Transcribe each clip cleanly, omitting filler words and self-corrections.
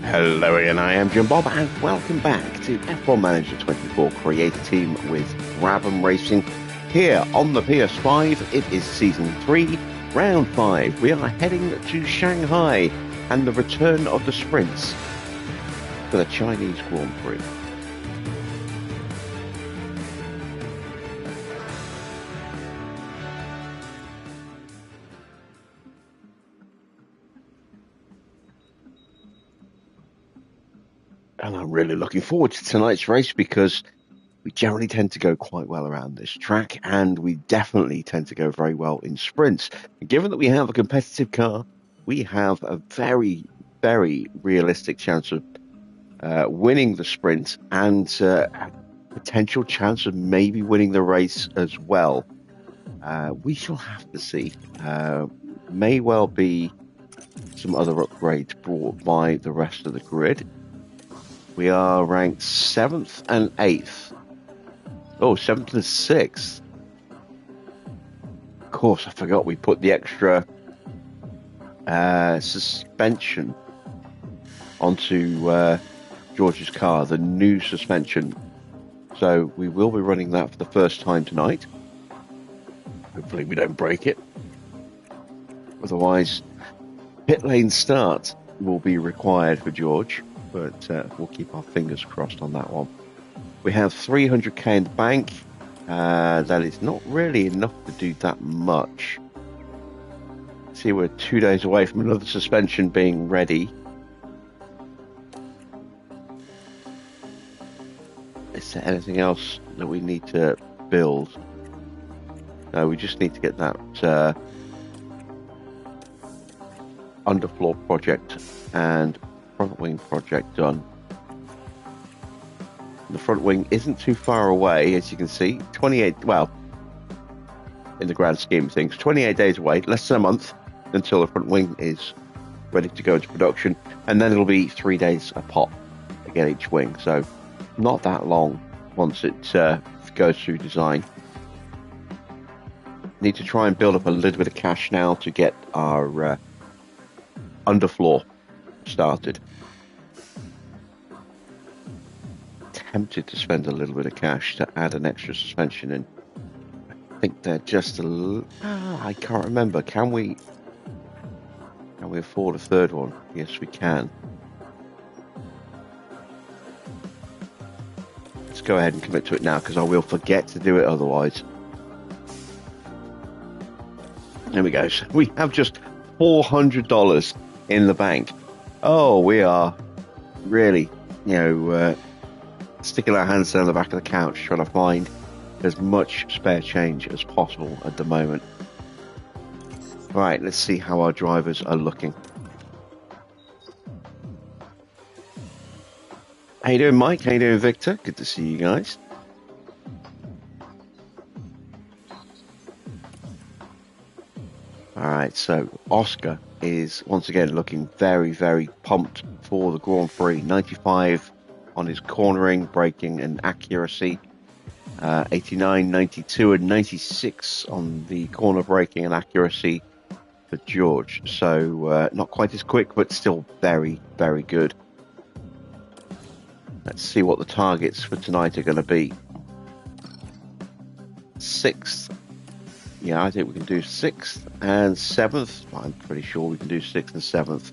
Hello again, I am Jim Bob, and welcome back to F1 Manager 24 Creator Team with Brabham Racing here on the PS5. It is Season 3, Round 5. We are heading to Shanghai and the return of the sprints for the Chinese Grand Prix. And I'm really looking forward to tonight's race because we generally tend to go quite well around this track, and we definitely tend to go very well in sprints. And given that we have a competitive car, we have a very, very realistic chance of winning the sprint and a potential chance of maybe winning the race as well. We shall have to see. May well be some other upgrades brought by the rest of the grid. We are ranked 7th and 8th. Oh, 7th and 6th. Of course, I forgot we put the extra suspension onto George's car, the new suspension. So we will be running that for the first time tonight. Hopefully we don't break it. Otherwise, pit lane start will be required for George. But we'll keep our fingers crossed on that one. We have 300k in the bank. That is not really enough to do that much. See, we're 2 days away from another suspension being ready. Is there anything else that we need to build? No, we just need to get that underfloor project and front wing project done. The front wing isn't too far away, as you can see. 28, well, in the grand scheme of things, 28 days away, less than a month until the front wing is ready to go into production, and then it'll be 3 days a pop to get each wing. So not that long once it goes through design. Need to try and build up a little bit of cash now to get our underfloor started. Tempted to spend a little bit of cash to add an extra suspension in. I think they're just I can't remember. Can we afford a third one? Yes, we can. Let's go ahead and commit to it now, because I will forget to do it otherwise. There we go. So we have just $400 in the bank. Oh, we are really, sticking our hands down the back of the couch trying to find as much spare change as possible at the moment. Right, let's see how our drivers are looking. How you doing, Mike? How you doing, Victor? Good to see you guys. Alright, so Oscar is once again looking very, very pumped for the Grand Prix. 95 on his cornering, braking and accuracy. 89, 92 and 96 on the corner braking and accuracy for George. So not quite as quick, but still very, very good. Let's see what the targets for tonight are going to be. 6th. Yeah, I think we can do 6th and 7th. I'm pretty sure we can do 6th and 7th.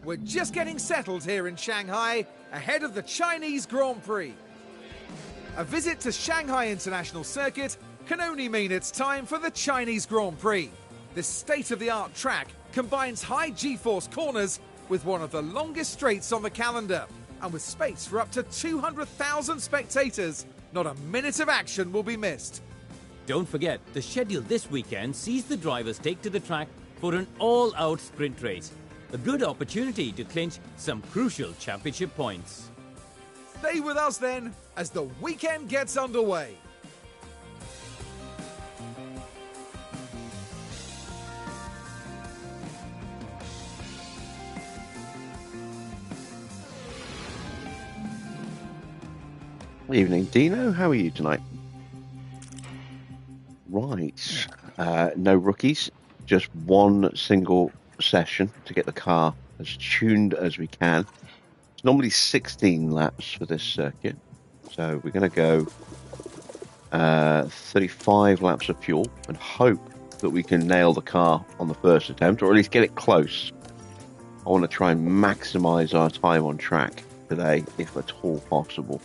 We're just getting settled here in Shanghai, ahead of the Chinese Grand Prix. A visit to Shanghai International Circuit can only mean it's time for the Chinese Grand Prix. This state-of-the-art track combines high G-force corners with one of the longest straights on the calendar. And with space for up to 200,000 spectators, not a minute of action will be missed. Don't forget, the schedule this weekend sees the drivers take to the track for an all-out sprint race. A good opportunity to clinch some crucial championship points. Stay with us then, as the weekend gets underway. Evening, Dino. How are you tonight? Right. No rookies, just one single session to get the car as tuned as we can. It's normally 16 laps for this circuit. So we're going to go 35 laps of fuel and hope that we can nail the car on the first attempt, or at least get it close. I want to try and maximize our time on track today, if at all possible.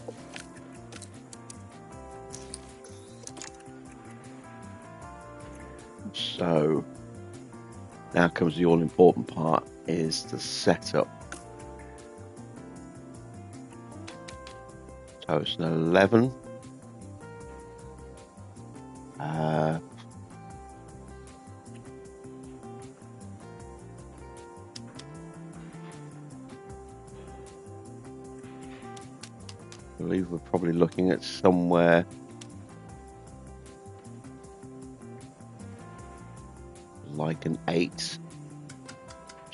So now comes the all-important part, is the setup. So it's an 11. I believe we're probably looking at somewhere like an 8. Let's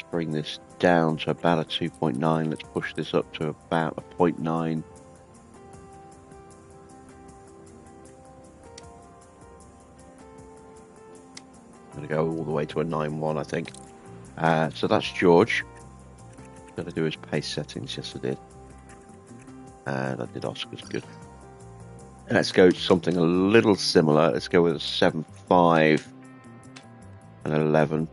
bring this down to about a 2.9. Let's push this up to about a 0.9. I'm going to go all the way to a 9.1, I think. So that's George. Going to do his pace settings. Yes, I did. And I did Oscar's, good. Let's go something a little similar. Let's go with a 7.5 and 11.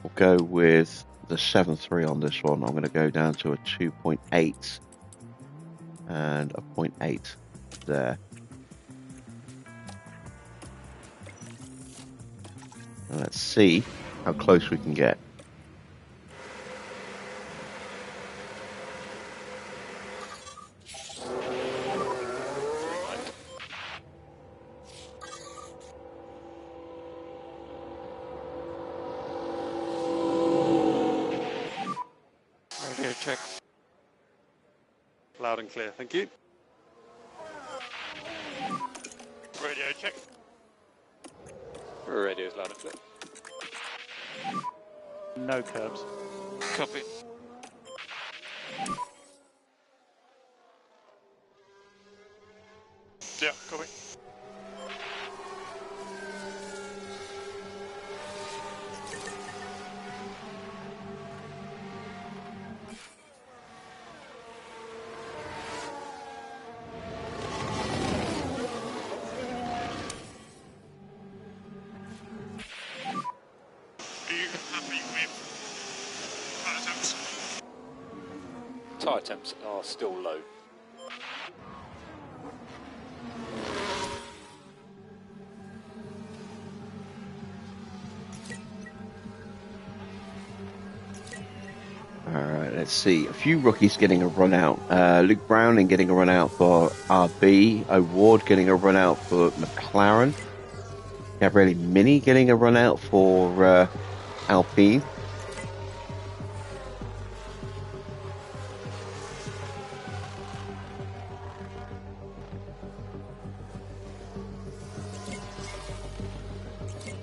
We'll go with the 7.3 on this one. I'm going to go down to a 2.8 and a 0.8 there. And let's see how close we can get. Check. Loud and clear, thank you. Radio check. Radio's loud and clear. No curbs. Copy. Yeah, copy. Tyre temps are still low. Alright, let's see. A few rookies getting a run out. Luke Browning getting a run out for RB. O'Ward getting a run out for McLaren. Gabriele Mini getting a run out for Alpine.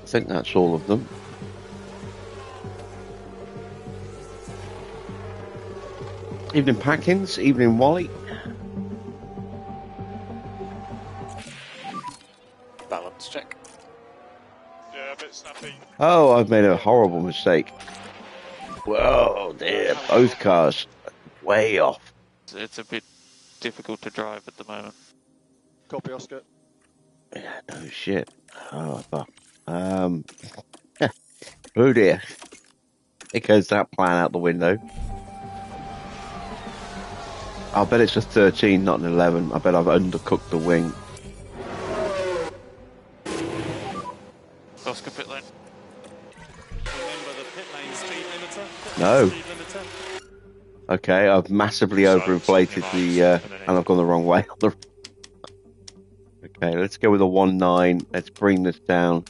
I think that's all of them. Evening Packins, evening Wally. Balance check. Yeah, a bit snappy. Oh, I've made a horrible mistake. Whoa, dear, both cars way off. It's a bit difficult to drive at the moment. Copy, Oscar. Yeah, no shit. Oh, fuck. Oh dear. It goes that plan out the window. I'll bet it's a 13, not an 11. I bet I've undercooked the wing. Oscar pit lane. Remember the pit lane speed limiter? No. Speed limiter. Okay, I've massively overinflated the, and I've gone the wrong way. Okay, let's go with a 1.9. Let's bring this down.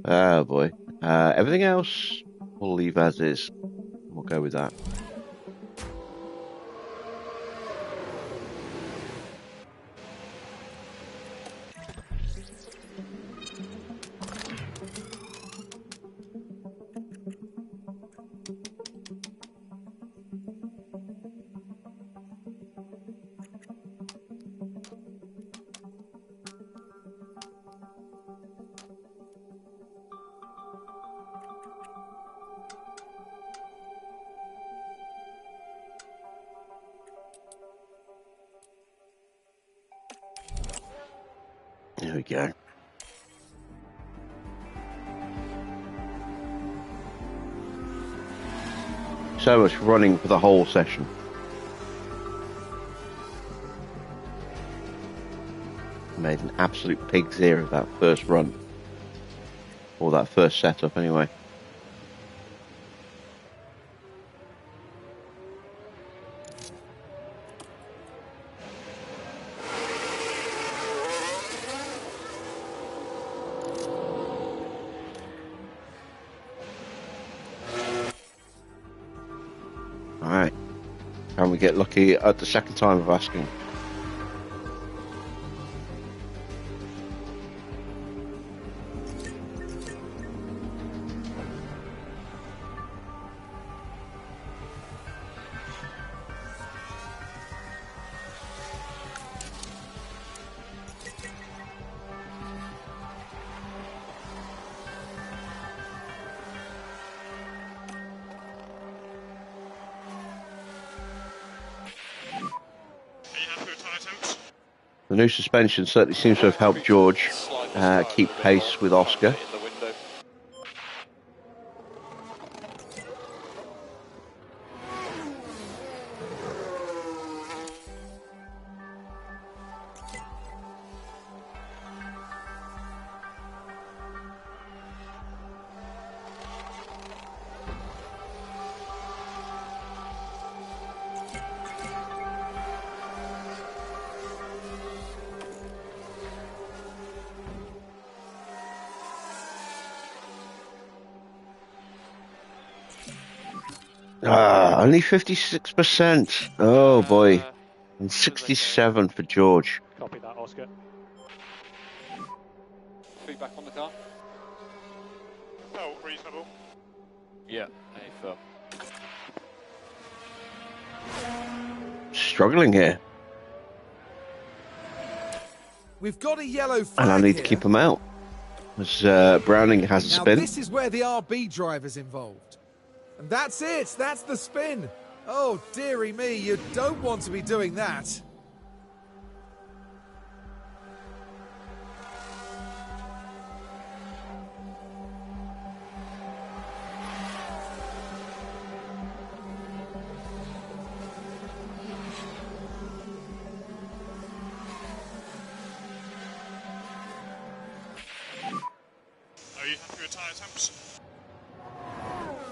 Oh boy. Everything else we'll leave as is. We'll go with that. There we go. So much running for the whole session. Made an absolute pig's ear of that first run. Or that first setup, anyway. Alright. Can we get lucky at the second time of asking? The new suspension certainly seems to have helped George keep pace with Oscar. Only 56%. Oh boy. And 67 for George. Copy that, Oscar. Feedback on the car? Oh, reasonable. Yeah, firm. Struggling here. We've got a yellow flag And I need to here. keep him out. As Browning has a Now spin. this is where the RB driver's involved. And that's it, that's the spin. Oh, dearie me, you don't want to be doing that. Are you happy with tyre temps?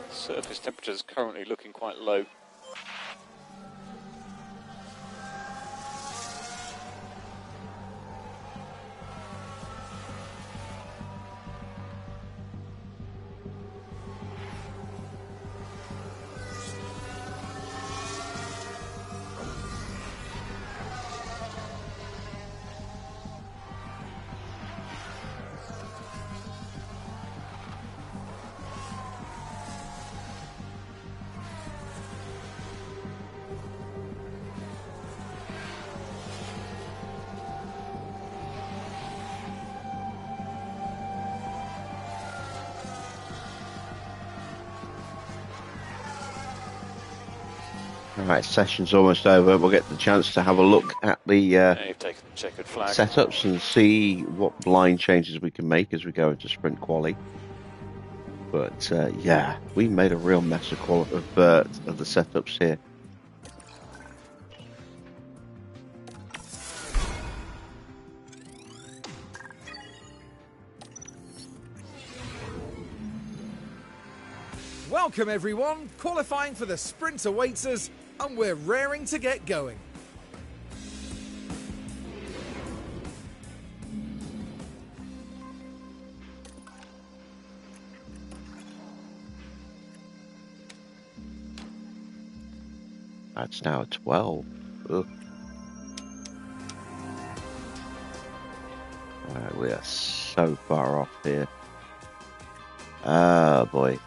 Surface temperature's currently looking quite low. Alright, session's almost over. We'll get the chance to have a look at the You've taken the checkered flag. setups and see what blind changes we can make as we go into sprint quali. But yeah, we made a real mess of the setups here. Welcome everyone, qualifying for the sprint awaits us, and we're raring to get going. That's now a 12. Ugh. Alright, we are so far off here. Oh boy.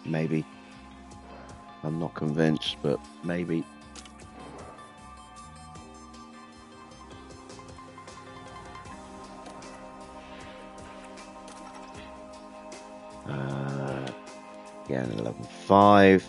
Maybe. I'm not convinced, but maybe. Again, 11.5.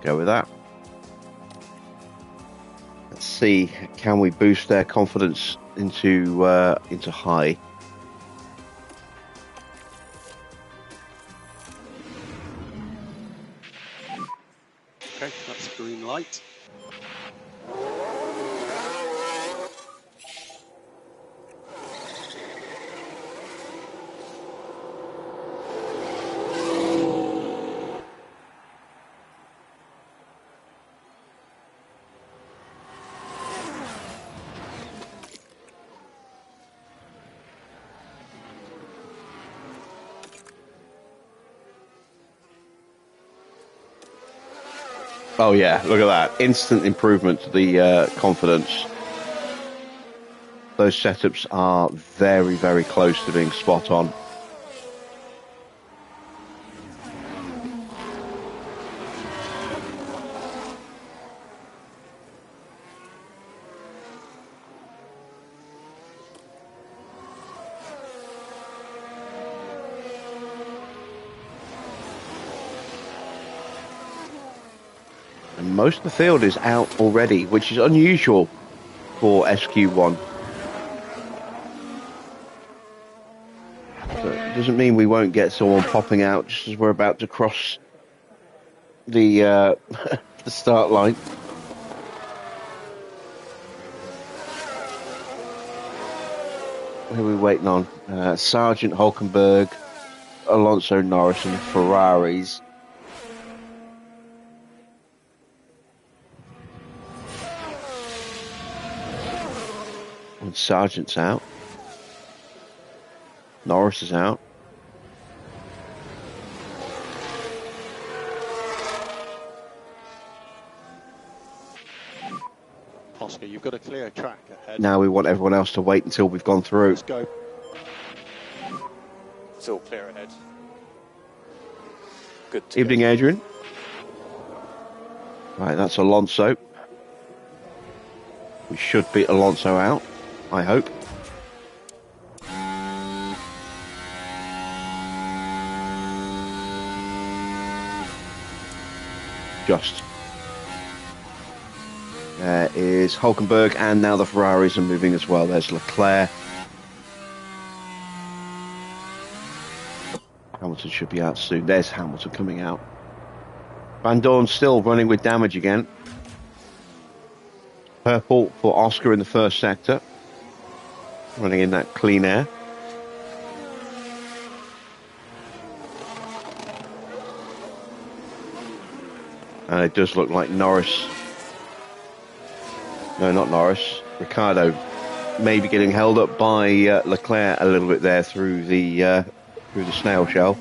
Go with that. Let's see, can we boost their confidence into high? Okay, that's green light. Oh yeah, look at that. Instant improvement to the confidence. Those setups are very, very close to being spot on. And most of the field is out already, which is unusual for SQ1. But it doesn't mean we won't get someone popping out just as we're about to cross the the start line. Who are we waiting on? Sargent, Hulkenberg, Alonso, Norris, and the Ferraris. And Sargent's out. Norris is out. Oscar, you've got a clear track ahead. Now we want everyone else to wait until we've gone through. Let's go. It's all clear ahead. Good. To Evening, go. Adrian. Right, that's Alonso. We should beat Alonso out, I hope. Just. There is Hulkenberg, and now the Ferraris are moving as well. There's Leclerc. Hamilton should be out soon. There's Hamilton coming out. Van Dorn still running with damage again. Purple for Oscar in the first sector. Running in that clean air. And it does look like Norris. No, not Norris. Ricciardo maybe getting held up by Leclerc a little bit there through the snail shell.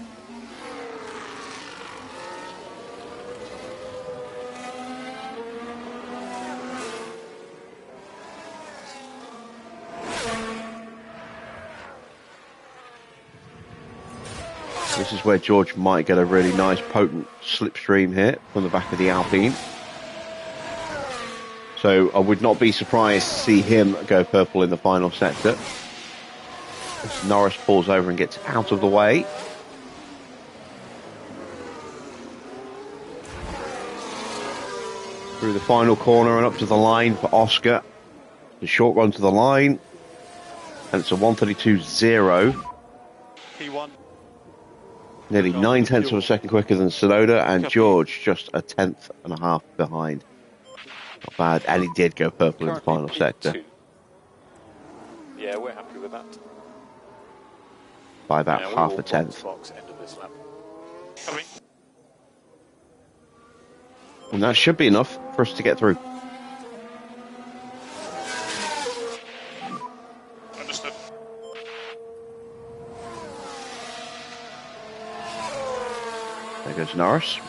This is where George might get a really nice potent slipstream here from the back of the Alpine. So I would not be surprised to see him go purple in the final sector. As Norris pulls over and gets out of the way. Through the final corner and up to the line for Oscar. The short run to the line. And it's a 1:32.0. P1. Nearly 9/10 of a second quicker than Sonoda, and George just a 1/10.5 behind. Not bad, and he did go purple in the final sector. Yeah, we're happy with that. By about Yeah, half a tenth. Box end of this lap. Coming. And that should be enough for us to get through. Understood. There goes Norris.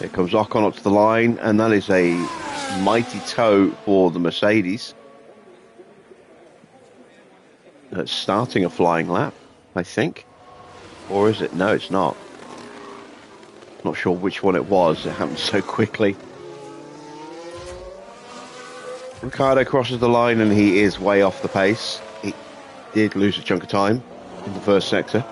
Here comes Ocon up to the line, and that is a mighty toe for the Mercedes. It's starting a flying lap, I think. Or is it? No, it's not. Not sure which one it was. It happened so quickly. Ricciardo crosses the line, and he is way off the pace. He did lose a chunk of time in the first sector.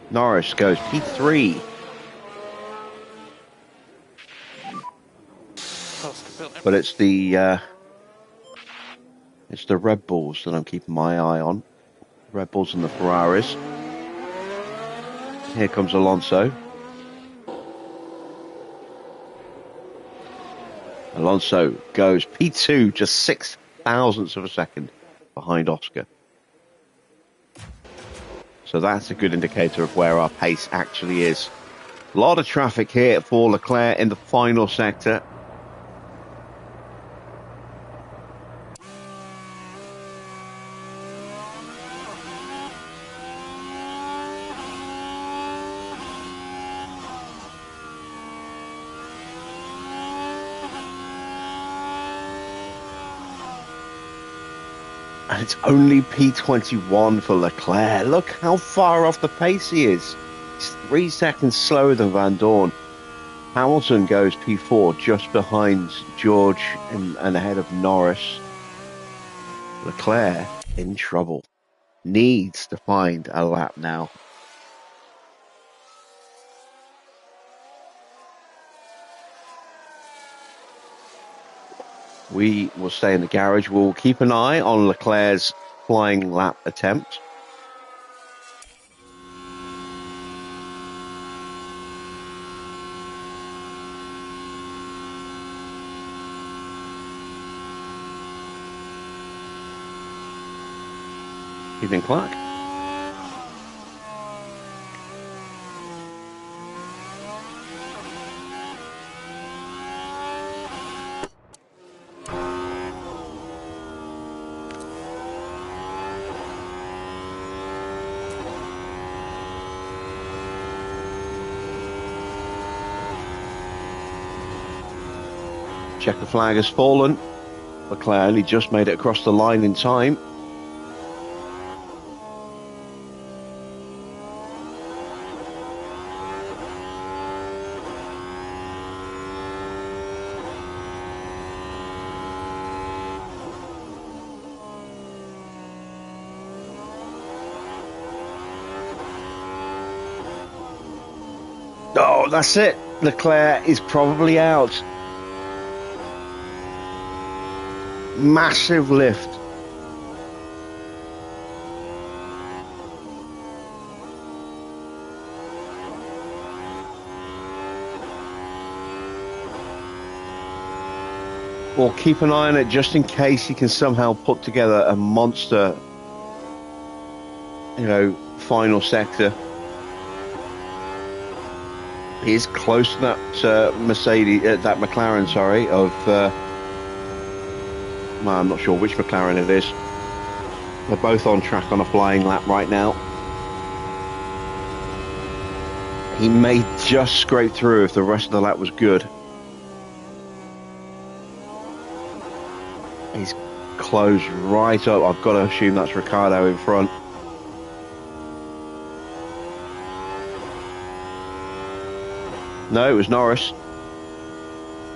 Norris goes P3. But it's the Red Bulls that I'm keeping my eye on. Red Bulls and the Ferraris. Here comes Alonso. Alonso goes P2, just 6 thousandths of a second behind Oscar. So that's a good indicator of where our pace actually is. A lot of traffic here for Leclerc in the final sector. And it's only P21 for Leclerc. Look how far off the pace he is. He's 3 seconds slower than Van Dorn. Hamilton goes P4 just behind George and ahead of Norris. Leclerc in trouble. Needs to find a lap now. We will stay in the garage. We'll keep an eye on Leclerc's flying lap attempt. Evening, Clark. Checker flag has fallen. Leclerc only just made it across the line in time. Oh, that's it. Leclerc is probably out. Massive lift. We'll keep an eye on it just in case he can somehow put together a monster, final sector. He is close to that that McLaren, I'm not sure which McLaren it is. They're both on track on a flying lap right now. He may just scrape through if the rest of the lap was good. He's closed right up. I've got to assume that's Ricciardo in front. No, it was Norris.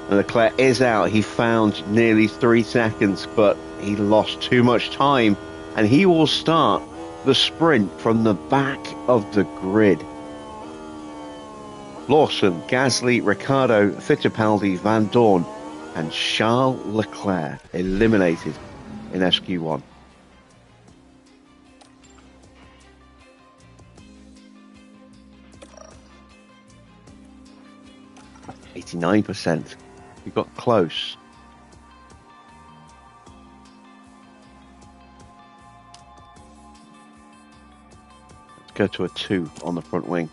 And Leclerc is out. He found nearly 3 seconds, but he lost too much time. And he will start the sprint from the back of the grid. Lawson, Gasly, Ricciardo, Fittipaldi, Van Dorn, and Charles Leclerc eliminated in SQ1. 89%. We got close. Let's go to a 2 on the front wing.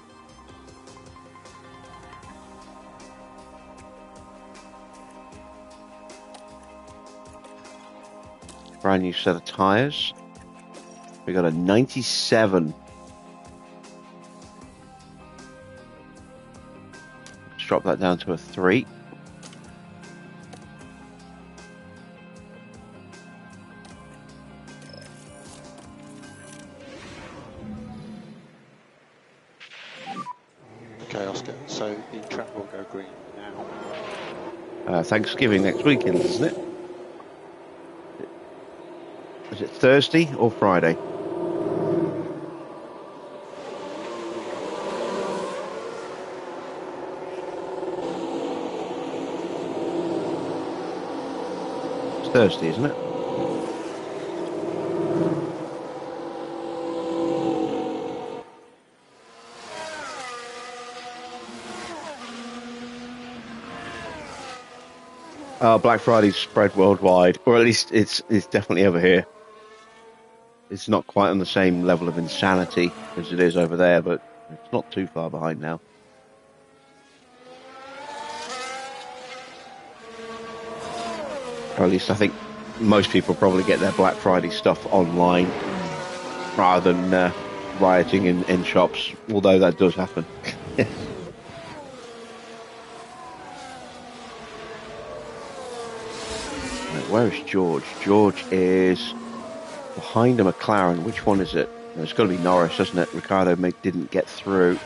Brand new set of tyres. We got a 97. Let's drop that down to a 3. Okay, Oscar, so the track will go green now. Thanksgiving next weekend, isn't it? Is it Thursday or Friday? It's Thursday, isn't it? Black Friday's spread worldwide, or at least it's definitely over here. It's not quite on the same level of insanity as it is over there, but it's not too far behind now. Or at least I think most people probably get their Black Friday stuff online rather than rioting in shops, although that does happen. Where is George? George is behind a McLaren. Which one is it? It's got to be Norris, doesn't it? Ricardo didn't get through.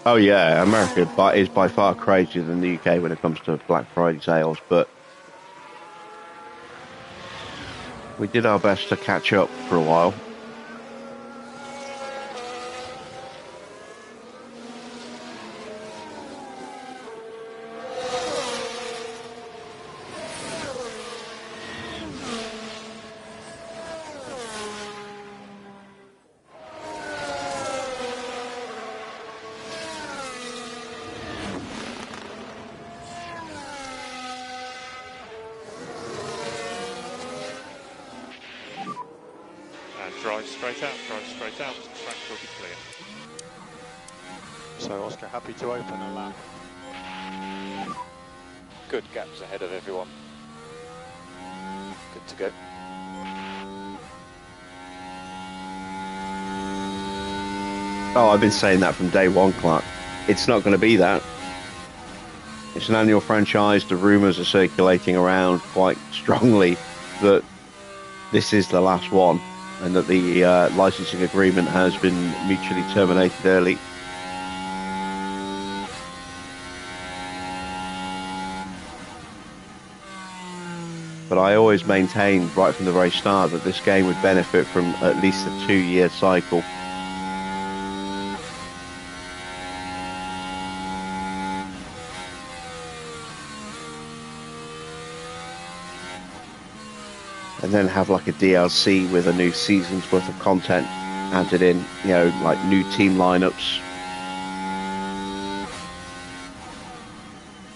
Oh yeah, America is by far crazier than the UK when it comes to Black Friday sales, but we did our best to catch up for a while. Drive straight out, the track will be clear. So Oscar, happy to open a lap. Good gaps ahead of everyone. Good to go. Oh, I've been saying that from day one, Clark. It's not going to be that. It's an annual franchise. The rumours are circulating around quite strongly that this is the last one, and that the licensing agreement has been mutually terminated early. But I always maintained right from the very start that this game would benefit from at least a 2-year cycle. And then have like a DLC with a new season's worth of content added in, you know, like new team lineups,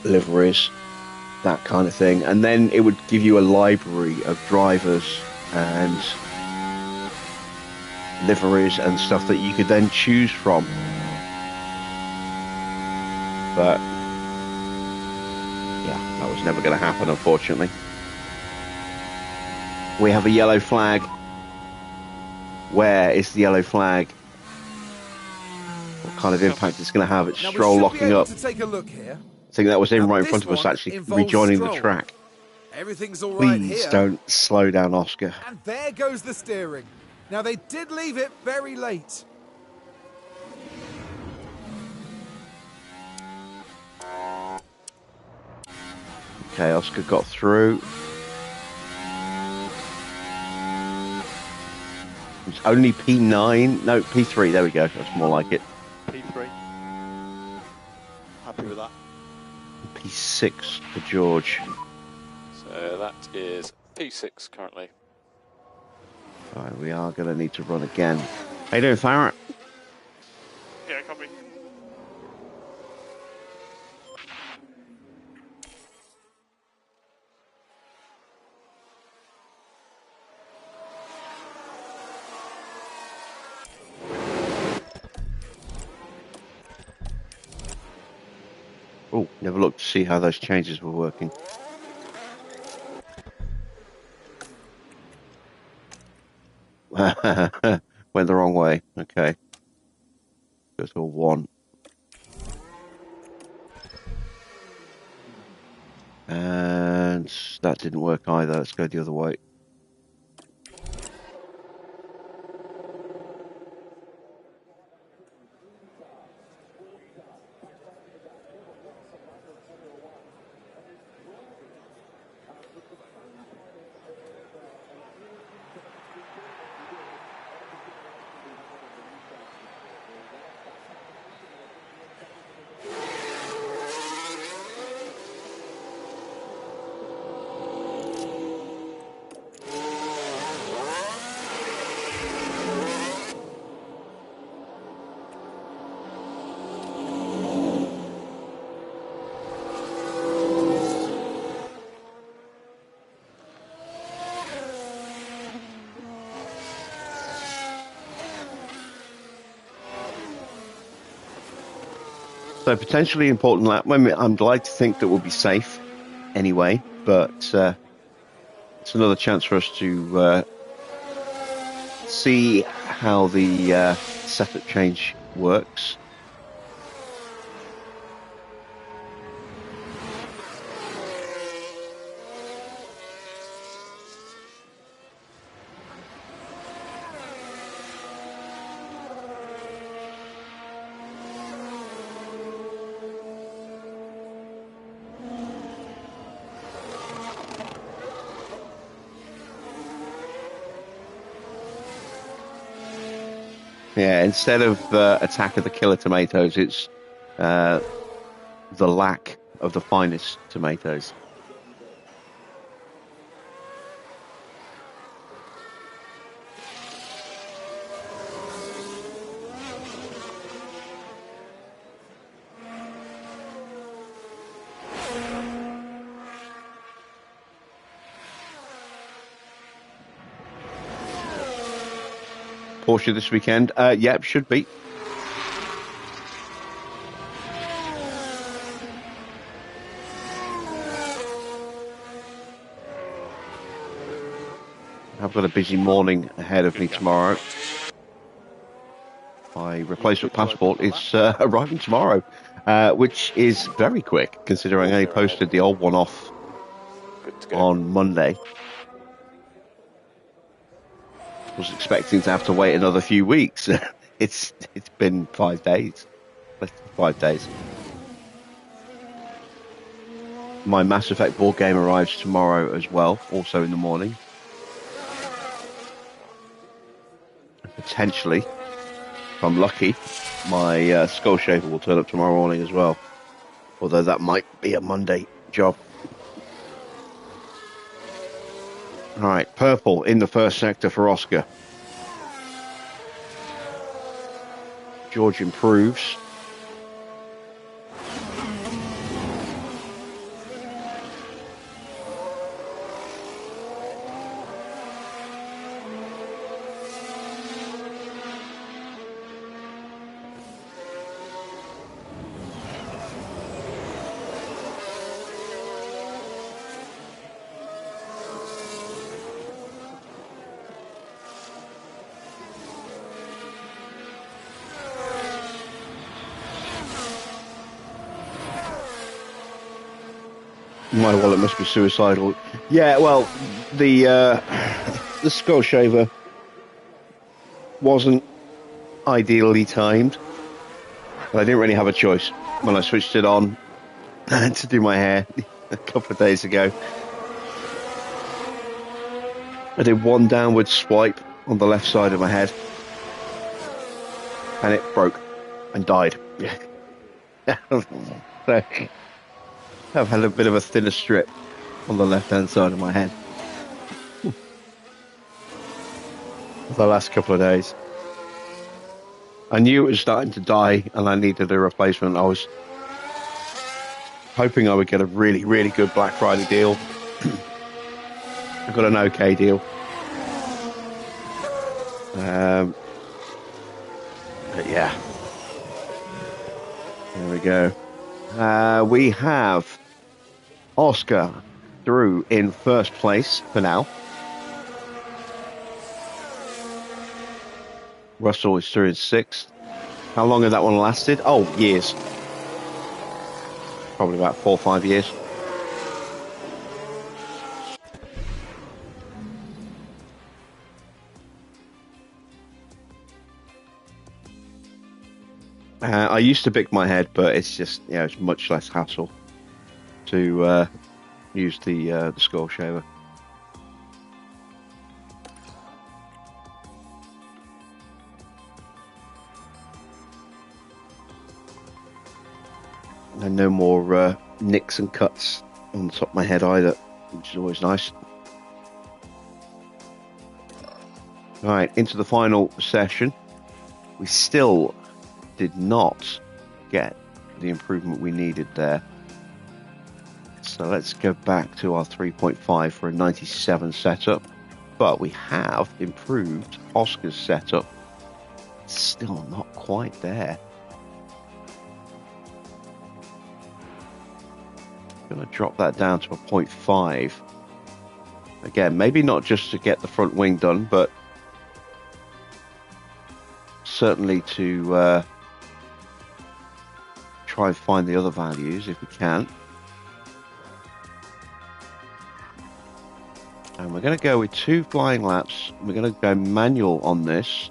liveries, that kind of thing. And then it would give you a library of drivers and liveries and stuff that you could then choose from. But yeah, that was never going to happen, unfortunately. We have a yellow flag. Where is the yellow flag? What kind of impact it's going to have? It's Now Stroll locking up. To take a look here. I think that was him Now right in this front of us, one actually involves rejoining the Stroll. track. Everything's all right Please here. don't slow down, Oscar. And there goes the steering. Now they did leave it very late. Okay, Oscar got through. It's only P9. No, P3. There we go. That's more like it. P3. Happy with that. P6 for George. So that is P6 currently. All right, we are going to need to run again. How you doing, Farrah? Yeah, copy. Oh, never looked to see how those changes were working. Went the wrong way. Okay. Go to a 1. And that didn't work either. Let's go the other way. So potentially important lap. I'm delighted to think that we'll be safe anyway, but it's another chance for us to see how the setup change works. Yeah, instead of Attack of the Killer Tomatoes, it's the lack of the finest tomatoes. Porsche this weekend? Yep, should be. I've got a busy morning ahead of me tomorrow. My replacement passport is arriving tomorrow, which is very quick, considering I only posted the old one off on Monday. Was expecting to have to wait another few weeks. It's been 5 days, less than 5 days. My Mass Effect board game arrives tomorrow as well, also in the morning. Potentially, if I'm lucky, my Skull Shaver will turn up tomorrow morning as well. Although that might be a Monday job. All right, purple in the first sector for Oscar. George improves. My wallet must be suicidal. Yeah, well, the Skull Shaver wasn't ideally timed, but I didn't really have a choice when I switched it on to do my hair a couple of days ago. I did one downward swipe on the left side of my head, and it broke and died. So, I've had a bit of a thinner strip on the left-hand side of my head. the last couple of days. I knew it was starting to die and I needed a replacement. I was hoping I would get a really, really good Black Friday deal. I got an okay deal. But yeah. There we go. We have Oscar through in first place for now. Russell is through in sixth. How long has that one lasted? Oh, years. Probably about 4 or 5 years. I used to bick my head, but it's just, you know, it's much less hassle to use the score shaver. And no more nicks and cuts on the top of my head either, which is always nice. All right, into the final session. We still did not get the improvement we needed there. So let's go back to our 3.5 for a 97 setup. But we have improved Oscar's setup. Still not quite there. Going to drop that down to a 0.5. Again, maybe not just to get the front wing done, but certainly to try and find the other values if we can. And we're going to go with 2 flying laps. We're going to go manual on this.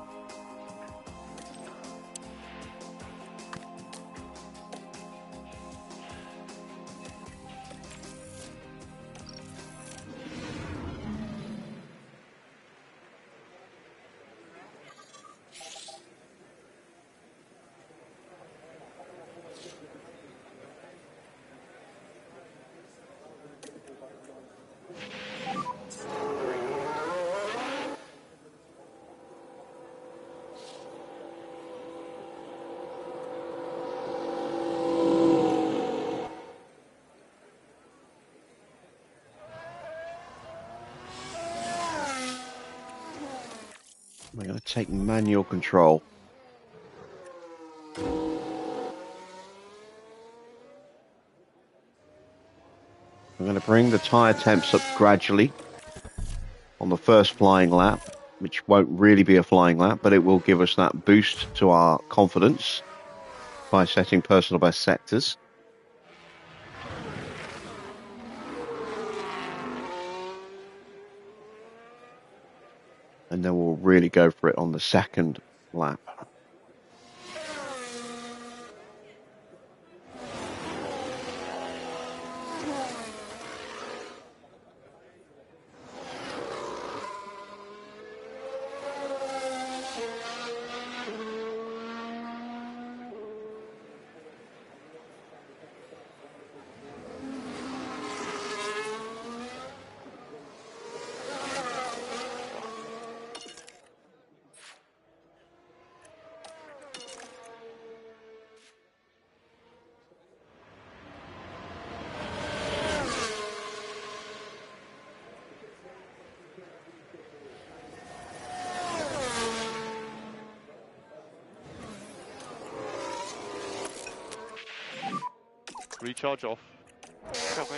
We're going to take manual control. I'm going to bring the tyre temps up gradually on the first flying lap, which won't really be a flying lap, but it will give us that boost to our confidence by setting personal best sectors. And then we'll really go for it on the second lap. Recharge off. Copy.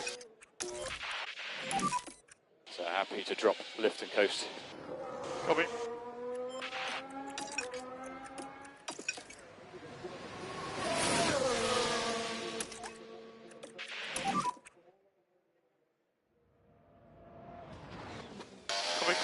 So happy to drop lift and coast. Copy. Copy.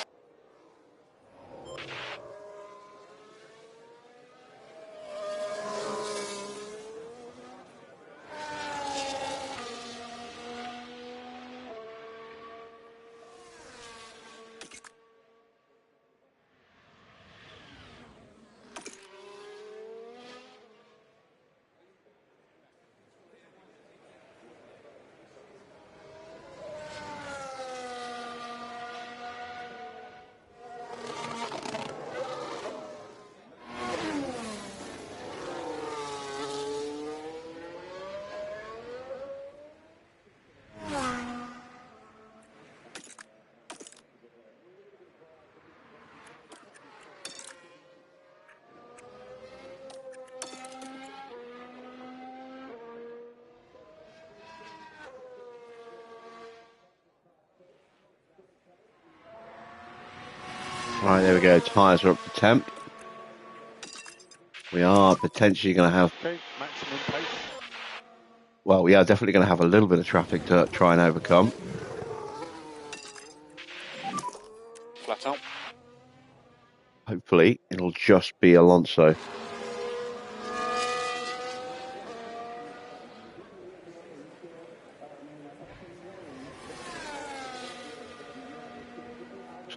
Right, there we go. Tyres are up to temp. We are potentially going to have... Okay, maximum pace. Well, we are definitely going to have a little bit of traffic to try and overcome. Flat out. Hopefully, it'll just be Alonso.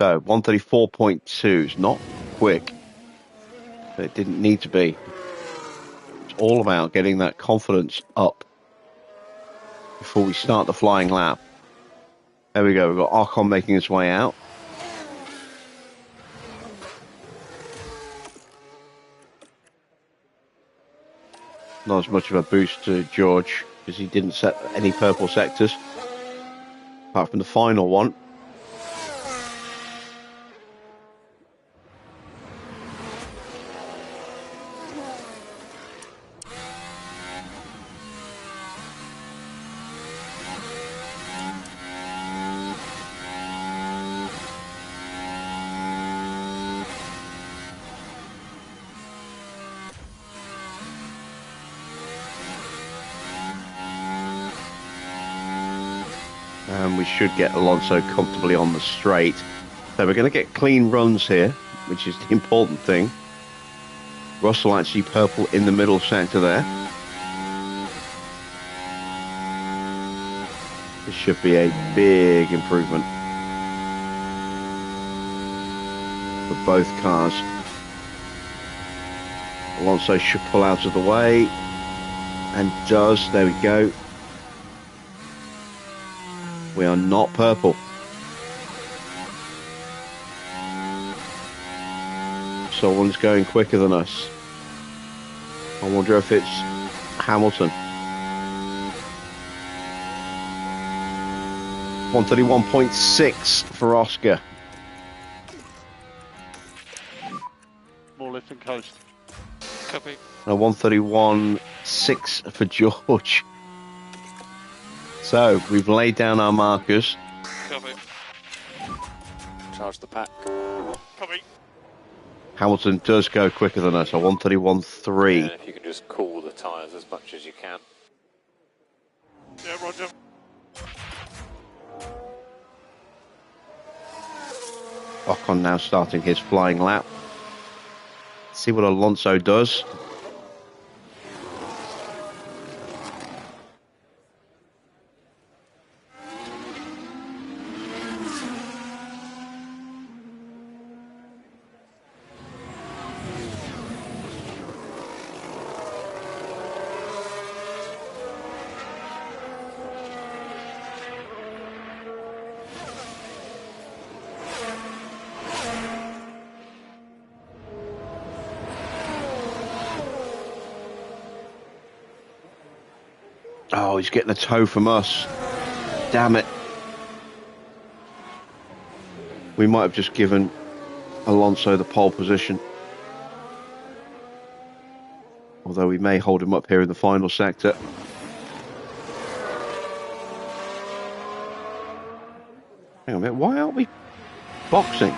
So, 134.2 is not quick. But it didn't need to be. It's all about getting that confidence up before we start the flying lap. There we go. We've got Ocon making his way out. Not as much of a boost to George because he didn't set any purple sectors apart from the final one. And we should get Alonso comfortably on the straight. So we're going to get clean runs here, which is the important thing. Russell actually purple in the middle sector there. This should be a big improvement for both cars. Alonso should pull out of the way, and does. There we go. We are not purple. Someone's going quicker than us. I wonder if it's Hamilton. 131.6 for Oscar. More lift and coast. Copy. 131.6 for George. So, we've laid down our markers. Copy. Charge the pack. Copy. Hamilton does go quicker than us, a 131.3. And if you can just cool the tyres as much as you can. Yeah, roger. Ocon now starting his flying lap. See what Alonso does. Oh, he's getting a tow from us. Damn it. We might have just given Alonso the pole position. Although we may hold him up here in the final sector. Hang on a minute, why aren't we boxing?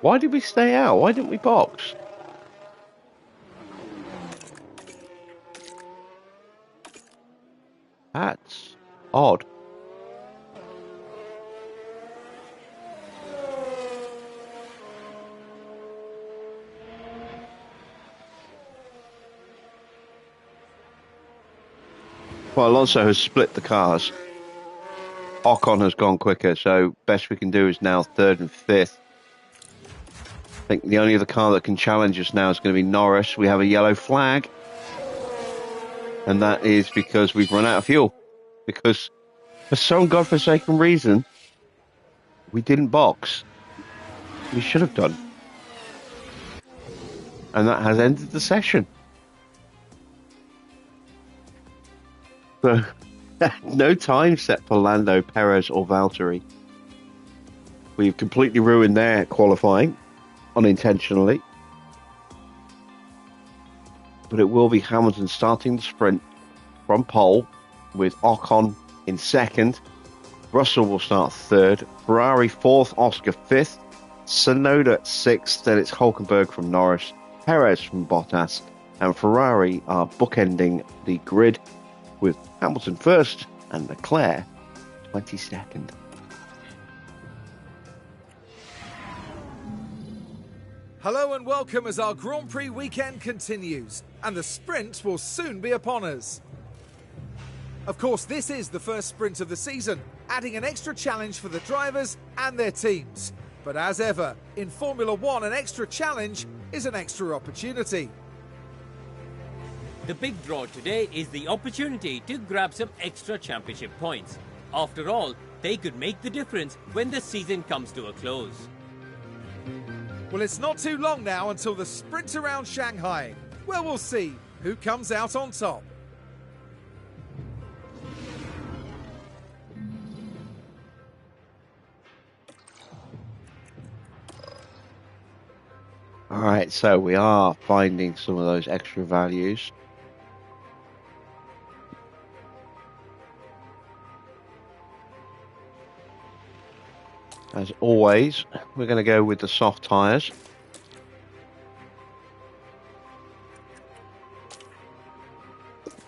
Why did we stay out? Why didn't we box? That's odd. Well, Alonso has split the cars. Ocon has gone quicker, so best we can do is now third and fifth. I think the only other car that can challenge us now is going to be Norris. We have a yellow flag. And that is because we've run out of fuel. Because for some godforsaken reason, we didn't box. We should have done. And that has ended the session. So, no time set for Lando, Perez or Valtteri. We've completely ruined their qualifying. Unintentionally. But it will be Hamilton starting the sprint from pole with Ocon in second. Russell will start third. Ferrari fourth. Oscar fifth. Tsunoda sixth. Then it's Hulkenberg from Norris. Perez from Bottas. And Ferrari are bookending the grid with Hamilton first and Leclerc 22nd. Hello and welcome as our Grand Prix weekend continues, and the sprint will soon be upon us. Of course, this is the first sprint of the season, adding an extra challenge for the drivers and their teams. But as ever, in Formula One, an extra challenge is an extra opportunity. The big draw today is the opportunity to grab some extra championship points. After all, they could make the difference when the season comes to a close. Well, it's not too long now until the sprint around Shanghai, where we'll see who comes out on top. All right, so we are finding some of those extra values. As always, we're going to go with the soft tyres.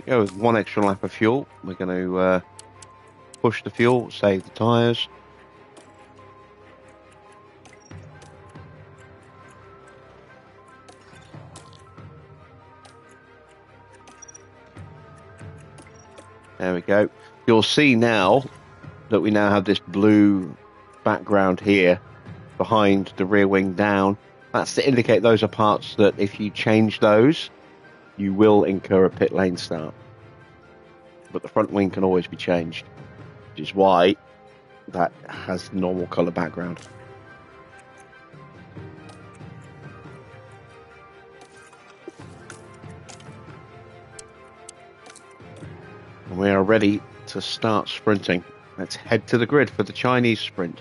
Go with one extra lap of fuel. We're going to push the fuel, save the tyres. There we go. You'll see now that we now have this blue background here behind the rear wing down. That's to indicate those are parts that if you change those, you will incur a pit lane start. But the front wing can always be changed, which is why that has normal colour background. And we are ready to start sprinting. Let's head to the grid for the Chinese sprint.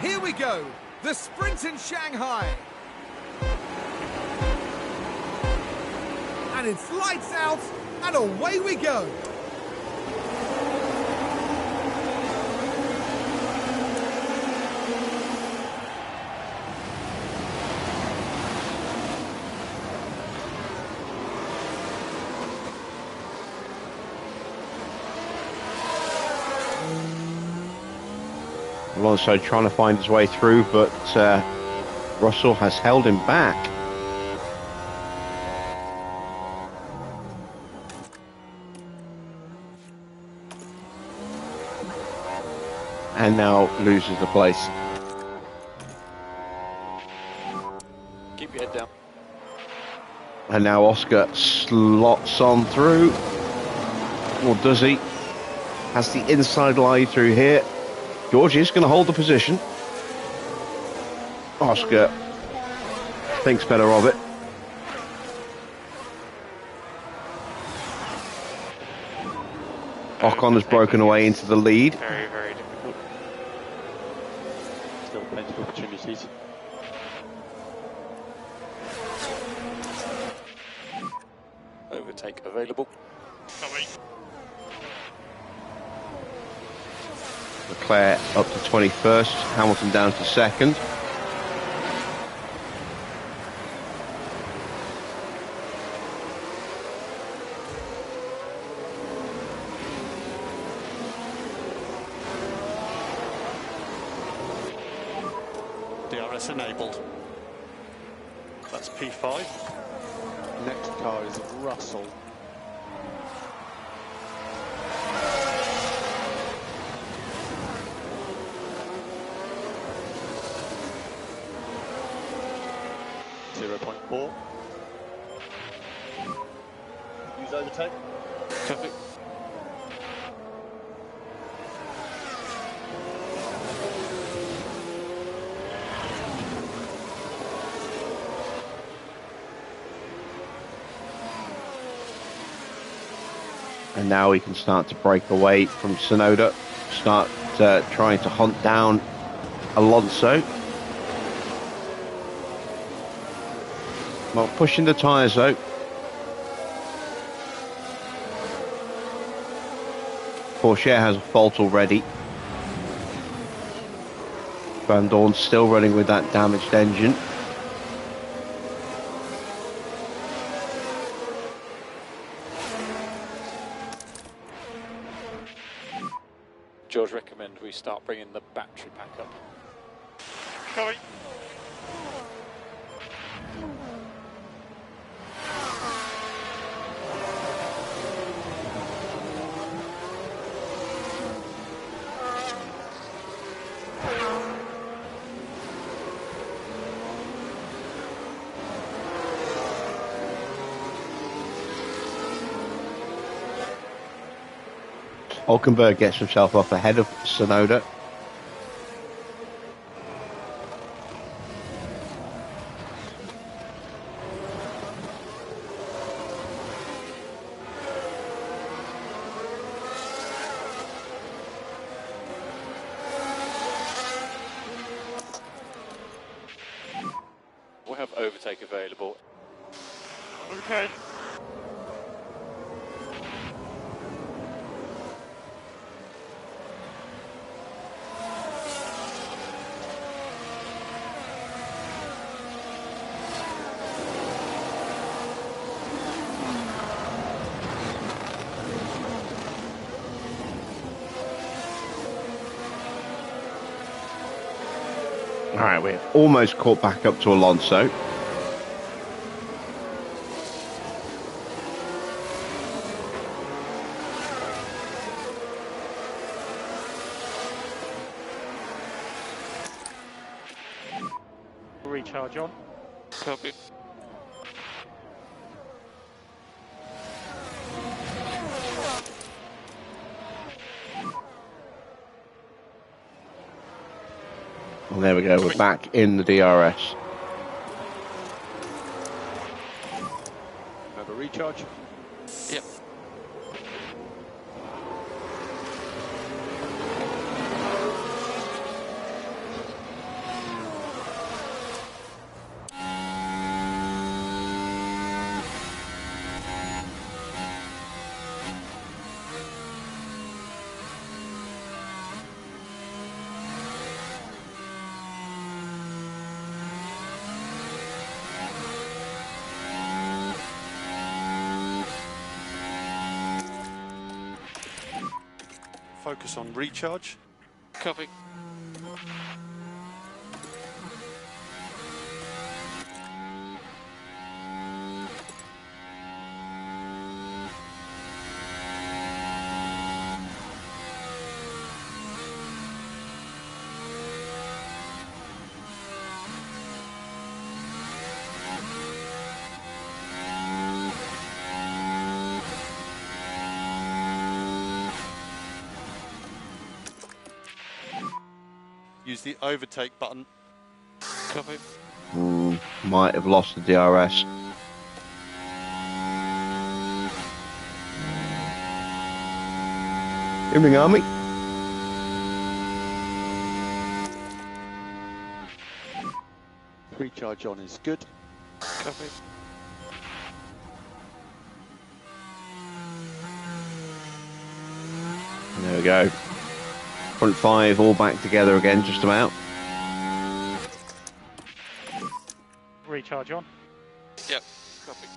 Here we go, the sprint in Shanghai. And it's lights out, and away we go. Alonso trying to find his way through, but Russell has held him back. And now loses the place. Keep your head down. And now Oscar slots on through. Or does he? Has the inside line through here. George is going to hold the position. Oscar thinks better of it. Ocon has broken away into the lead. Very, very difficult. Still plenty of opportunities. Overtake available. Coming. Leclerc up to 21st, Hamilton down to 2nd. DRS enabled. That's P5. Next car is Russell. .4. Use overtake. Copy. And now he can start to break away from Tsunoda, start trying to hunt down Alonso. Well, pushing the tyres though. Porsche has a fault already. Van Dorn's still running with that damaged engine. George recommend we start bringing the battery back up. Coming. Hulkenberg gets himself off ahead of Sonoda. We have overtake available. Okay. All right, we're almost caught back up to Alonso. Recharge on. Copy. And there we go, we're back in the DRS. Have a recharge. Yep. Focus on recharge. Copy. Use the overtake button. Copy. Might have lost the DRS. Evening, Army. Recharge on is good. Copy. There we go. Front five all back together again, just about. Recharge on. Yep. Copy.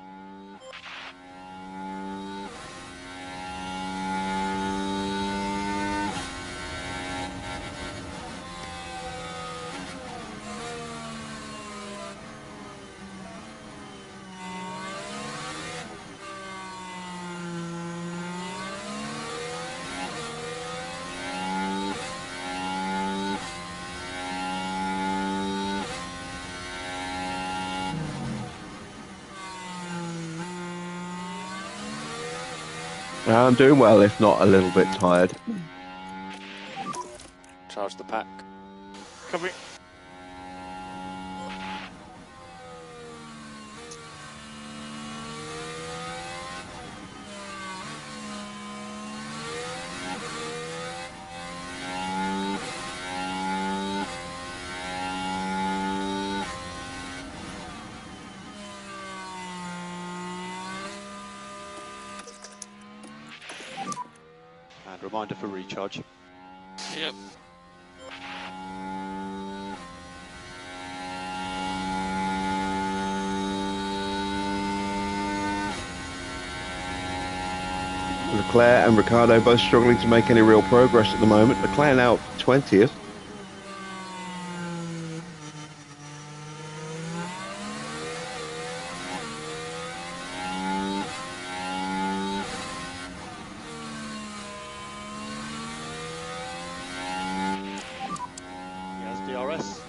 I'm doing well, if not a little bit tired. Charge the pack. Copy. And reminder for recharge. Yep. Leclerc and Ricciardo both struggling to make any real progress at the moment. Leclerc now 20th. He has DRS.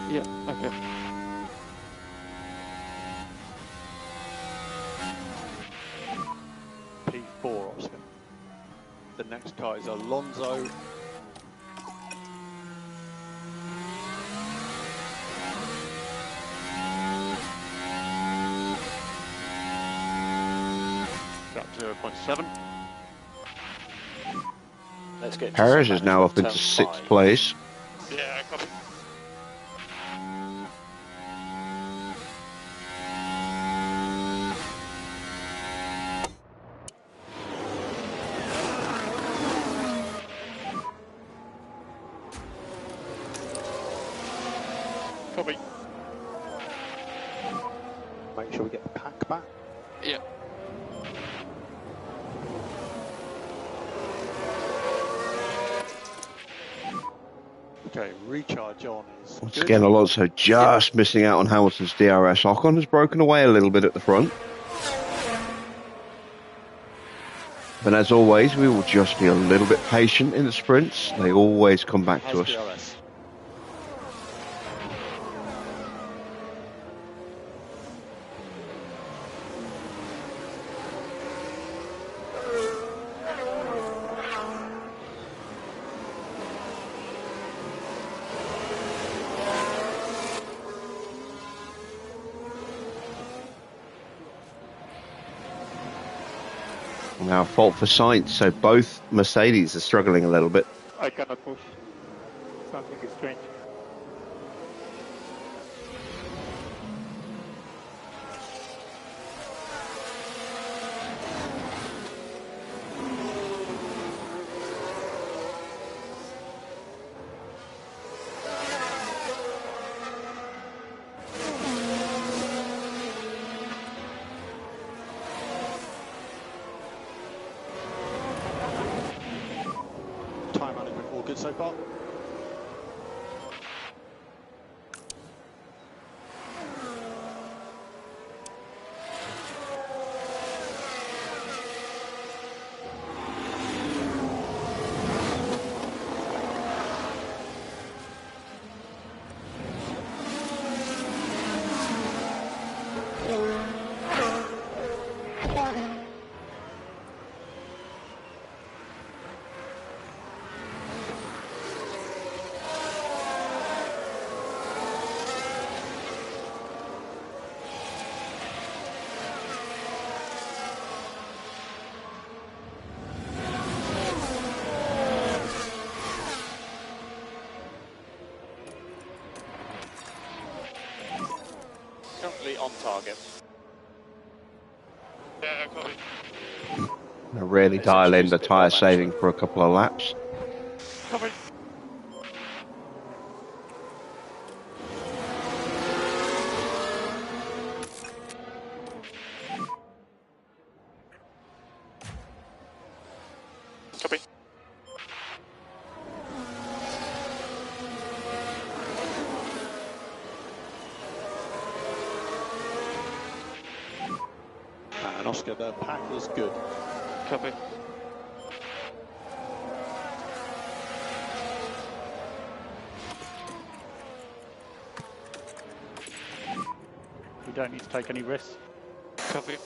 Yep. Okay. P4, Oscar. The next car is Alonso. Got 0.7. Let's get Perez is now up into 6th place. Yeah, copy. Copy. Make sure we get the pack back. Yep. Okay, recharge on is Once good. again, Alonso just missing out on Hamilton's DRS. Ocon has broken away a little bit at the front. But as always, we will just be a little bit patient in the sprints. They always come back to Has us. DRS. Now, fault for Sainz, so both Mercedes are struggling a little bit. I cannot push. Something is strange. Time management all good so far. Currently on target. Yeah, copy. They really dial in the tyre saving for a couple of laps. Copy. Copy. And Oscar, the pack is good. Copy. We don't need to take any risks. Copy.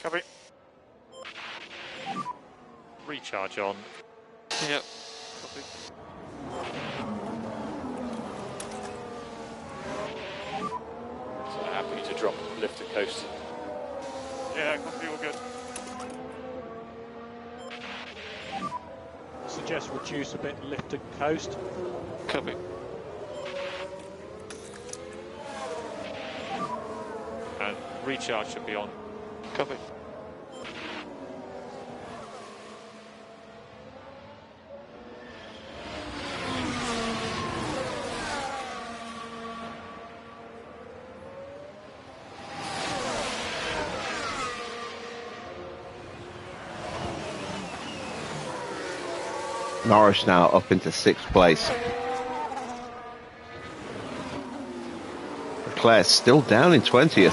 Copy. Recharge on. Yep. Copy. So happy to drop lift to coast. Yeah, copy, all good. Suggest reduce a bit, lift to coast. Copy. Recharge should be on. Copy. Norris now up into 6th place. Leclerc still down in 20th.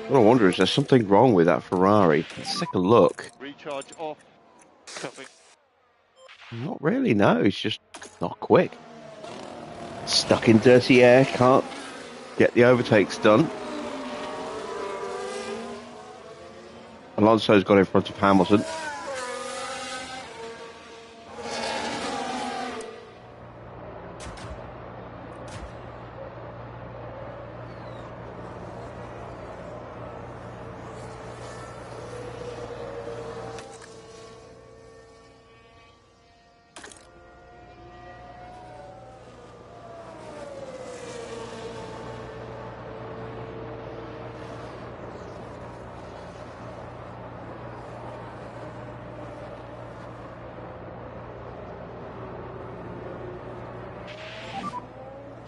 What I wonder is there something wrong with that Ferrari? Let's take a look. Recharge off. Copy. Not really, no. It's just not quick. Stuck in dirty air, can't get the overtakes done. Alonso's got in front of Hamilton.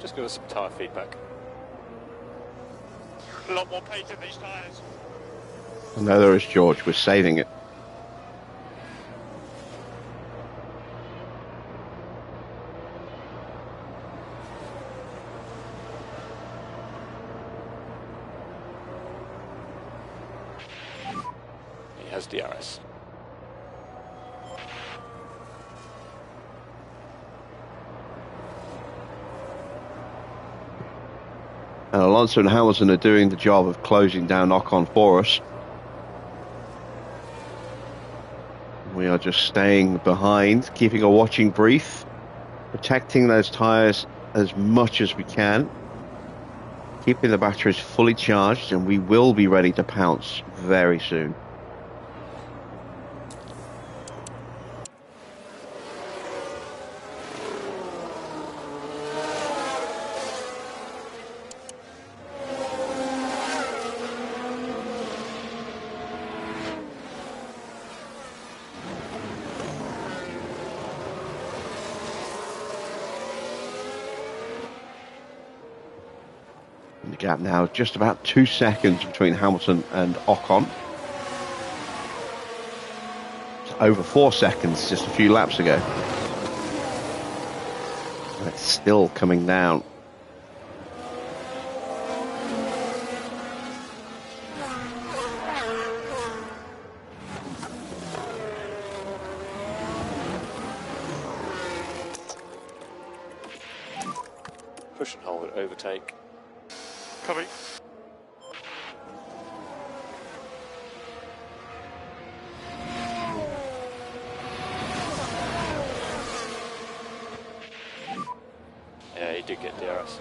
Just give us some tyre feedback. A lot more pace in these tyres. I know there is, George. We're saving it. He has DRS. And Alonso and Hamilton are doing the job of closing down Ocon for us. We are just staying behind, keeping a watching brief, protecting those tyres as much as we can, keeping the batteries fully charged, and we will be ready to pounce very soon. The gap now just about 2 seconds between Hamilton and Ocon. It's over 4 seconds just a few laps ago. And it's still coming down. Push and hold, overtake. Copy. Yeah, he did get DRS.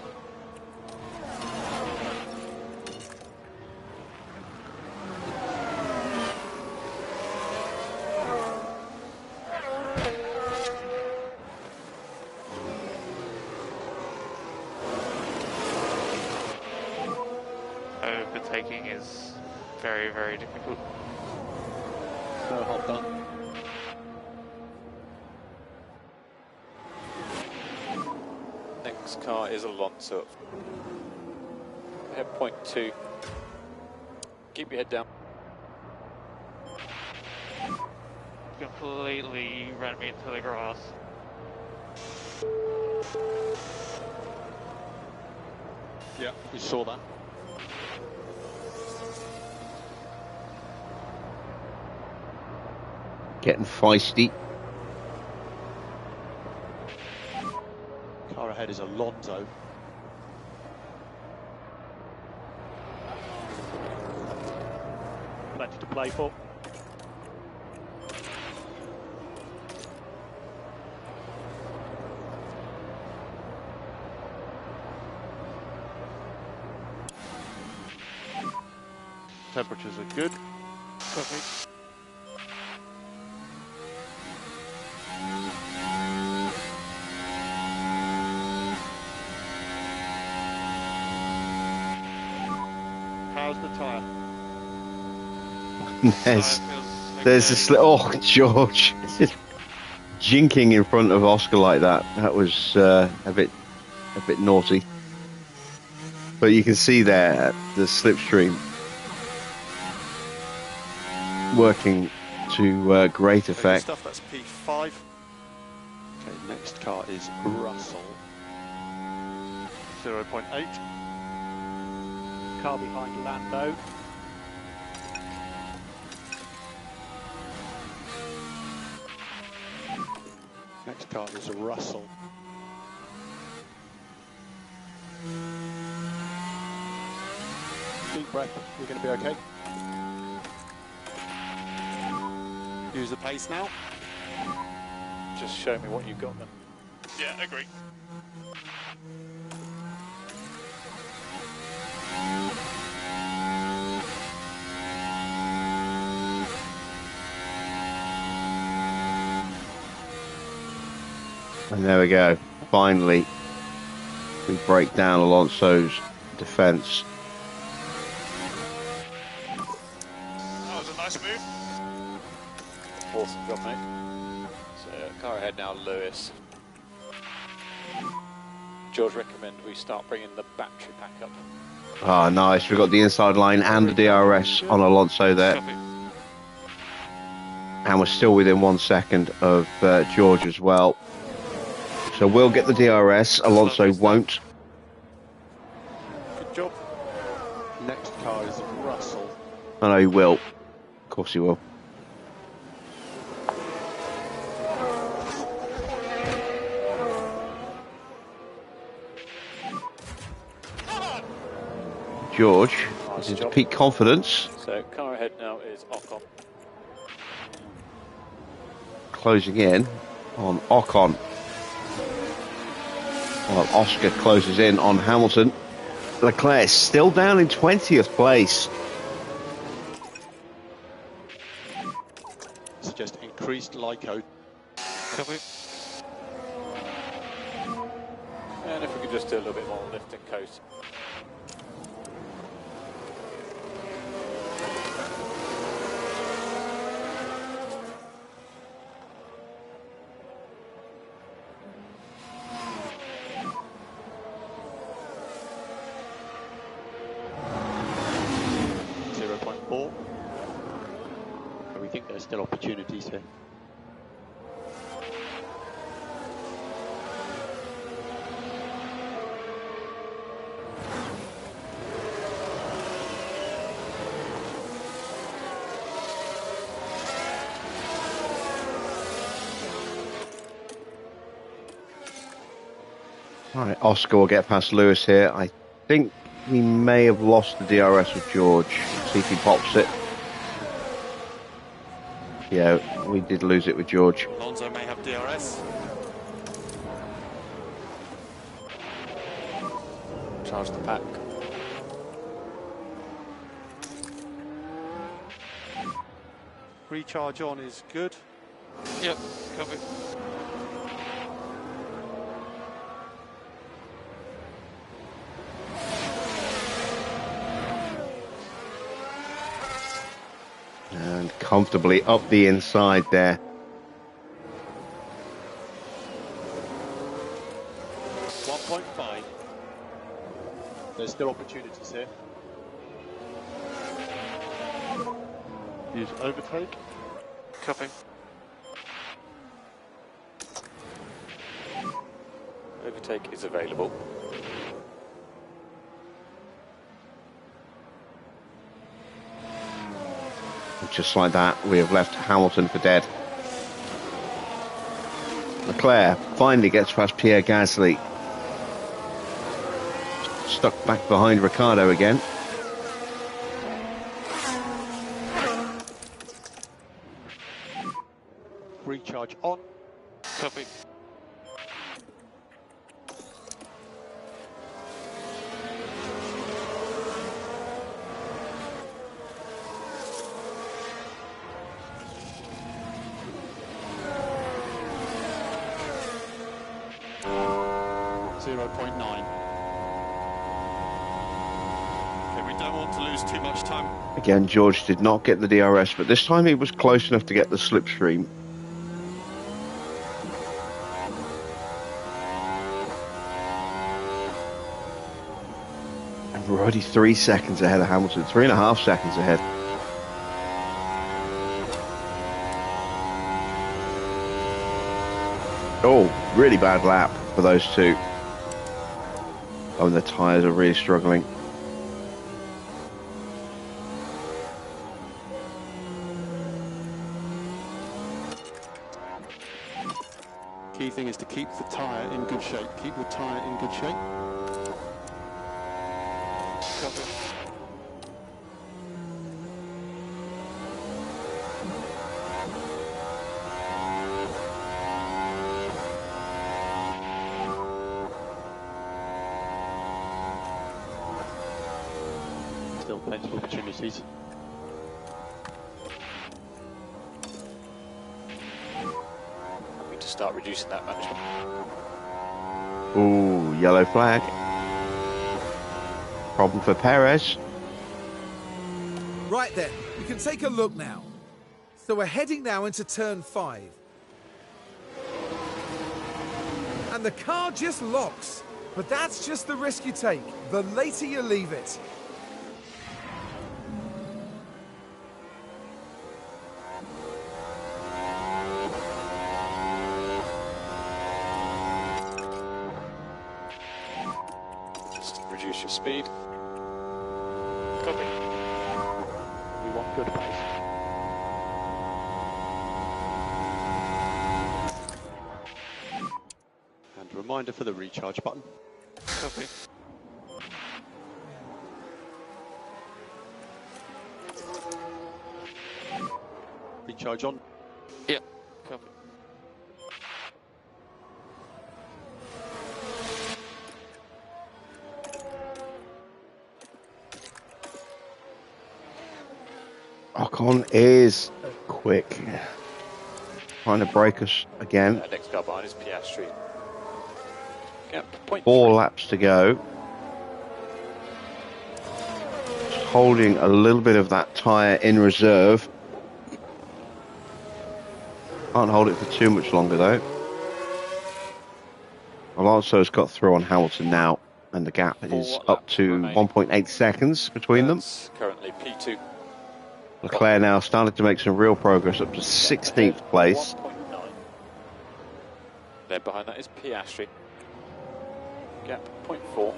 Overtaking is very, very difficult. No hop done. Next car is Alonso. Head point 2. Keep your head down. Completely ran me into the grass. Yeah, we saw that. Getting feisty. Car ahead is Alonso. Plenty to play for. Temperatures are good. Copy. How's the tyre? There's a slip. Oh, George. Jinking in front of Oscar like that. That was a bit naughty. But you can see there the slipstream working to great effect. Stuff, that's P5. Okay, next car is Russell. 0.8. Car behind Lando. Next car is Russell. Deep breath, you're going to be okay. Use the pace now. Just show me what you've got then. Yeah, agree. And there we go. Finally, we break down Alonso's defence. That was a nice move. Awesome job, mate. So, car ahead now, Lewis. George, recommend we start bringing the battery pack up. Ah, nice. We've got the inside line and the DRS on Alonso there. Copy. And we're still within 1 second of George as well. So we'll get the DRS. Alonso won't. Good job. Next car is Russell. I know he will. Of course he will. George is in peak confidence. So, car ahead now is Ocon. Closing in on Ocon. While Oscar closes in on Hamilton. Leclerc is still down in 20th place. It's just increased LICO. Copy. And if we could just do a little bit more lift and coast. We think there's still opportunities here. All right, Oscar will get past Lewis here. I think he may have lost the DRS with George. See if he pops it. Yeah, we did lose it with George. Alonso may have DRS. Charge the pack. Recharge on is good. Yep, copy. And comfortably up the inside there. .5. There's still opportunities here. Use overtake. Copy. Overtake is available. Just like that, we have left Hamilton for dead. Leclerc finally gets past Pierre Gasly. Stuck back behind Ricciardo again. Recharge on. Copy. don't want to lose too much time. Again, George did not get the DRS, but this time he was close enough to get the slipstream. And we're already 3 seconds ahead of Hamilton, 3.5 seconds ahead. Oh, really bad lap for those two. Oh, and the tyres are really struggling. Key thing is to keep the tyre in good shape. Keep the tyre in good shape. Copy. Still plenty of opportunities. We need to start reducing that management. Ooh, yellow flag. Problem for Perez. Right then, we can take a look now. So we're heading now into turn 5. And the car just locks. But that's just the risk you take. The later you leave it. Just reduce your speed. Copy. We want good pace. And a reminder for the recharge button. Copy. Recharge on. Yeah. Copy. Ocon is quick. Trying to break us again. Next car behind is Piastri. Gap, point 4 laps to go. Just holding a little bit of that tyre in reserve. Can't hold it for too much longer though. Alonso's got through on Hamilton now, and the gap is 4 up laps to remaining. 1.8 seconds between them. That's currently P2. Leclerc now started to make some real progress up to 16th place. 1.9. Then behind that is Piastri. Gap 0.4.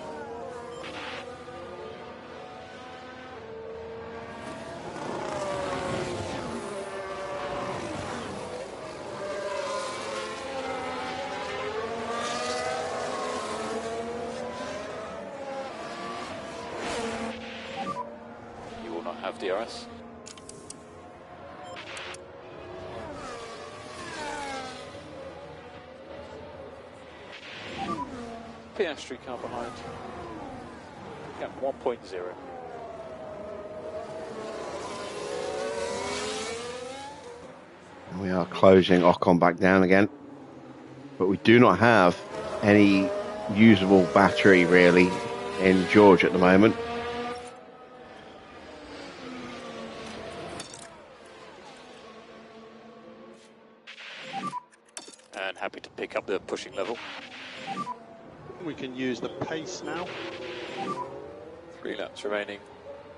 You will not have DRS. Piastri car behind. Gap 1.0. We are closing Ocon back down again. But we do not have any usable battery really in George at the moment. And happy to pick up the pushing level. We can use the pace now. 3 laps remaining.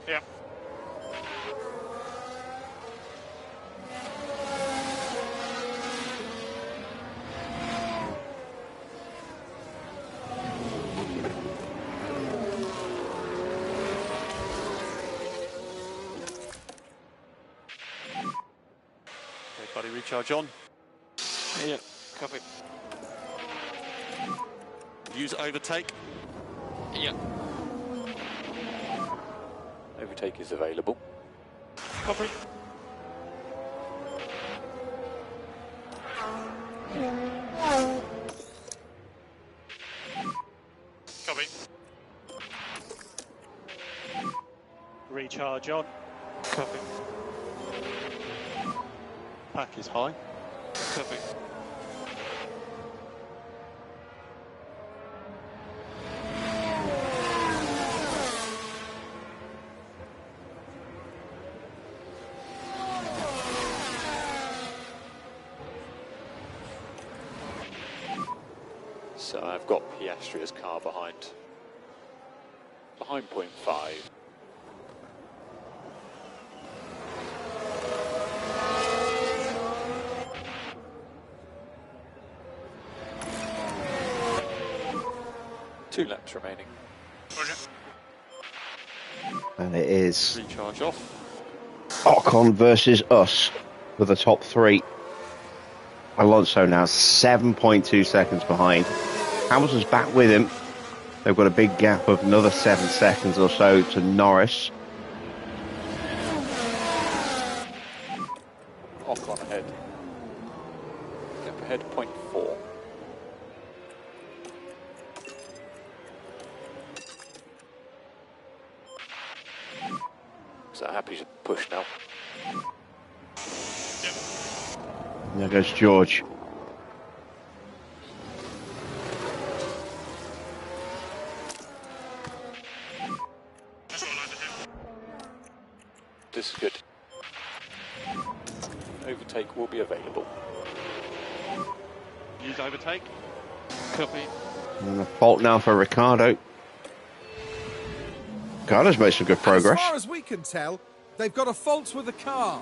Yeah. Okay, buddy, recharge on. Yeah. Copy. Use overtake. Yeah. Overtake is available. Copy. Copy. Recharge on. Copy. Pack is high. Copy. So I've got Piastri's car behind 0.5. Two laps remaining. Roger. And it is Recharge off. Ocon versus us for the top three. Alonso now 7.2 seconds behind. Hamilton's back with him. They've got a big gap of another 7 seconds or so to Norris. Ocon ahead. Gap ahead 0.4. So happy to push now. There goes George. This is good. Overtake will be available. Use overtake. Copy. And a fault now for Ricciardo. Ricciardo's made some good And progress. as far as we can tell, they've got a fault with the car.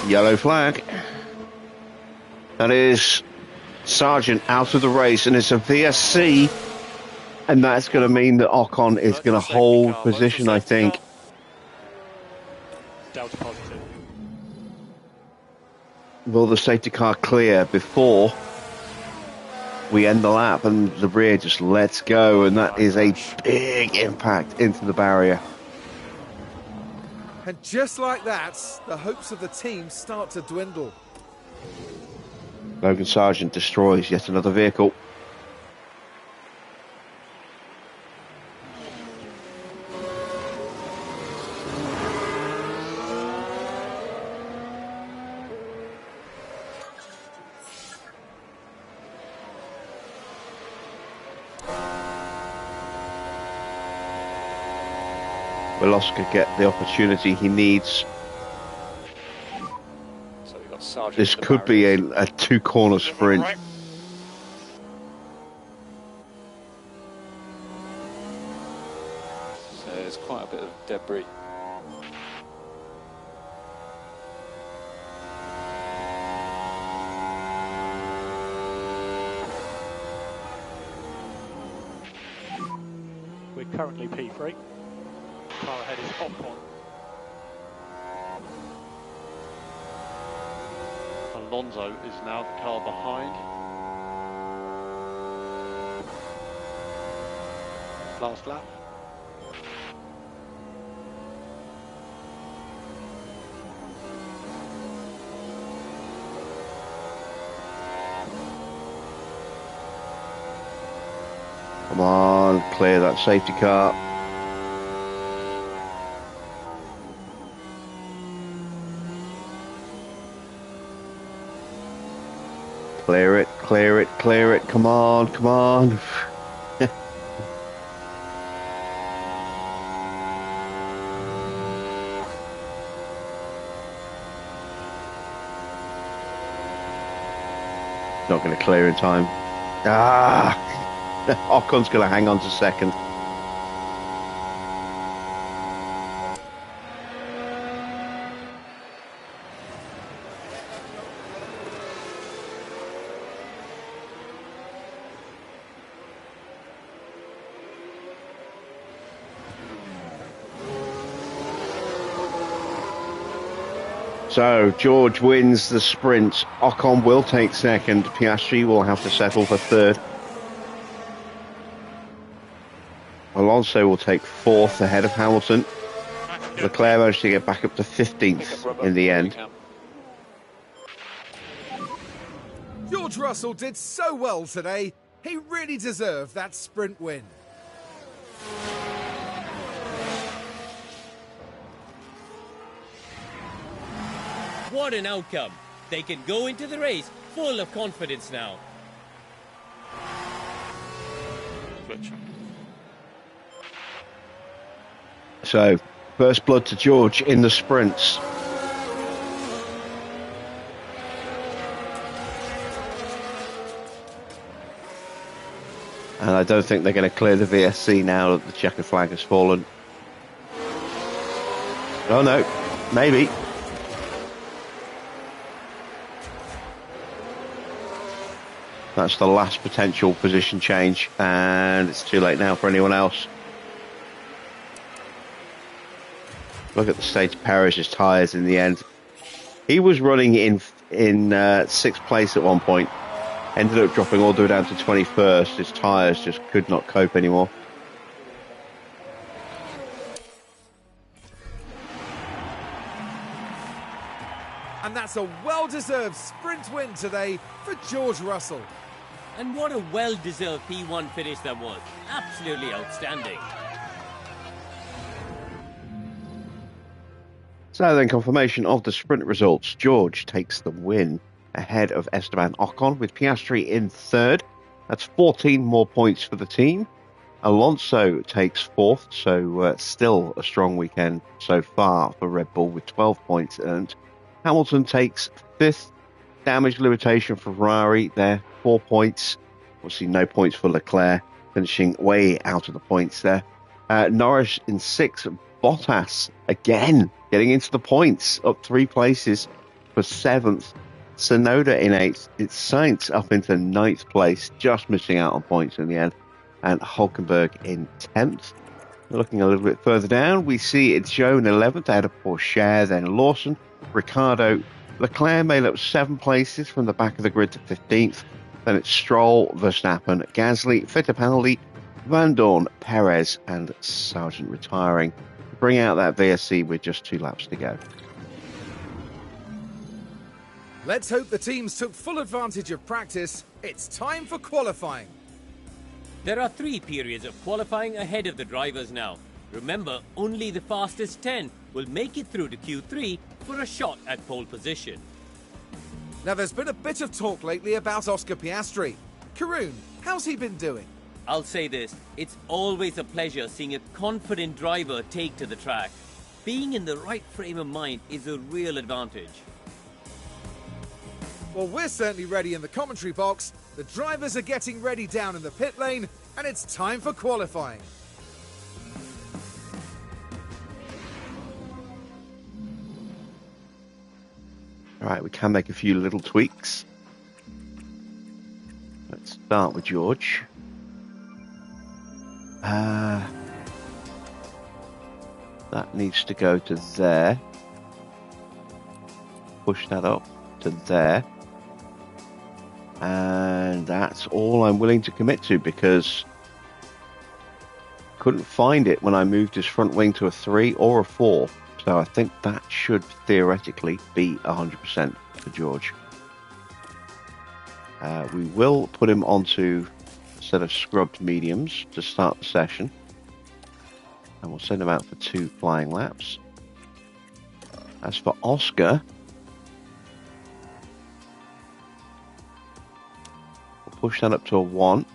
Yellow flag. That is Sargent out of the race, and it's a VSC. And that's going to mean that Ocon is going to hold position, I think. Delta positive. Will the safety car clear before we end the lap? And the rear just lets go, and that is a big impact into the barrier. And just like that, the hopes of the team start to dwindle. Logan Sargent destroys yet another vehicle. Veloska get the opportunity he needs. So we've got Sargent. This could be a two-corner sprint. Right. So there's quite a bit of debris. We're currently P3. Car ahead is Ocon. Alonso is now the car behind. Last lap. Come on, clear that safety car. Clear it, clear it, clear it. Come on, come on. Not going to clear in time. Ah! Ocon's going to hang on to second. So, George wins the sprint. Ocon will take second. Piastri will have to settle for third. Alonso will take fourth ahead of Hamilton. Leclerc managed to get back up to 15th in the end. George Russell did so well today. He really deserved that sprint win. What an outcome. They can go into the race full of confidence now. Switch. So, First blood to George in the sprints. And I don't think they're going to clear the VSC now that the checker flag has fallen. Oh no, maybe. That's the last potential position change, and it's too late now for anyone else. Look at the state of Perez's tyres in the end. He was running in 6th place at one point. Ended up dropping all the way down to 21st. His tyres just could not cope anymore. And that's a well-deserved sprint win today for George Russell. And what a well-deserved P1 finish that was. Absolutely outstanding. So then, confirmation of the sprint results. George takes the win ahead of Esteban Ocon with Piastri in 3rd. That's 14 more points for the team. Alonso takes 4th, so still a strong weekend so far for Red Bull with 12 points earned. Hamilton takes 5th. Damage limitation for Ferrari there, 4 points. Obviously no points for Leclerc, finishing way out of the points there. Norris in 6th. Bottas again getting into the points, up 3 places for 7th. Tsunoda in 8th. It's Sainz up into 9th place, just missing out on points in the end. And Hulkenberg in 10th. Looking a little bit further down, we see it's Zhou in 11th out of Pourchaire, then Lawson, Ricciardo. Leclerc made up 7 places from the back of the grid to 15th. Then it's Stroll, Verstappen, Gasly, Fittipaldi, Van Dorn, Perez, and Sargent retiring. Bring out that VSC with just 2 laps to go. Let's hope the teams took full advantage of practice. It's time for qualifying. There are 3 periods of qualifying ahead of the drivers now. Remember, only the fastest 10 will make it through to Q3 for a shot at pole position. Now, there's been a bit of talk lately about Oscar Piastri. Karun, how's he been doing? I'll say this, it's always a pleasure seeing a confident driver take to the track. Being in the right frame of mind is a real advantage. Well, we're certainly ready in the commentary box. The drivers are getting ready down in the pit lane, and it's time for qualifying. All right, we can make a few little tweaks. Let's start with George. That needs to go to there. Push that up to there. And that's all I'm willing to commit to, because couldn't find it when I moved his front wing to a 3 or a 4. So I think that should theoretically be 100% for George. We will put him onto a set of scrubbed mediums to start the session. And we'll send him out for 2 flying laps. As for Oscar, we'll push that up to a 1.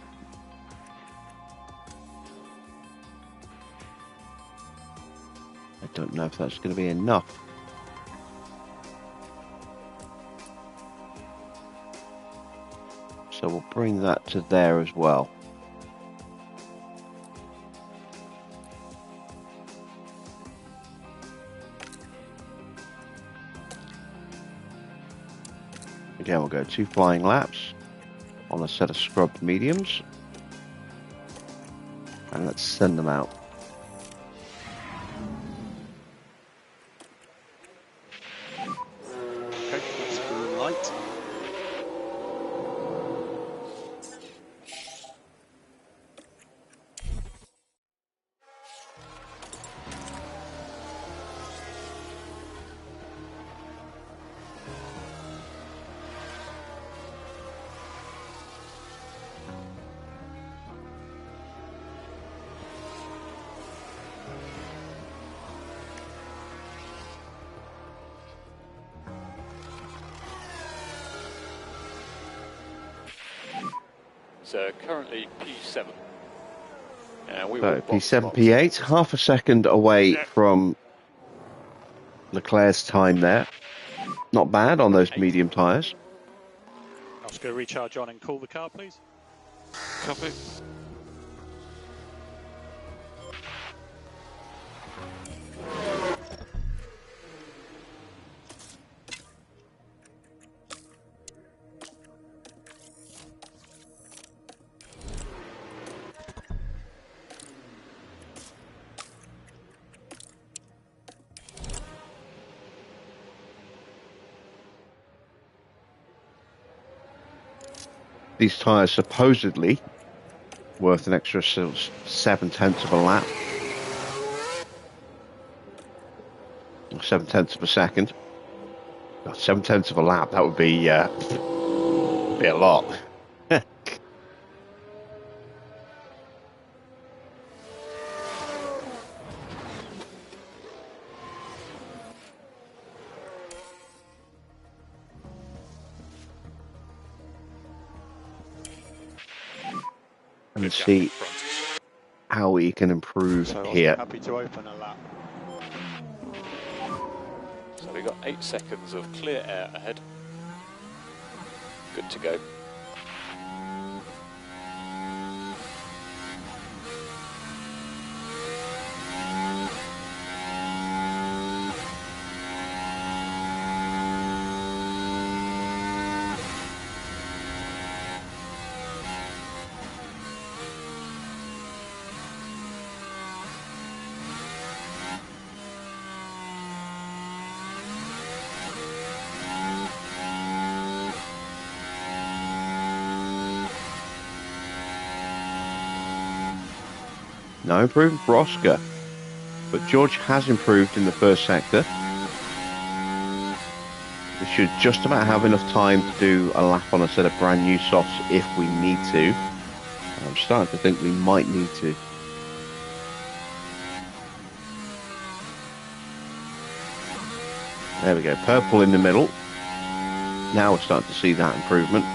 I don't know if that's going to be enough. So we'll bring that to there as well. Again, we'll go 2 flying laps on a set of scrubbed mediums. And let's send them out. Okay, that's green light. So currently P7. We So P7, P8, half a second away from Leclerc's time there. Not bad on those medium tyres. Oscar, recharge on and cool the car, please. Copy. These tyres supposedly worth an extra 7/10 of a lap. 7/10 of a second. 7/10 of a lap, that would be a lot. And see how we can improve So here. happy to open a lap. So we've got 8 seconds of clear air ahead. Good to go. No improvement for Oscar, but George has improved in the first sector. We should just about have enough time to do a lap on a set of brand new softs if we need to. I'm starting to think we might need to. There we go, purple in the middle. Now we're starting to see that improvement.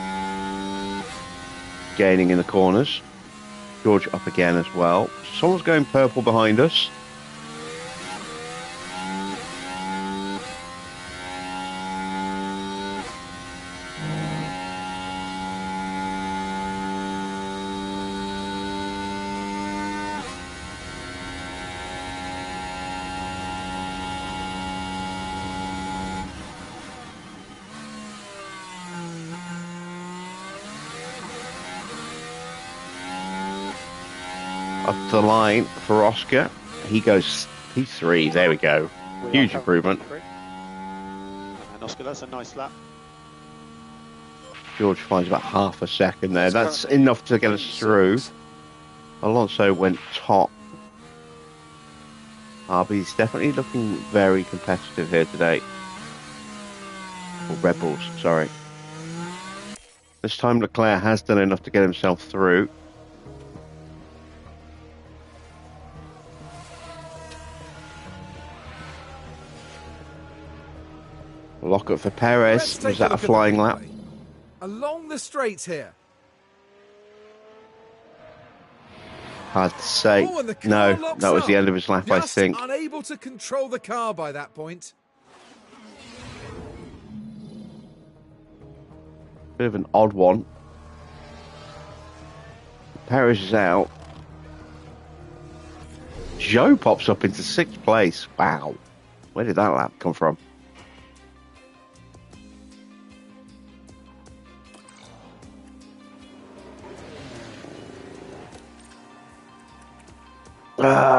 Gaining in the corners. George up again as well. Someone's going purple behind us. Up the line for Oscar. He goes P3. There we go. Huge improvement. And Oscar, that's a nice lap. George finds about half a second there. That's enough to get us through. Alonso went top. But he's definitely looking very competitive here today. Or Red Bulls, sorry. This time Leclerc has done enough to get himself through. Lockup for Perez. Was that a flying lap? Along the straights here. Hard to say. Oh, and the car No, locks that was the up. end of his lap, I Just think. unable to control the car by that point. Bit of an odd one. Perez is out. Joe pops up into 6th place. Wow. Where did that lap come from?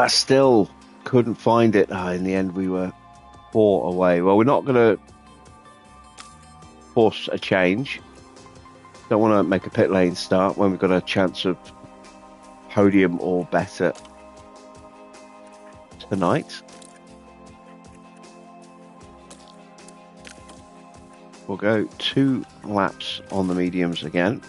Still couldn't find it. In the end, we were 4 away. Well, we're not going to force a change. Don't want to make a pit lane start when we've got a chance of podium or better tonight. We'll go 2 laps on the mediums again.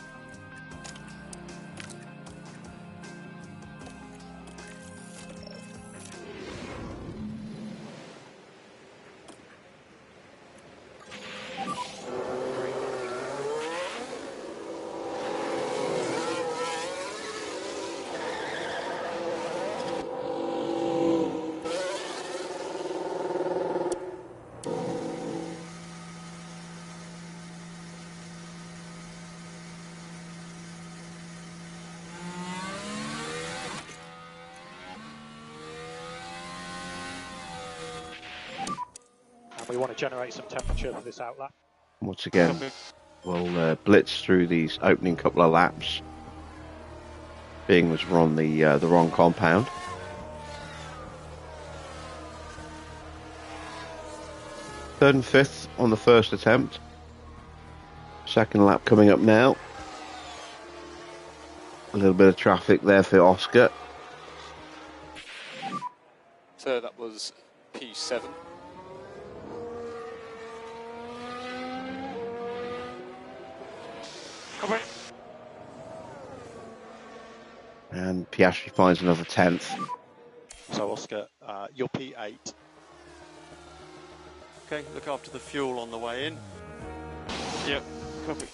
We want to generate some temperature for this outlap. Once again, we'll blitz through these opening couple of laps, being as we're on the wrong compound. Third and fifth on the first attempt. Second lap coming up now. A little bit of traffic there for Oscar. So that was P7. Copy. And Piastri finds another 10th. So Oscar, you're P8. Okay, look after the fuel on the way in. Yep, copy.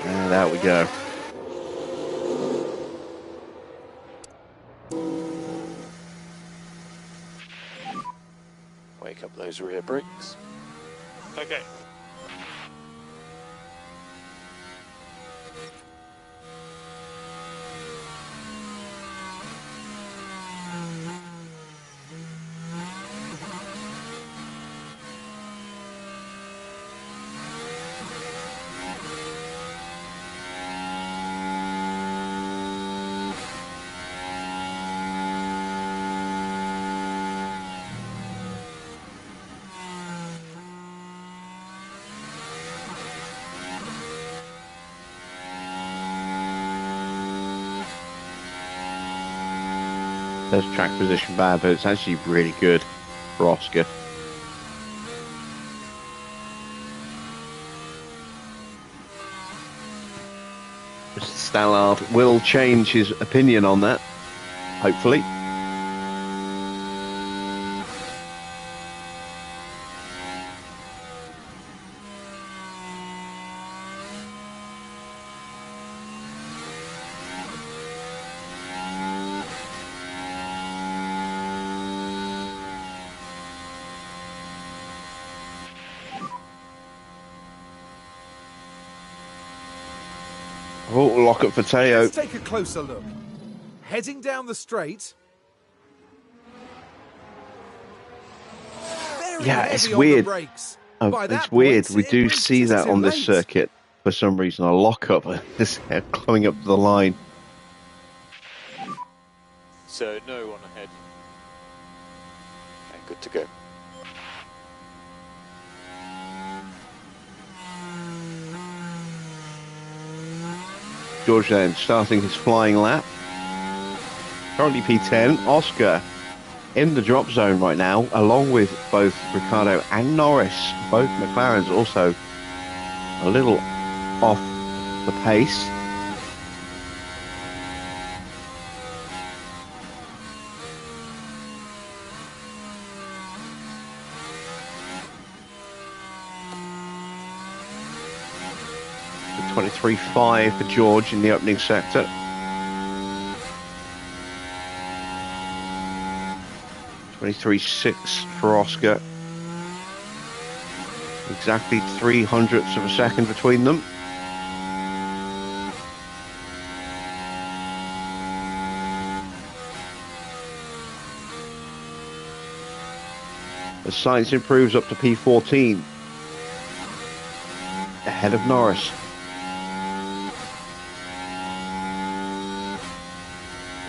And out we go. Wake up those rear brakes. Okay. There's track position bad, but it's actually really good for Oscar. Mr. Stallard will change his opinion on that, hopefully. Oh, lock up for Teo. Let's take a closer look. Heading down the straight. Very Yeah, it's heavy on weird. the brakes. Oh, By it's that weird. point, We it do was see just that too on this late. circuit. For some reason, a lockup is coming up to the line. So no one ahead. And good to go. George then starting his flying lap. Currently P10. Oscar in the drop zone right now, along with both Ricciardo and Norris. Both McLarens also a little off the pace. The 23.5 for George in the opening sector. 23.6 for Oscar. Exactly 0.03 of a second between them. As Sainz improves up to P14, ahead of Norris.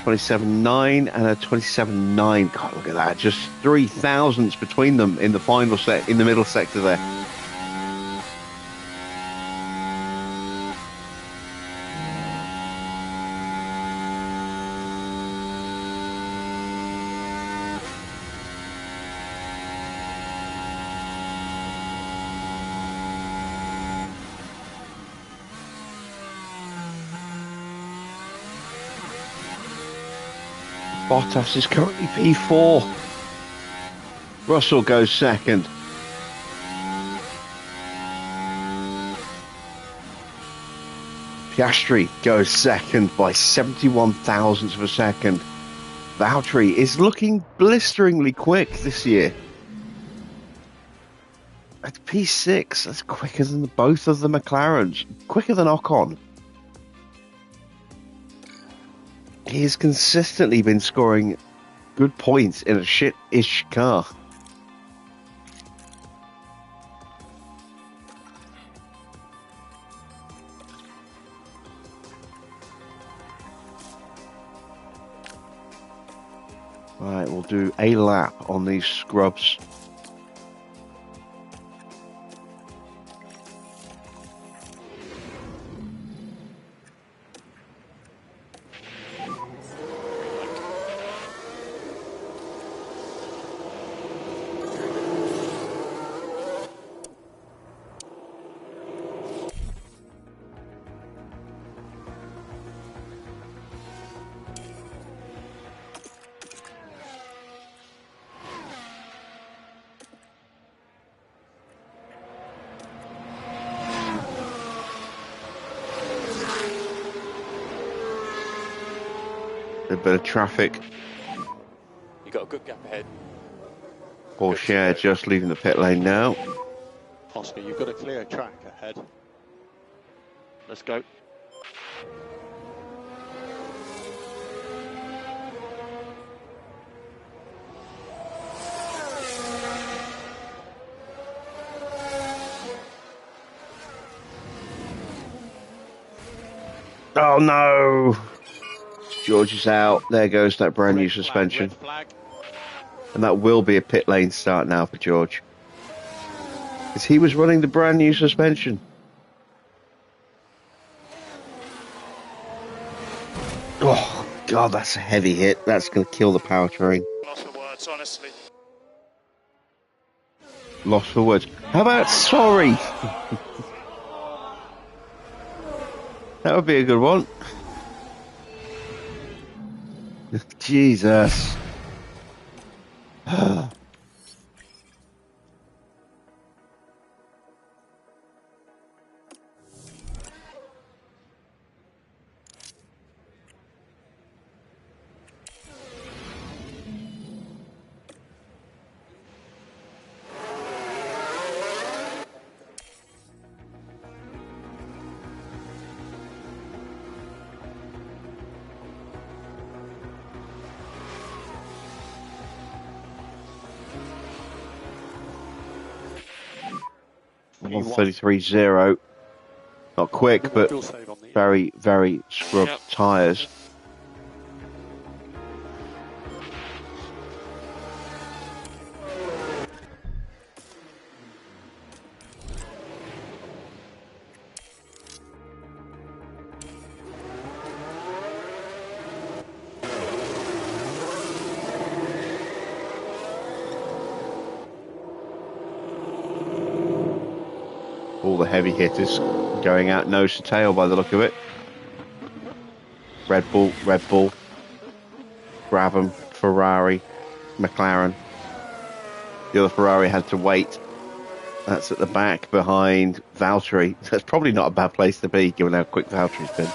27.9 and a 27.9. God, look at that. Just 0.03 between them in the final set, in the middle sector there. Bottas is currently P4. Russell goes second. Piastri goes second by 71 thousandths of a second. Valtteri is looking blisteringly quick this year. At P6, that's quicker than both of the McLarens. Quicker than Ocon. He has consistently been scoring good points in a shit-ish car. Right, we'll do a lap on these scrubs. A bit of traffic. You got a good gap ahead. Porsche just leaving the pit lane now. Oscar, you've got a clear track ahead. Let's go. Oh no! George is out. There goes that brand new suspension. And that will be a pit lane start now for George. Because he was running the brand new suspension. Oh, God, that's a heavy hit. That's going to kill the powertrain. Lost for words, honestly. Lost for words. How about sorry? That would be a good one. Jesus. P1. 133.0. Not quick, but Fuel save on the very, very scrubbed Yep. tyres. All the heavy hitters going out nose to tail by the look of it. Red Bull, Brabham, Ferrari, McLaren. The other Ferrari had to wait. That's at the back behind Valtteri. That's probably not a bad place to be given how quick Valtteri's been.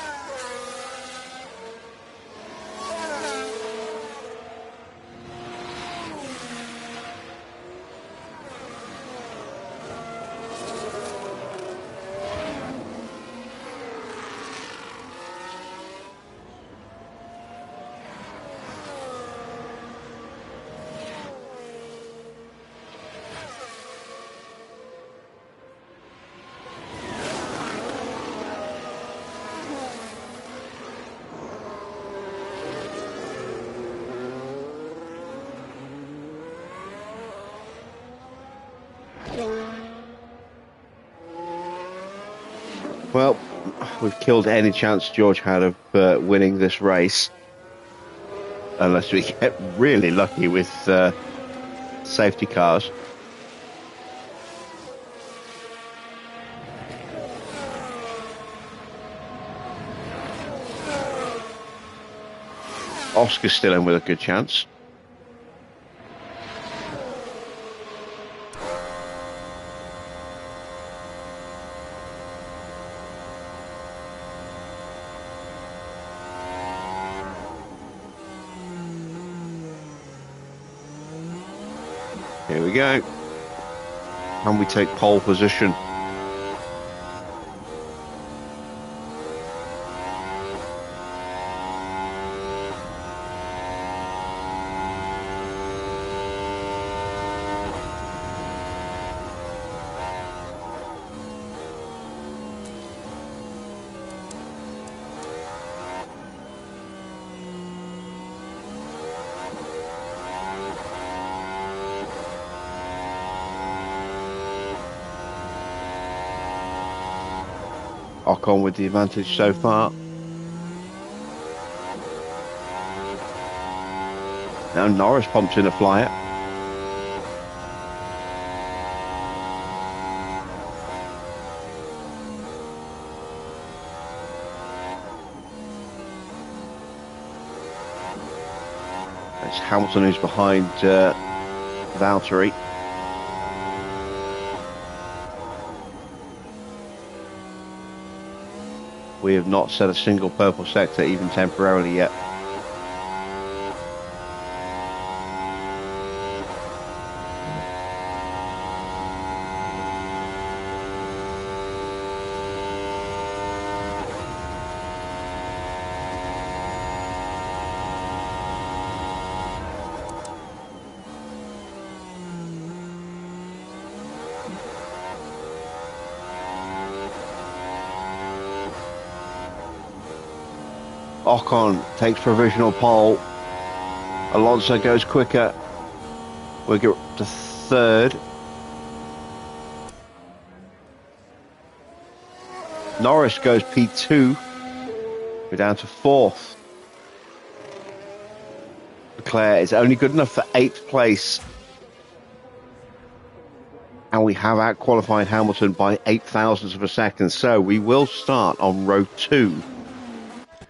Well, we've killed any chance George had of winning this race. Unless we get really lucky with safety cars. Oscar's still in with a good chance. Here we go. Can we take pole position? Ocon with the advantage so far. Now Norris pumps in a flyer. It's Hamilton who's behind Valtteri. We have not set a single purple sector, even temporarily yet. Ocon takes provisional pole. Alonso goes quicker. We'll get to third. Norris goes P2. We're down to fourth. Leclerc is only good enough for 8th place. And we have out-qualified Hamilton by 8 thousandths of a second. So we will start on row 2.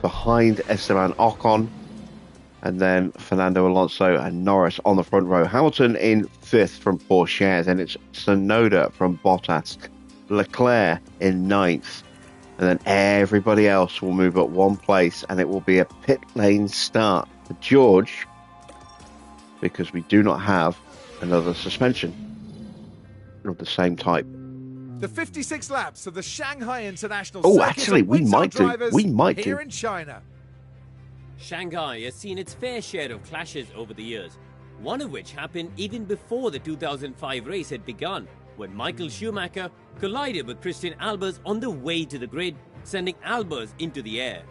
Behind Esteban Ocon, and then Fernando Alonso and Norris on the front row. Hamilton in 5th from Porsche, and it's Tsunoda from Bottas. Leclerc in 9th, and then everybody else will move up 1 place, and it will be a pit lane start for George, because we do not have another suspension of the same type. The 56 laps of the Shanghai International Oh, Circuit actually, we might do. We might here do. in China. Shanghai has seen its fair share of clashes over the years, one of which happened even before the 2005 race had begun, when Michael Schumacher collided with Christian Albers on the way to the grid, sending Albers into the air.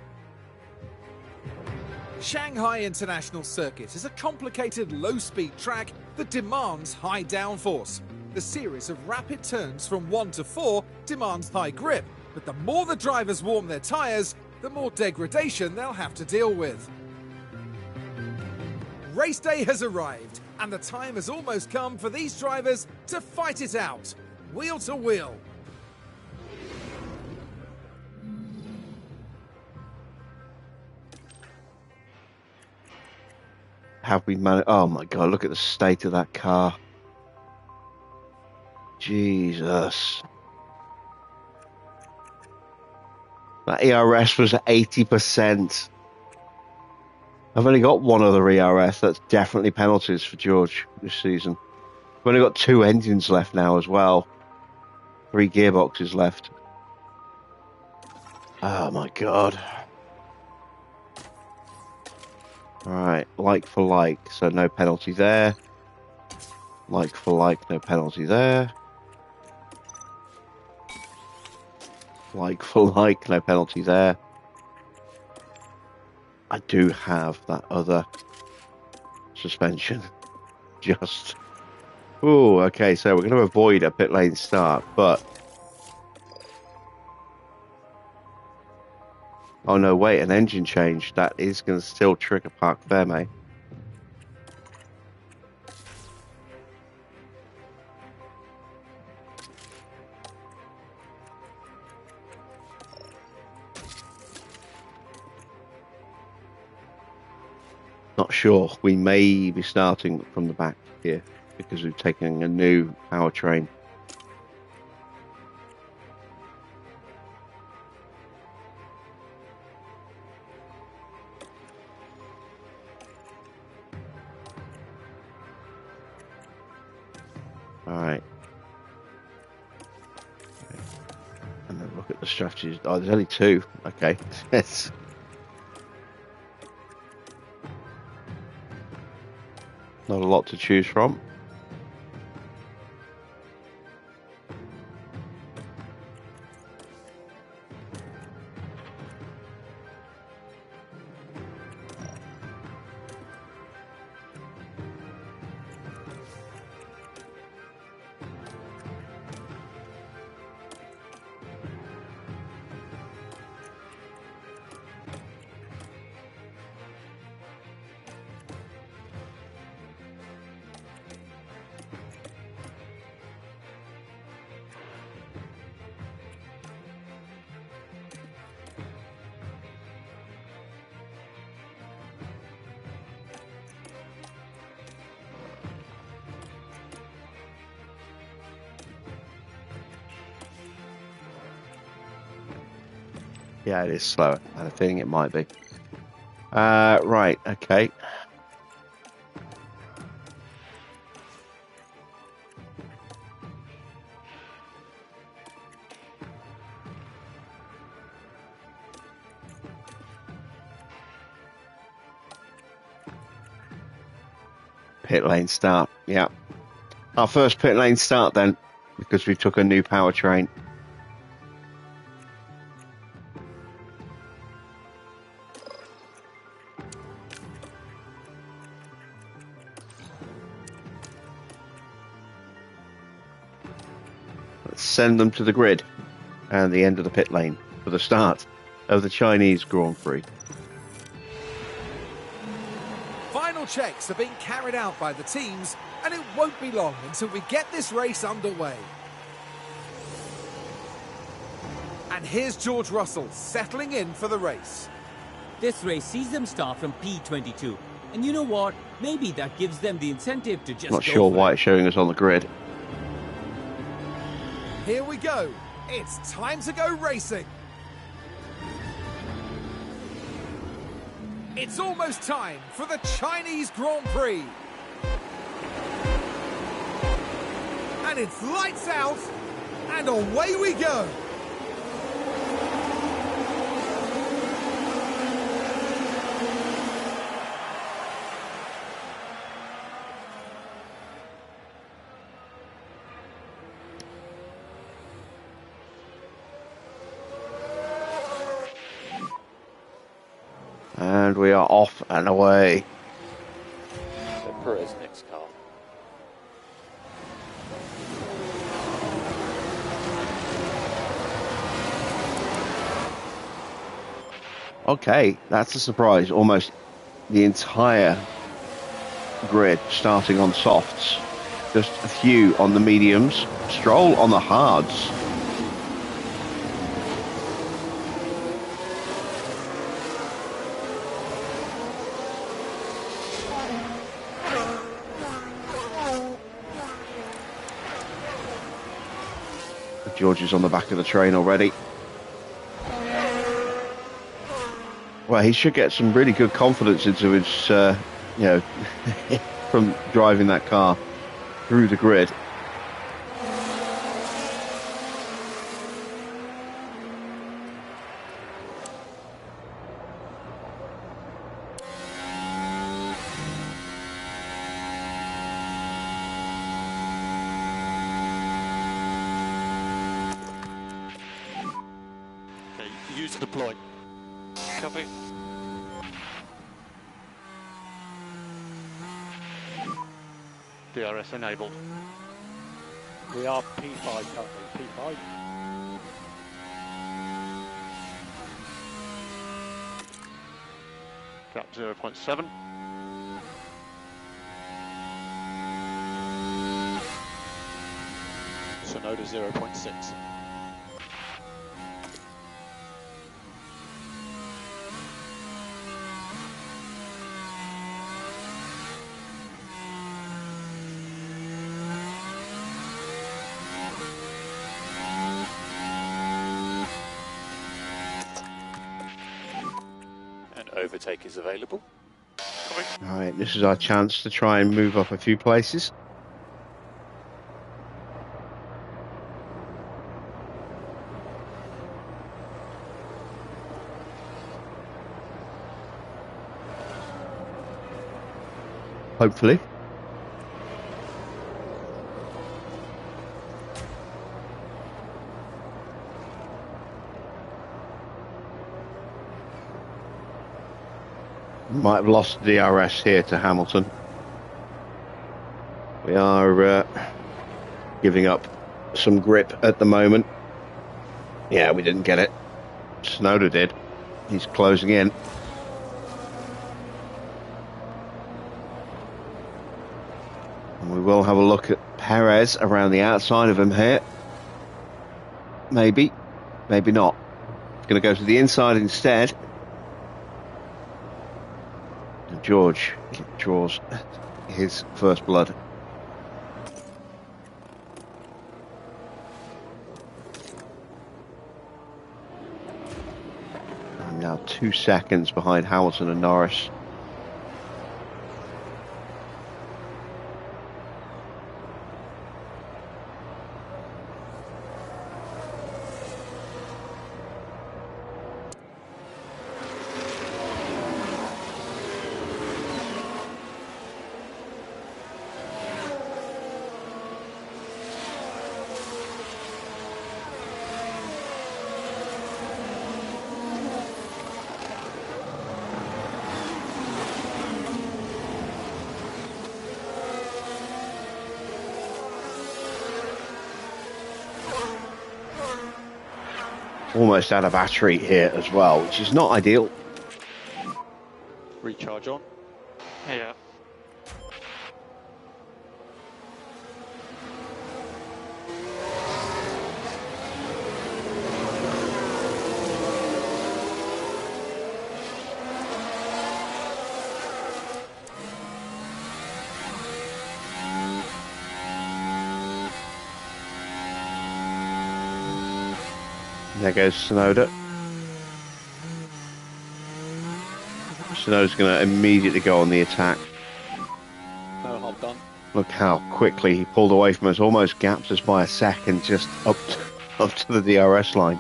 Shanghai International Circuit is a complicated low-speed track that demands high downforce. The series of rapid turns from 1 to 4 demands high grip, but the more the drivers warm their tyres, the more degradation they'll have to deal with. Race day has arrived, and the time has almost come for these drivers to fight it out, wheel to wheel. Have we managed? Oh my God, look at the state of that car. Jesus. That ERS was at 80%. I've only got one other ERS. That's definitely penalties for George this season. We've only got 2 engines left now as well. 3 gearboxes left. Oh my God. Alright, like for like, so no penalty there. Like for like, no penalty there. Like for like, no penalty there. I do have that other suspension. Just. Oh, okay, so we're going to avoid a pit lane start, but. Oh no, wait, an engine change. That is going to still trigger Parc Ferme. not sure. We may be starting from the back here because we've taken a new powertrain. All right. And then look at the strategies. Oh, there's only two. Okay. Yes. Not a lot to choose from. Yeah, it is slower. I had a feeling it might be. Right, okay. Pit lane start, yeah. Our first pit lane start then, because we took a new powertrain. Let's send them to the grid and the end of the pit lane for the start of the Chinese Grand Prix. Final checks are being carried out by the teams, and it won't be long until we get this race underway. And here's George Russell settling in for the race. This race sees them start from P22. And you know what? Maybe that gives them the incentive to just Not sure why it's showing us on the grid. Here we go. It's time to go racing. It's almost time for the Chinese Grand Prix. And it's lights out, and away we go. And we are off and away. So Prix next car. Okay, that's a surprise. Almost the entire grid starting on softs. Just a few on the mediums. Stroll on the hards. George is on the back of the train already. Well, he should get some really good confidence into his, you know, from driving that car through the grid. Use deploy. Copy. DRS enabled. We are P5 currently. P5. Gap 0.7. Sonoda 0.6. Overtake is available. All right, this is our chance to try and move up a few places. Hopefully. Might have lost DRS here to Hamilton. We are giving up some grip at the moment. Yeah, we didn't get it. Tsunoda did. He's closing in. And we will have a look at Perez around the outside of him here. Maybe. Maybe not. He's going to go to the inside instead. George draws his first blood. And now 2 seconds behind Hamilton and Norris. Almost out of battery here as well, which is not ideal. Recharge on. Yeah. There goes Tsunoda. Tsunoda's going to immediately go on the attack. No harm done. Look how quickly he pulled away from us, almost gapped us by a second, just up to the DRS line.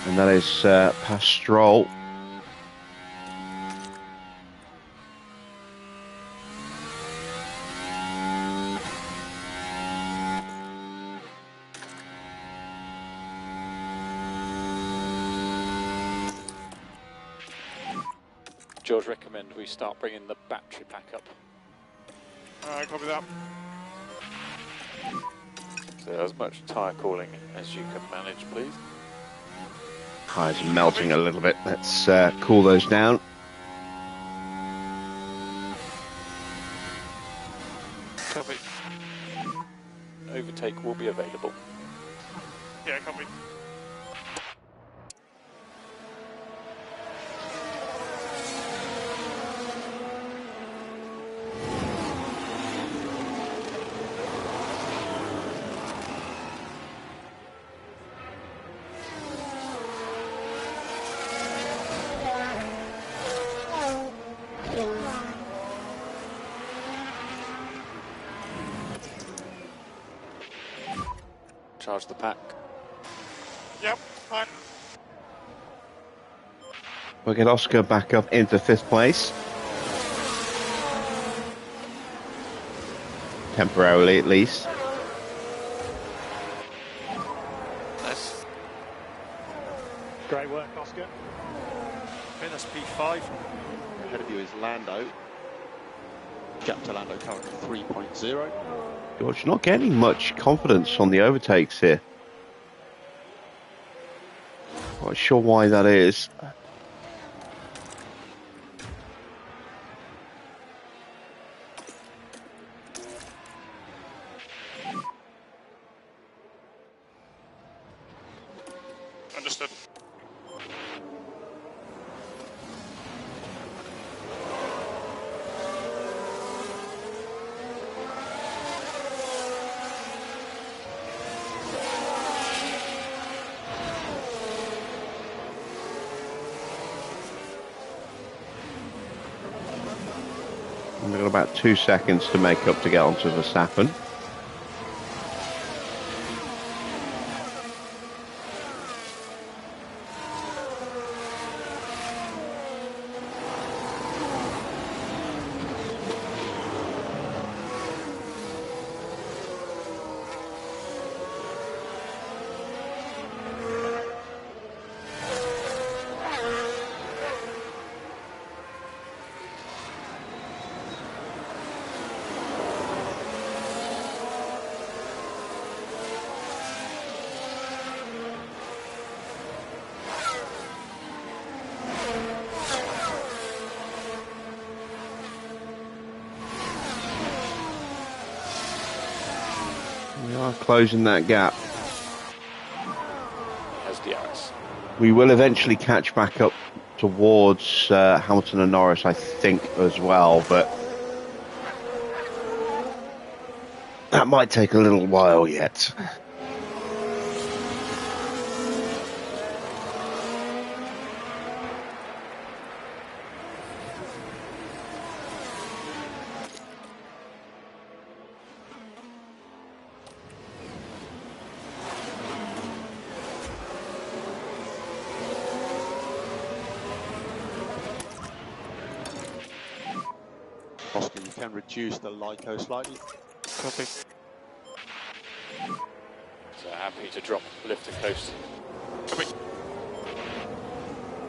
And that is past Stroll. George, recommend we start bringing the battery pack up. Alright, copy that. So as much tyre cooling as you can manage, please. Tyres are melting a little bit. Let's cool those down. Copy. Overtake will be available. Yeah, copy. Charge the pack. Yep, fine. We'll get Oscar back up into 5th place. Temporarily, at least. Nice. Great work, Oscar. Fitness P5. Ahead of you is Lando. Gap to Lando currently 3.0. George not getting much confidence on the overtakes here. Not sure why that is. Understood. We've got about 2 seconds to make up to get onto Verstappen. We are closing that gap. As DRS. We will eventually catch back up towards Hamilton and Norris, I think, as well, but that might take a little while yet. Oscar, you can reduce the LICO slightly. Copy. So happy to drop, lift and coast. Copy.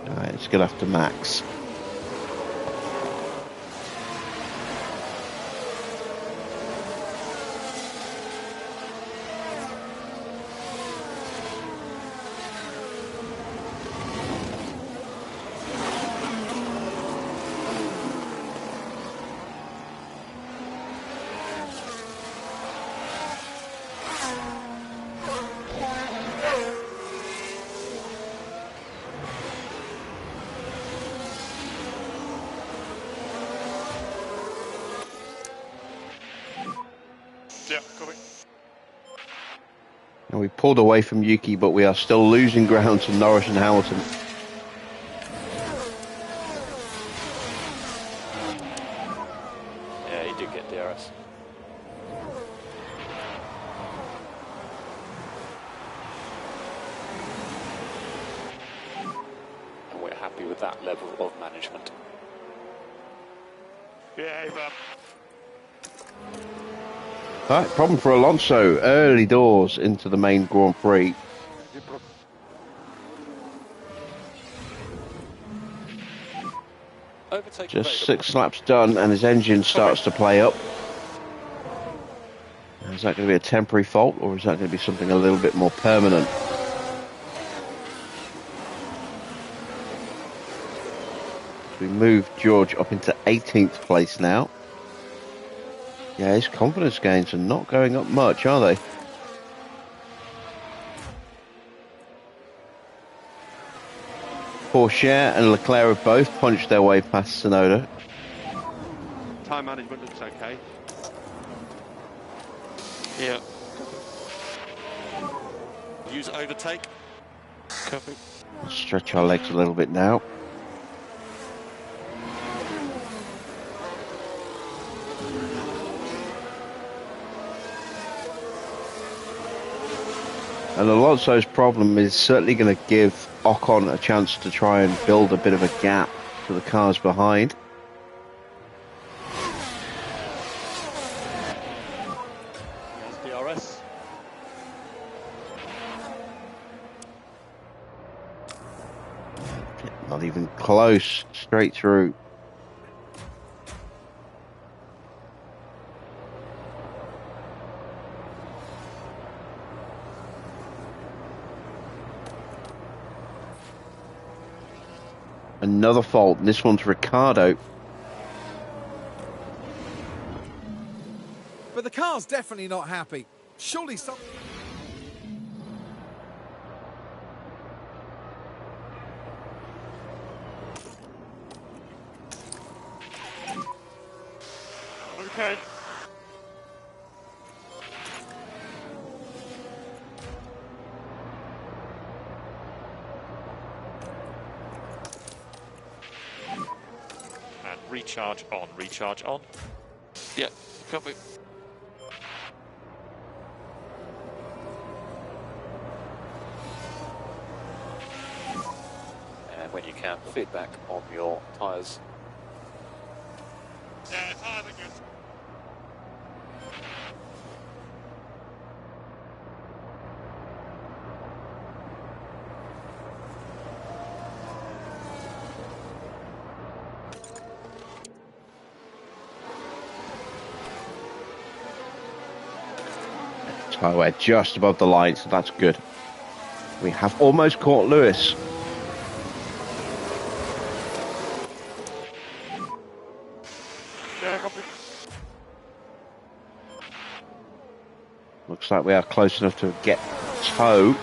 Alright, let's get after Max. Yeah, copy. And we pulled away from Yuki, but we are still losing ground to Norris and Hamilton. Yeah, he did get DRS. And we're happy with that level of management. Yeah, Right, problem for Alonso. Early doors into the main Grand Prix. Overtake Just available. 6 laps done and his engine starts to play up. Is that going to be a temporary fault or is that going to be something a little bit more permanent? We move George up into 18th place now. Yeah, his confidence gains are not going up much, are they? Porsche and Leclerc have both punched their way past Tsunoda. Time management looks okay. Yeah. Use overtake. Copy. Let's stretch our legs a little bit now. And Alonso's problem is certainly going to give Ocon a chance to try and build a bit of a gap to the cars behind. There's DRS. Not even close, straight through. Another fault, and this one's Ricciardo. But the car's definitely not happy. Surely some... okay. recharge on. Recharge on. Yeah, copy. And when you can, feedback on your tyres. Yeah, tyres are good. So we're just above the line, so that's good. We have almost caught Lewis. Yeah, copy. Looks like we are close enough to get toe,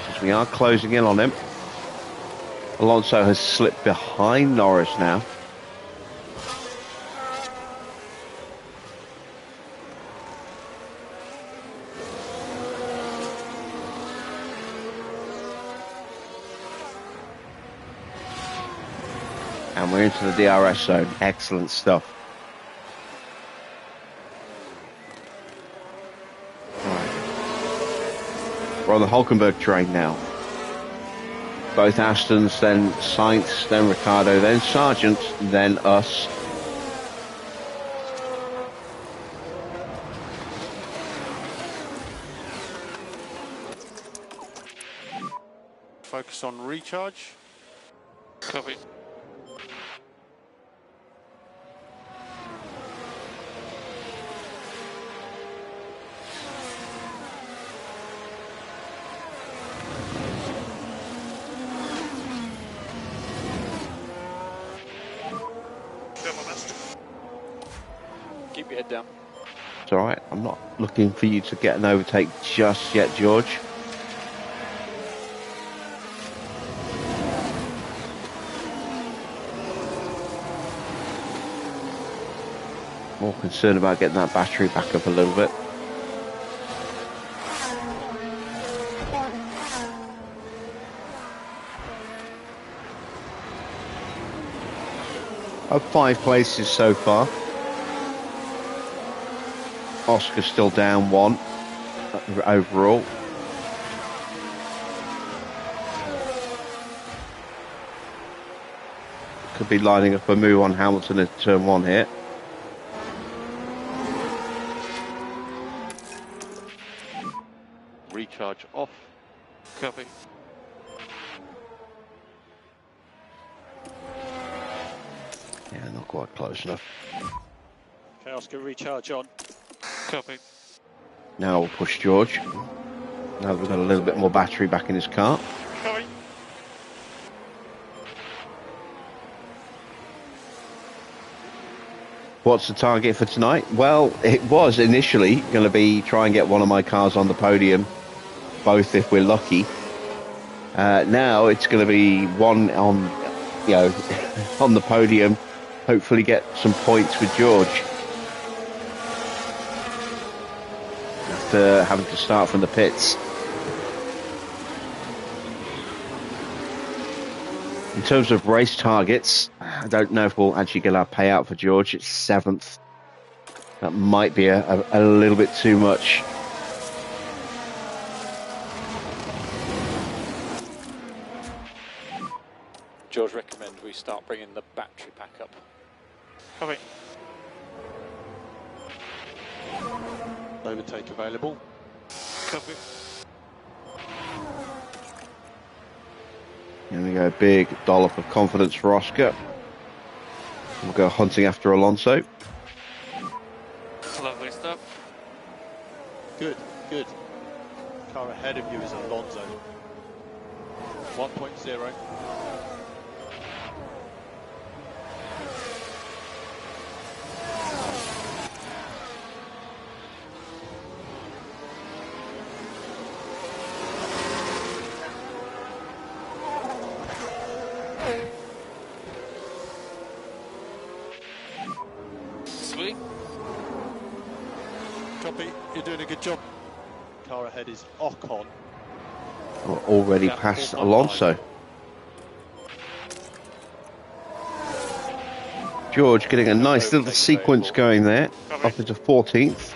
as we are closing in on him. Alonso has slipped behind Norris now. And we're into the DRS zone. Excellent stuff. Right. We're on the Hulkenberg train now. Both Astons, then Sainz, then Ricciardo, then Sargent, then us. Focus on recharge. Copy. Do my best. Keep your head down. It's all right. I'm not looking for you to get an overtake just yet, George. More concerned about getting that battery back up a little bit. Up 5 places so far. Oscar's still down 1 overall. Could be lining up a move on Hamilton at turn 1 here. Recharge off. Copy. Yeah, not quite close enough. Okay, Oscar, recharge on. Copy. Now we'll push George. Now that we've got a little bit more battery back in his car. Copy. What's the target for tonight? Well, it was initially going to be try and get one of my cars on the podium, both if we're lucky. Now it's going to be one on, you know, on the podium. Hopefully get some points with George. After having to start from the pits. In terms of race targets, I don't know if we'll actually get our payout for George. It's 7th. That might be a little bit too much. George, recommend we start bringing the battery pack up. Copy. Overtake available. Copy. Here we go, big dollop of confidence for Oscar. We'll go hunting after Alonso. Lovely stuff. Good, good. Car ahead of you is Alonso. 1.0. Sweet. Copy, you're doing a good job. Car ahead is Ocon. We're already Yeah, past 4.5. Alonso. George getting a nice little sequence going there, up into 14th.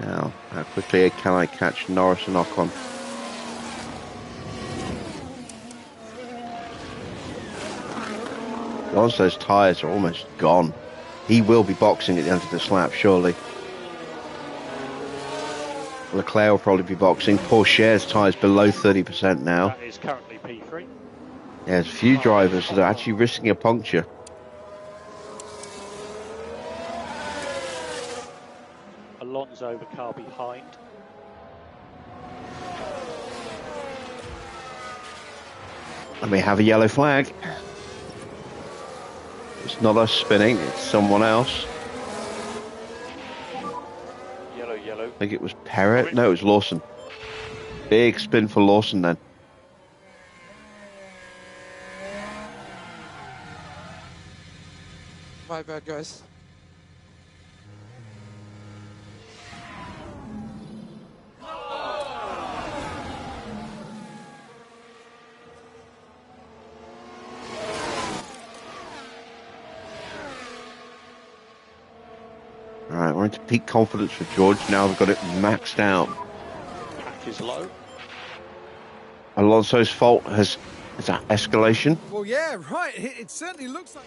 Now, how quickly can I catch Norris and Ocon? Alonso's tyres are almost gone. He will be boxing at the end of this lap, surely. Leclerc will probably be boxing. Porsche's tyres below 30% now. That is currently P3. There's a few drivers that are actually risking a puncture. Alonso, the car behind. And we have a yellow flag. It's not us spinning, it's someone else. Yellow. I think it was Perret. No, it was Lawson. Big spin for Lawson then. My bad, guys. Alright, we're into peak confidence for George. Now we've got it maxed out. Pack is low. Alonso's fault has that escalation. Well, yeah, right. It certainly looks like...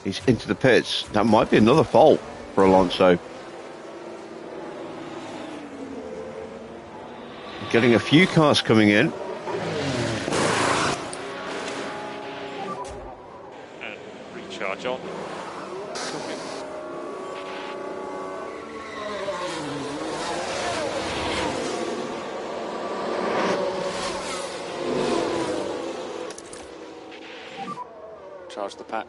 He's into the pits. That might be another fault for Alonso. Getting a few cars coming in. And recharge on. Charge the pack.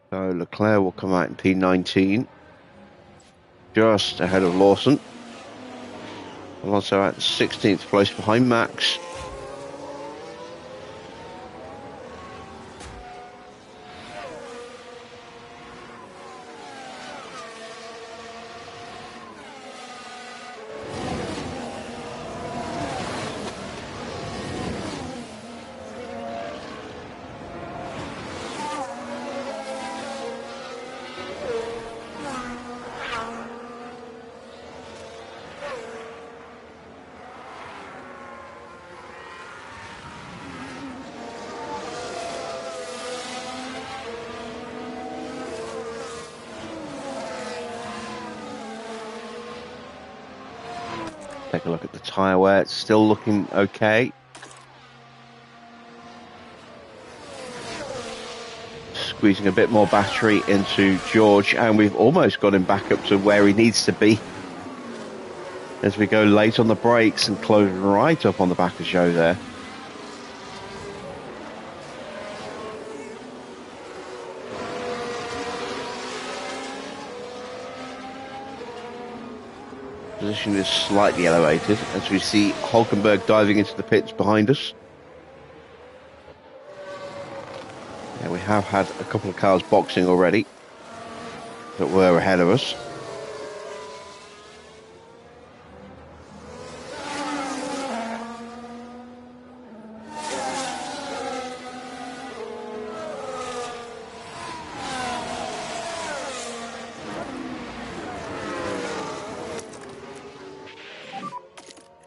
So Leclerc will come out in P19. Just ahead of Lawson. Alonso at 16th place behind Max. Take a look at the tyre wear. It's still looking okay. Squeezing a bit more battery into George, and we've almost got him back up to where he needs to be as we go late on the brakes and close right up on the back of Zhou there. Position is slightly elevated as we see Hulkenberg diving into the pits behind us. Yeah, we have had a couple of cars boxing already that were ahead of us.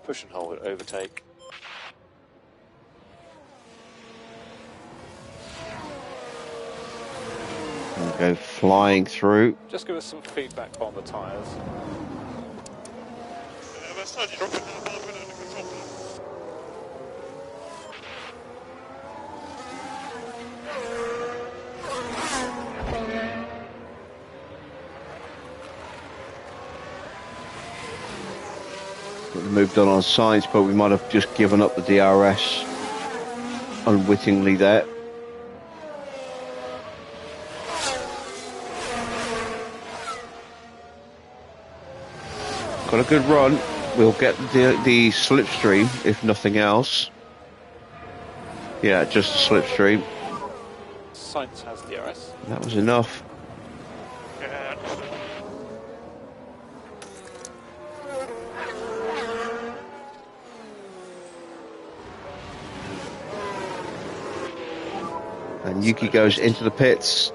Push and hold, overtake. And go flying through. Just give us some feedback on the tyres. Moved on sides, but we might have just given up the DRS unwittingly there. Got a good run. We'll get the slipstream, if nothing else. Yeah, just a slipstream. Sainz has DRS. That was enough. Yuki goes into the pits.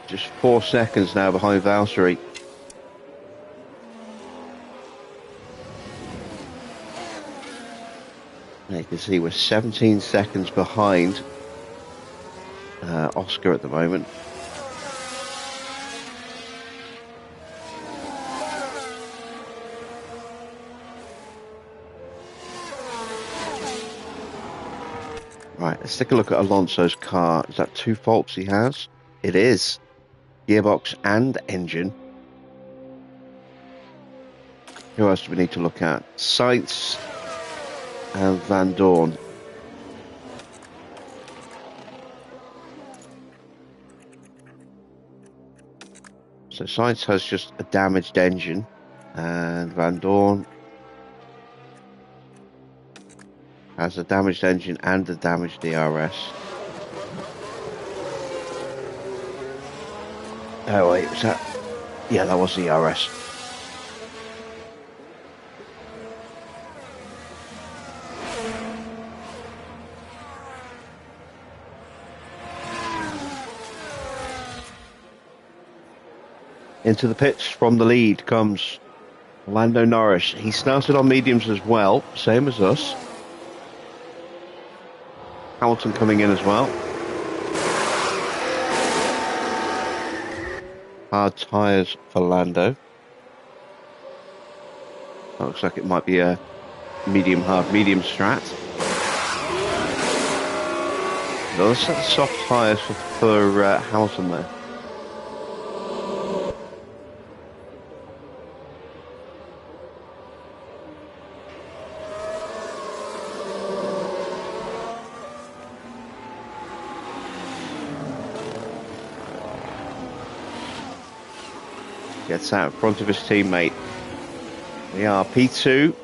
Just 4 seconds now behind Valtteri. You can see we're 17 seconds behind Oscar at the moment. Right, let's take a look at Alonso's car. Is that 2 faults he has? It is. Gearbox and engine. Who else do we need to look at? Sainz and Van Dorn. So Sainz has just a damaged engine, and Van Dorn has a damaged engine and a damaged DRS. Oh wait, was that? Yeah, that was the DRS. Into the pits from the lead comes Lando Norris. He started on mediums as well, same as us. Hamilton coming in as well. Hard tyres for Lando. That looks like it might be a medium hard, medium strat. Another set of soft tyres for Hamilton there. Gets out in front of his teammate. We are P2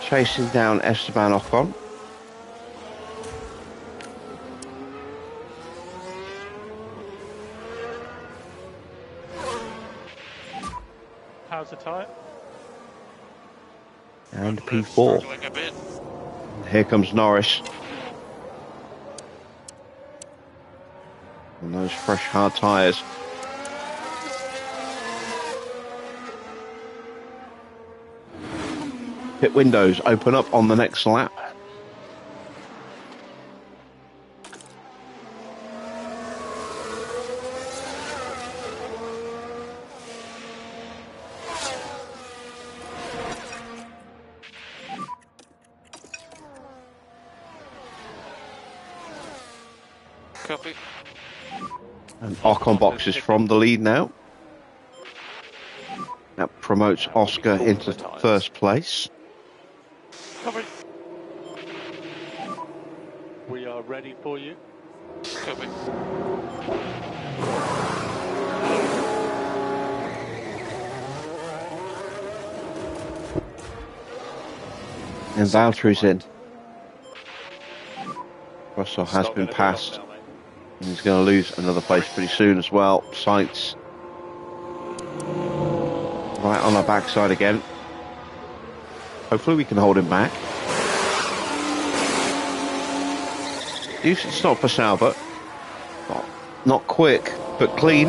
chasing down Esteban Ocon. How's the tyre? And P4. Here comes Norris. And those fresh hard tyres. Pit windows open up on the next lap. Copy. And Ocon boxes from the lead now. That promotes Oscar into first place. Copy. We are ready for you. Copy. And Valtteri's in. Russell has been passed. And he's going to lose another place pretty soon as well. Sainz right on our backside again. Hopefully we can hold him back. Decent stop for Sauber. Not quick, but clean.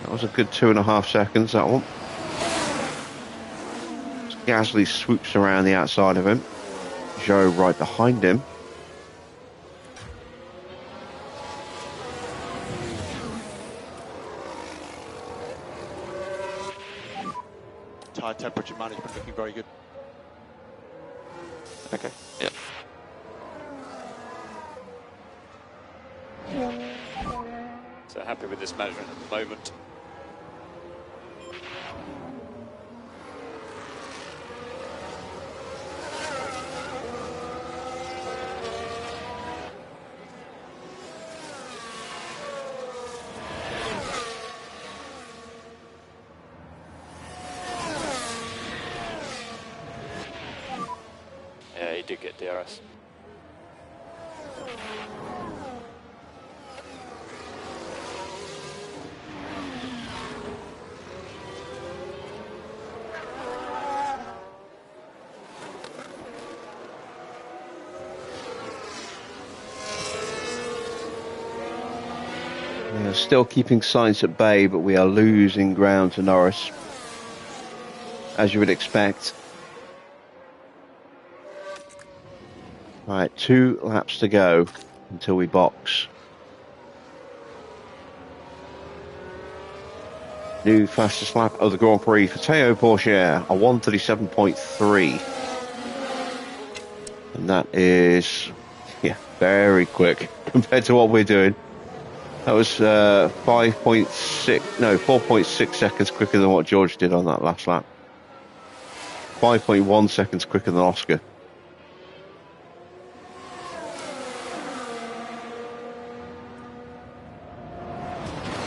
That was a good 2.5 seconds, that one. Gasly swoops around the outside of him. Joe right behind him. Tyre temperature management looking very good. Okay, yep. So happy with this measurement at the moment. Yeah, he did get DRS. We are still keeping Sainz at bay, but we are losing ground to Norris, as you would expect. Right, 2 laps to go until we box. New fastest lap of the Grand Prix for Théo Pourchaire, a 1:37.3. And that is, very quick compared to what we're doing. That was 4.6 seconds quicker than what George did on that last lap. 5.1 seconds quicker than Oscar.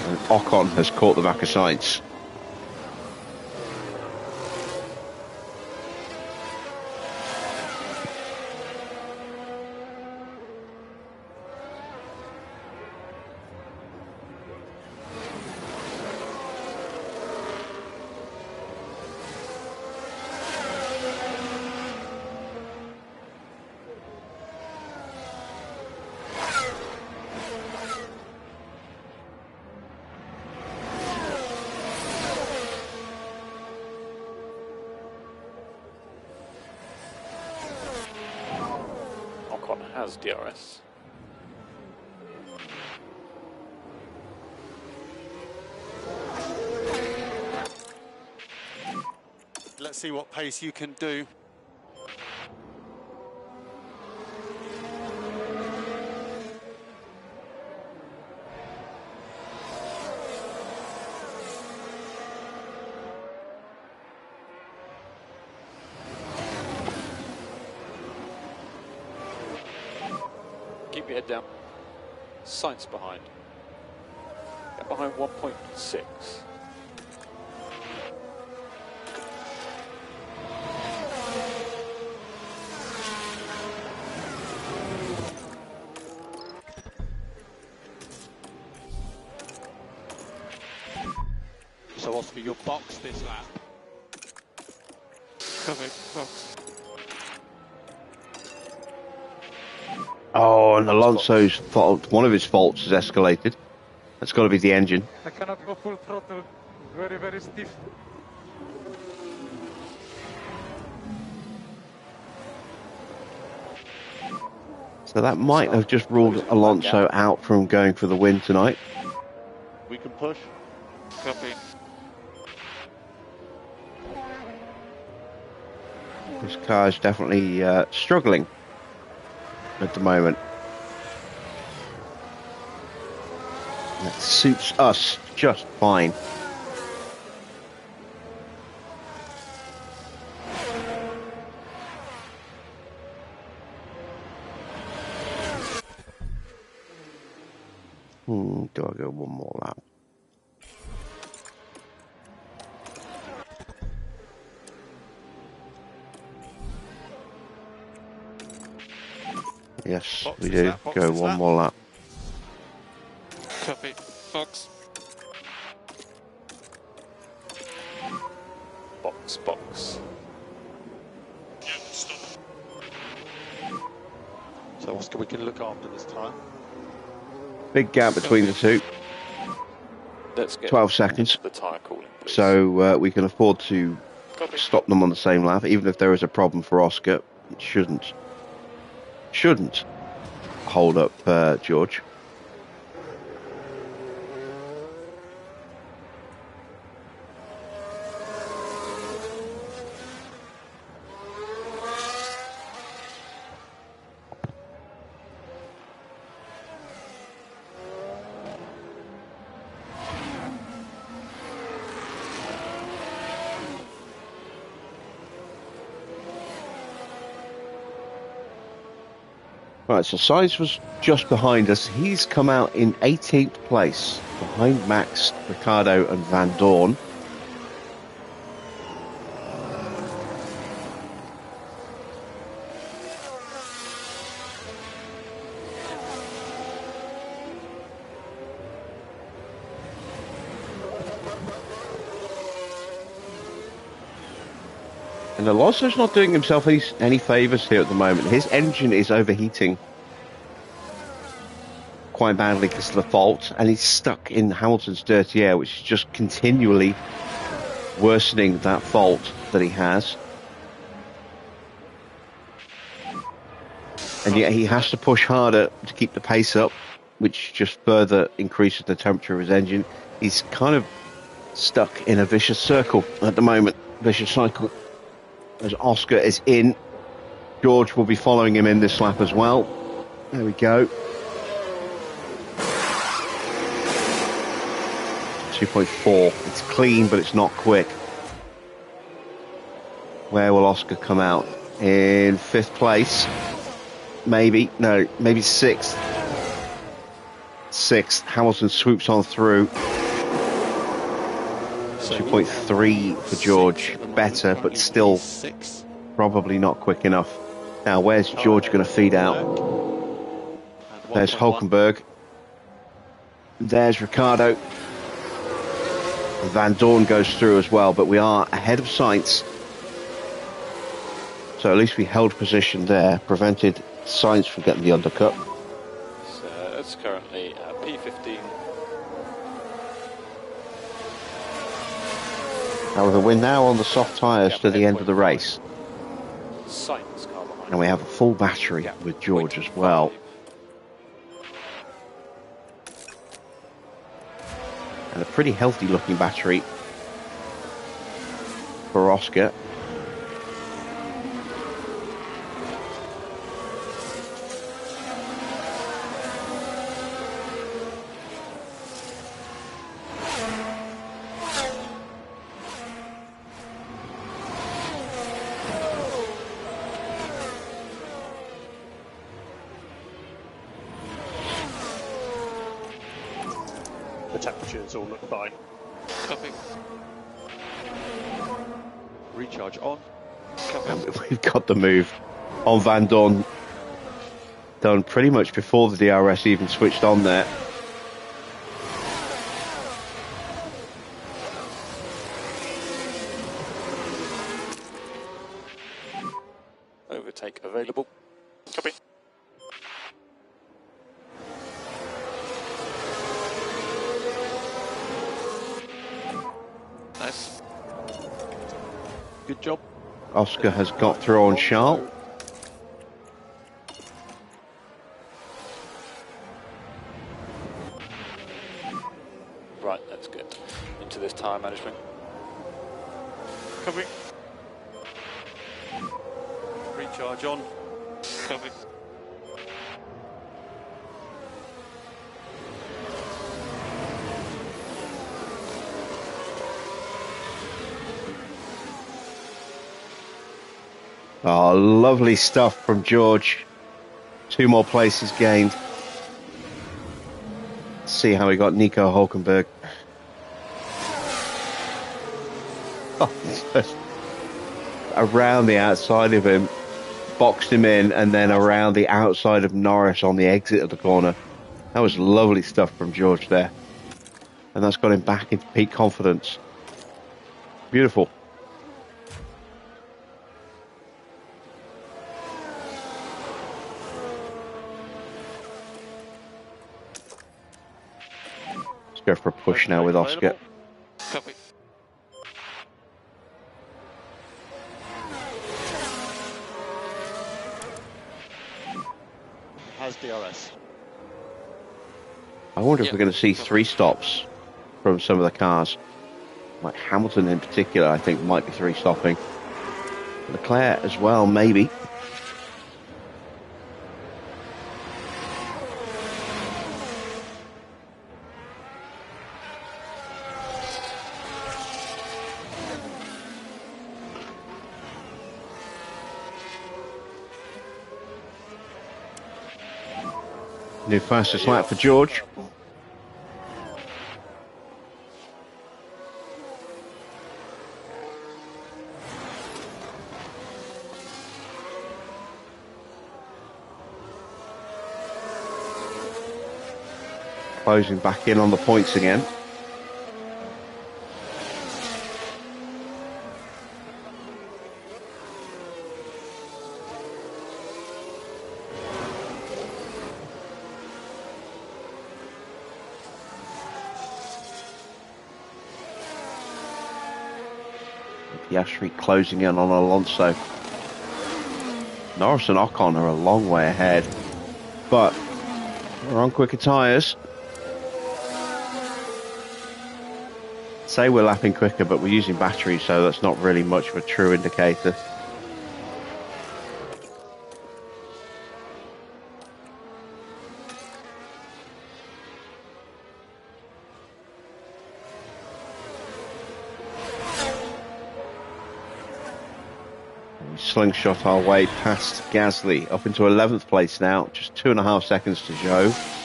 And Ocon has caught the back of Sainz. Has DRS. Let's see what pace you can do. Keep your head down. Sainz behind. Get behind 1.6. So Oscar, you'll box this lap. Copy. Box. Oh, and Alonso's fault, one of his faults has escalated. That's got to be the engine. I cannot go full throttle. Very, very stiff. So that might have just ruled Alonso out from going for the win tonight. We can push. Copy. This car is definitely struggling at the moment. That suits us just fine. Do I go one more lap? Yes, Box we this do. lap, box Go this one lap. more lap. Copy. Box. Box, box. Yeah, stop. So Oscar, we can look after this time. Big gap between the two. Let's get 12 seconds. the tyre cooling, please. So we can afford to Copy. stop them on the same lap, even if there is a problem for Oscar. It shouldn't hold up George. Right, so Sainz was just behind us. He's come out in 18th place, behind Max, Ricciardo and Van Dorn. And Alonso's not doing himself any favours here at the moment. His engine is overheating quite badly because of the fault, and he's stuck in Hamilton's dirty air, which is just continually worsening that fault that he has. And yet he has to push harder to keep the pace up, which just further increases the temperature of his engine. He's kind of stuck in a vicious circle at the moment, vicious cycle. As Oscar is in, George will be following him in this lap as well. There we go. 2.4. It's clean, but it's not quick. Where will Oscar come out? In 5th place? Maybe. No, maybe 6th. 6th. Hamilton swoops on through. 2.3 for George. Better, but still probably not quick enough. Now, where's George going to feed out? There's Hulkenberg. There's Ricciardo. Van Dorn goes through as well, but we are ahead of Sainz. So at least we held position there, prevented Sainz from getting the undercut. So it's currently P15. However, we're now on the soft tyres to the end of the race. Sainz car behind. And we have a full battery with George as well. And a pretty healthy looking battery for Oscar. The temperatures all look fine. Copy. Recharge on. Copy. And we've got the move on Van Dorn done pretty much before the DRS even switched on there. Overtake available. Copy. Nice. Good job. Oscar has got through on Charles. Right, that's good. Into this tyre management. Copy. Recharge on. Copy. Oh, lovely stuff from George. 2 more places gained. Let's see how he got Nico Hulkenberg. Oh, just around the outside of him, boxed him in, and then around the outside of Norris on the exit of the corner. That was lovely stuff from George there. And that's got him back into peak confidence. Beautiful. Let's go for a push now with Oscar. Copy. Has DRS. I wonder if we're going to see 3 stops from some of the cars. Like Hamilton in particular, I think might be 3 stopping. Leclerc as well, maybe. New fastest lap for George. Closing back in on the points again. The S03 closing in on Alonso. Norris and Ocon are a long way ahead, but we're on quicker tyres. Say we're lapping quicker, but we're using batteries, so that's not really much of a true indicator. We slingshot our way past Gasly, up into 11th place now, just 2.5 seconds to Zhou.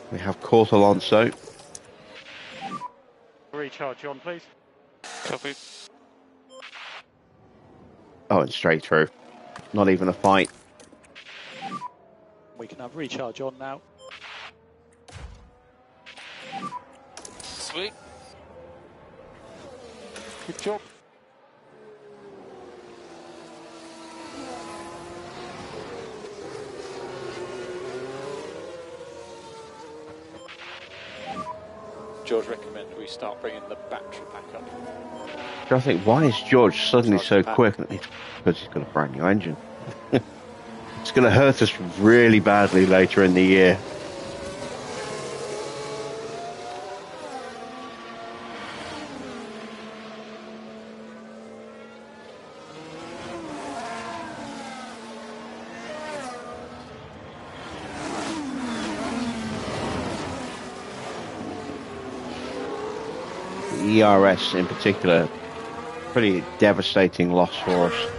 We have caught Alonso. Recharge on, please. Copy. Oh, and straight through. Not even a fight. We can have recharge on now. Sweet. Good job. George recommend we start bringing the battery pack up. I think, why is George suddenly so quick? Because he's got a brand new engine. It's going to hurt us really badly later in the year. The ERS in particular, pretty devastating loss for us.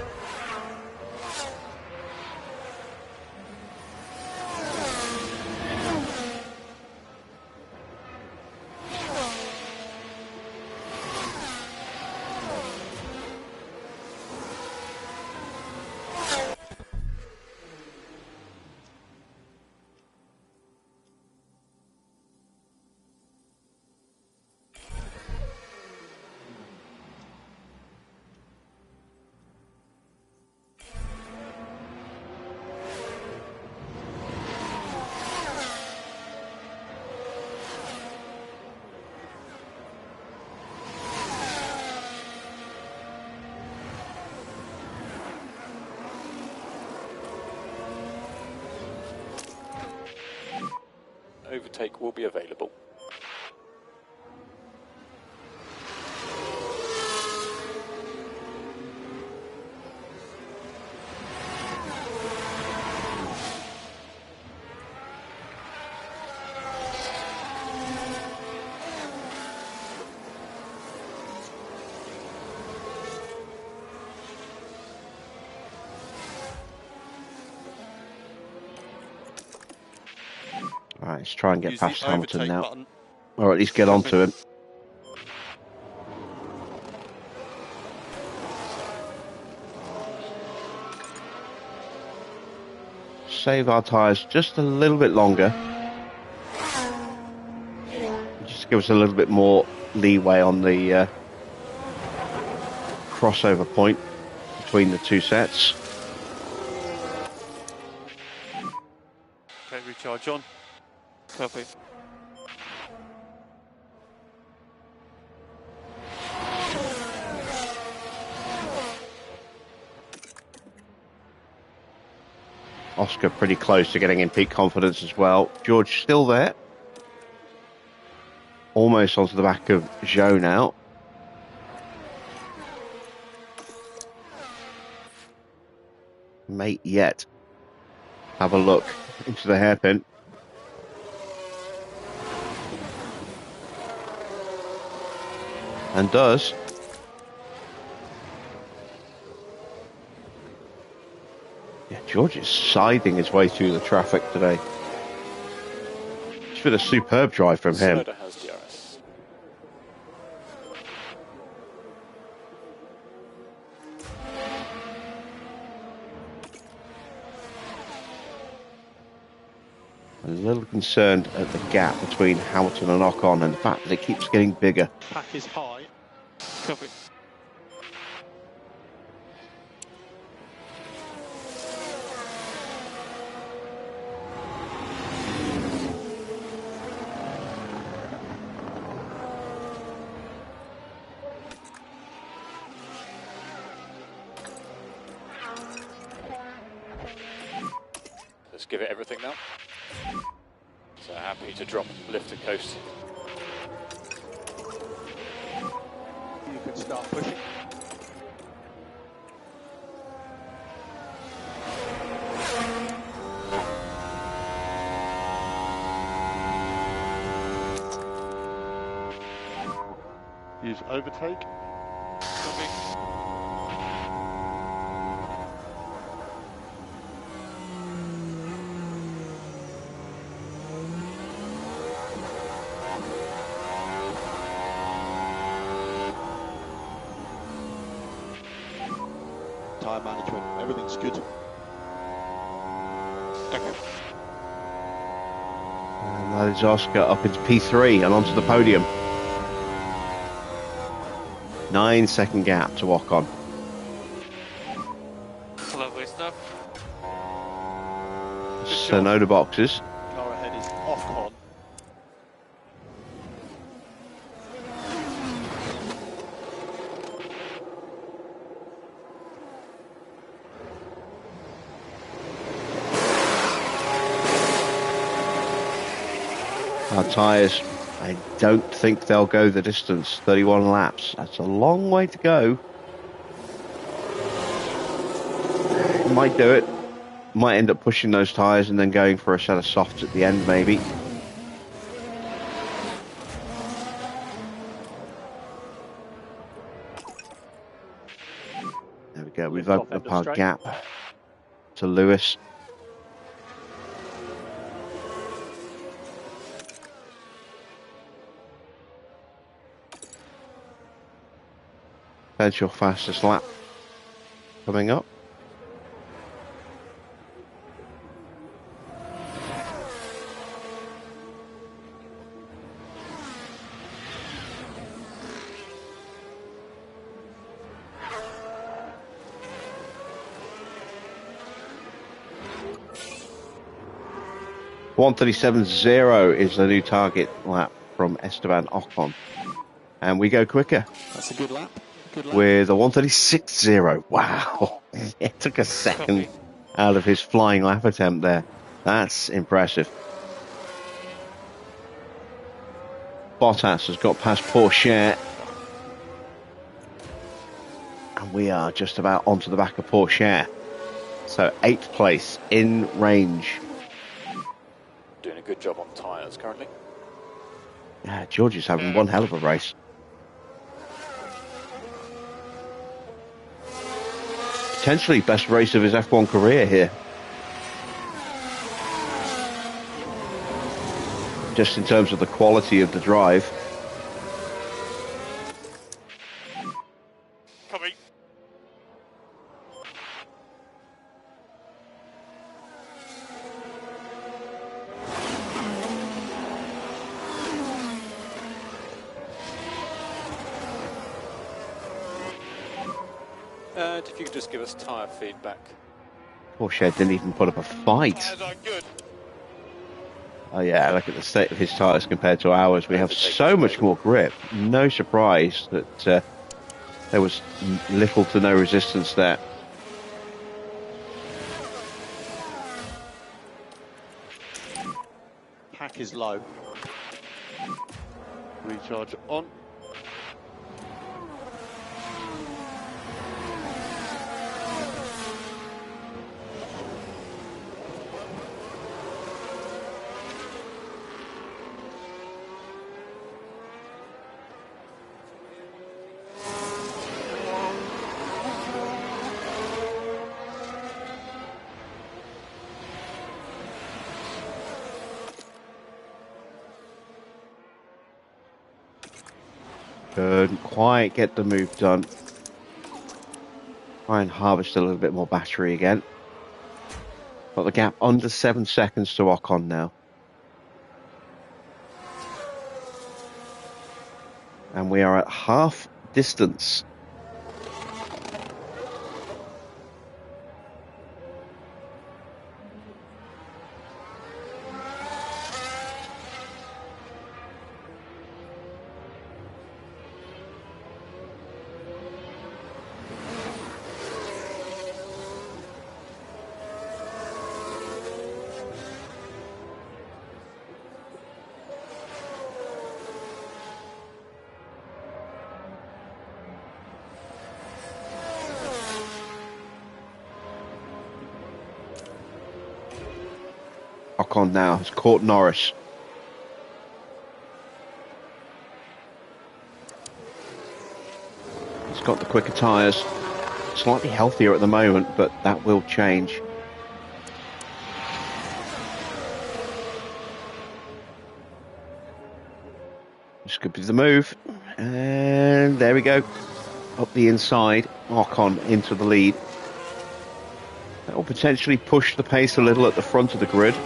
Overtake will be available. Alright, let's try and get Use past the Hamilton overtake now. button. Or at least get onto him. Save our tyres just a little bit longer. Just give us a little bit more leeway on the crossover point between the two sets. Okay, recharge on. Copy. Oscar pretty close to getting in peak confidence as well. George still there. Almost onto the back of Zhou now. Mate yet. Have a look into the hairpin. And does. Yeah, George is siding his way through the traffic today. It's been a superb drive from him. Soda has DRS. I'm a little concerned at the gap between Hamilton and Ocon and the fact that it keeps getting bigger. Pack is high. Copy. Just give it everything now. So happy to drop, lift and coast. You can start pushing. Use overtake. Tyre management, everything's good. Okay. And that is Oscar up into P3 and onto the podium. 9-second gap to Ocon. Lovely stuff. Sonoda boxes. Car ahead is Ocon. Our tyres, I don't think they'll go the distance. 31 laps. That's a long way to go. Might do it. Might end up pushing those tyres and then going for a set of softs at the end, maybe. There we go. We've opened up our gap to Lewis. Potential fastest lap coming up. .137.0 is the new target lap from Esteban Ocon. And we go quicker. That's a good lap. With a 136.0. Wow. It took a second out of his flying lap attempt there. That's impressive. Bottas has got past Porsche. And we are just about onto the back of Porsche. So 8th place in range. Doing a good job on tyres currently. Yeah, George is having one hell of a race. Potentially best race of his F1 career here. Just in terms of the quality of the drive. Coming. If you could just give us tyre feedback. Porsche didn't even put up a fight. Tyres are good. Oh yeah, look at the state of his tyres compared to ours. We have so much more grip. No surprise that there was little to no resistance there. Pack is low. Recharge on. Couldn't quite get the move done. Try and harvest a little bit more battery again. Got the gap under 7 seconds to Ocon now. And we are at half distance. Ocon now has caught Norris. He's got the quicker tyres. Slightly healthier at the moment, but that will change. This could be the move. And there we go. Up the inside. Ocon into the lead. That will potentially push the pace a little at the front of the grid.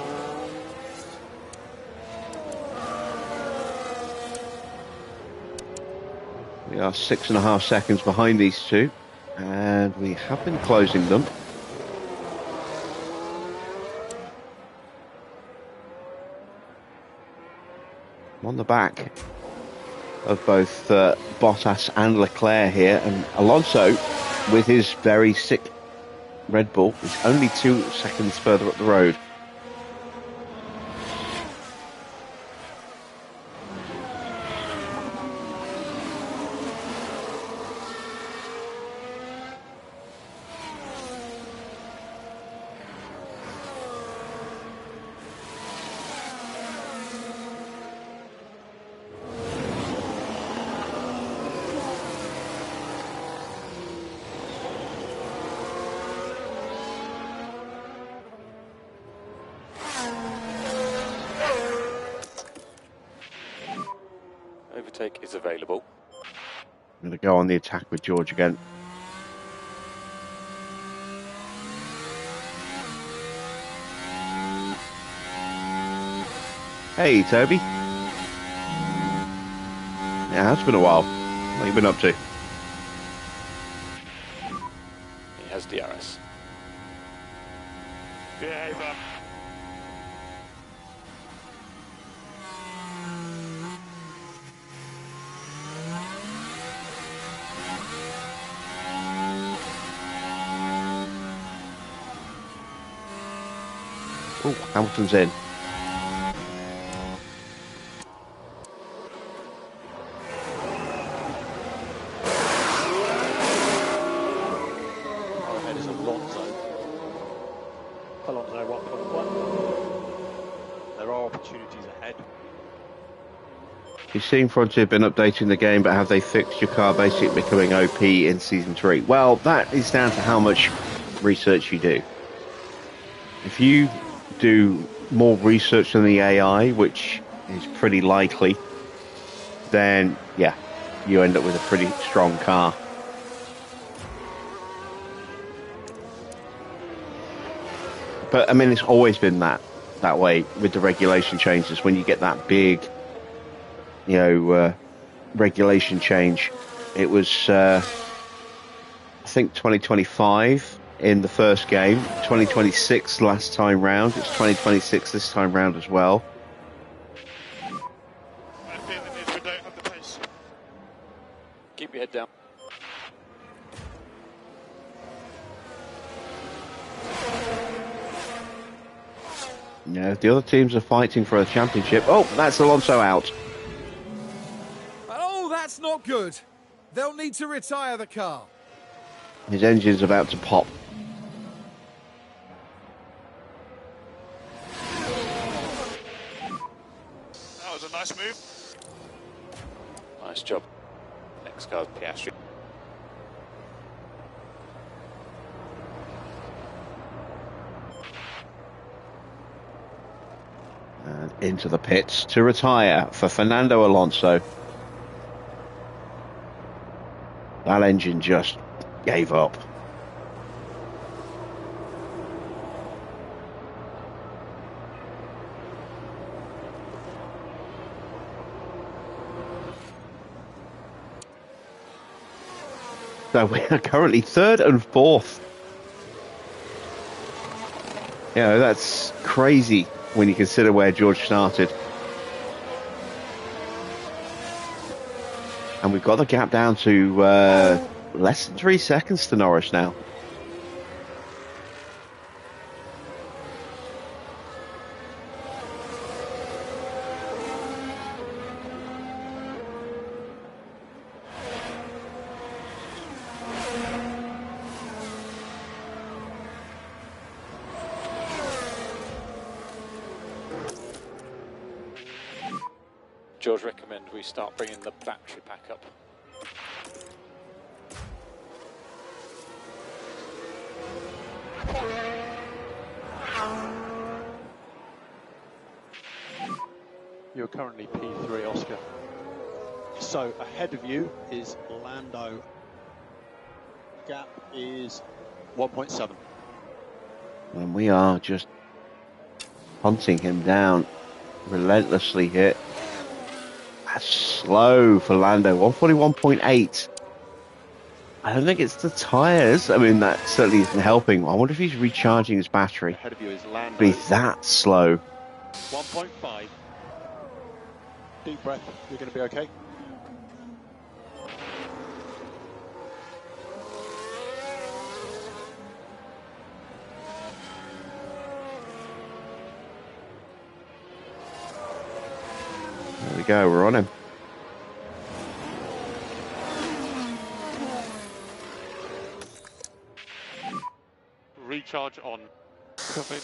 We are 6.5 seconds behind these two, and we have been closing them. I'm on the back of both Bottas and Leclerc here, and Alonso, with his very sick Red Bull, is only 2 seconds further up the road. Overtake is available. I'm going to go on the attack with George again. Hey, Toby. Yeah, it's been a while. What have you been up to? He has DRS. Behave up. Oh, Hamilton's in. Ahead is Alonso. Alonso 1.1. There are opportunities ahead. You've seen Frontier been updating the game, but have they fixed your car basically becoming OP in Season 3? Well, that is down to how much research you do. If you do more research than the AI, which is pretty likely, then yeah, you end up with a pretty strong car. But I mean, it's always been that way with the regulation changes. When you get that big, regulation change, it was I think 2025 in the first game, 2026 last time round. It's 2026 this time round as well. My feeling is we don't have the pace. Keep your head down. No, the other teams are fighting for a championship. Oh, that's Alonso out. Oh, that's not good. They'll need to retire the car. His engine's about to pop. That was a nice move. Nice job. Next car's Piastri. And into the pits to retire for Fernando Alonso. That engine just gave up. So we are currently 3rd and 4th. That's crazy when you consider where George started. And we've got the gap down to less than 3 seconds to Norris now. George, recommend we start bringing the battery pack up. You're currently P3, Oscar. So ahead of you is Lando. Gap is 1.7. And we are just hunting him down relentlessly here. That's slow for Lando, 141.8. I don't think it's the tyres. I mean, that certainly isn't helping. I wonder if he's recharging his battery. Ahead of you is Lando. Be that slow. 1.5. Deep breath. You're going to be okay. There we go. We're on him. Recharge on. Copy.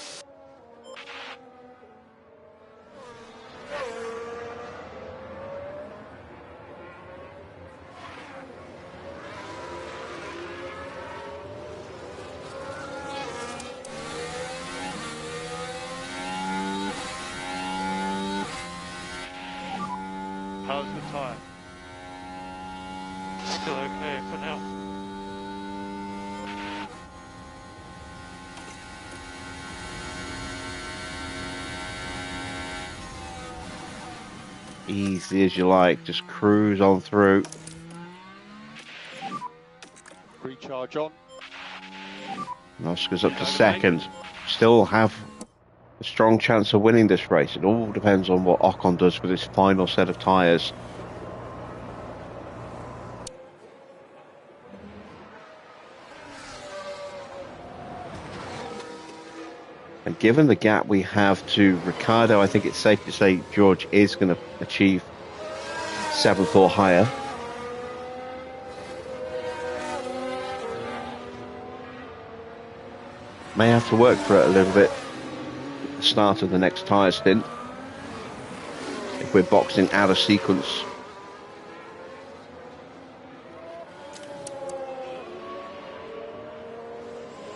How's the tyre? Still okay for now. Easy as you like. Just cruise on through. Recharge on. Oscar's up to second. Still have a strong chance of winning this race. It all depends on what Ocon does with his final set of tyres. And given the gap we have to Ricciardo, I think it's safe to say George is going to achieve 7th or higher. May have to work for it a little bit at the start of the next tyre stint if we're boxing out of sequence.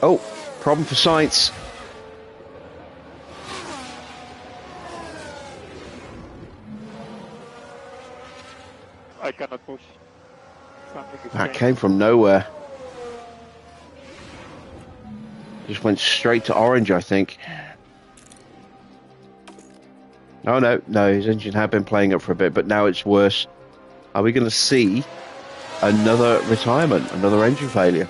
Oh, problem for Sainz. I cannot push. That came from nowhere. Just went straight to orange, I think. Oh, no, his engine had been playing up for a bit, but now it's worse. Are we going to see another retirement, another engine failure?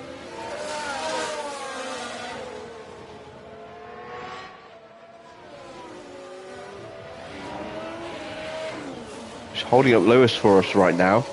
Just holding up Lewis for us right now.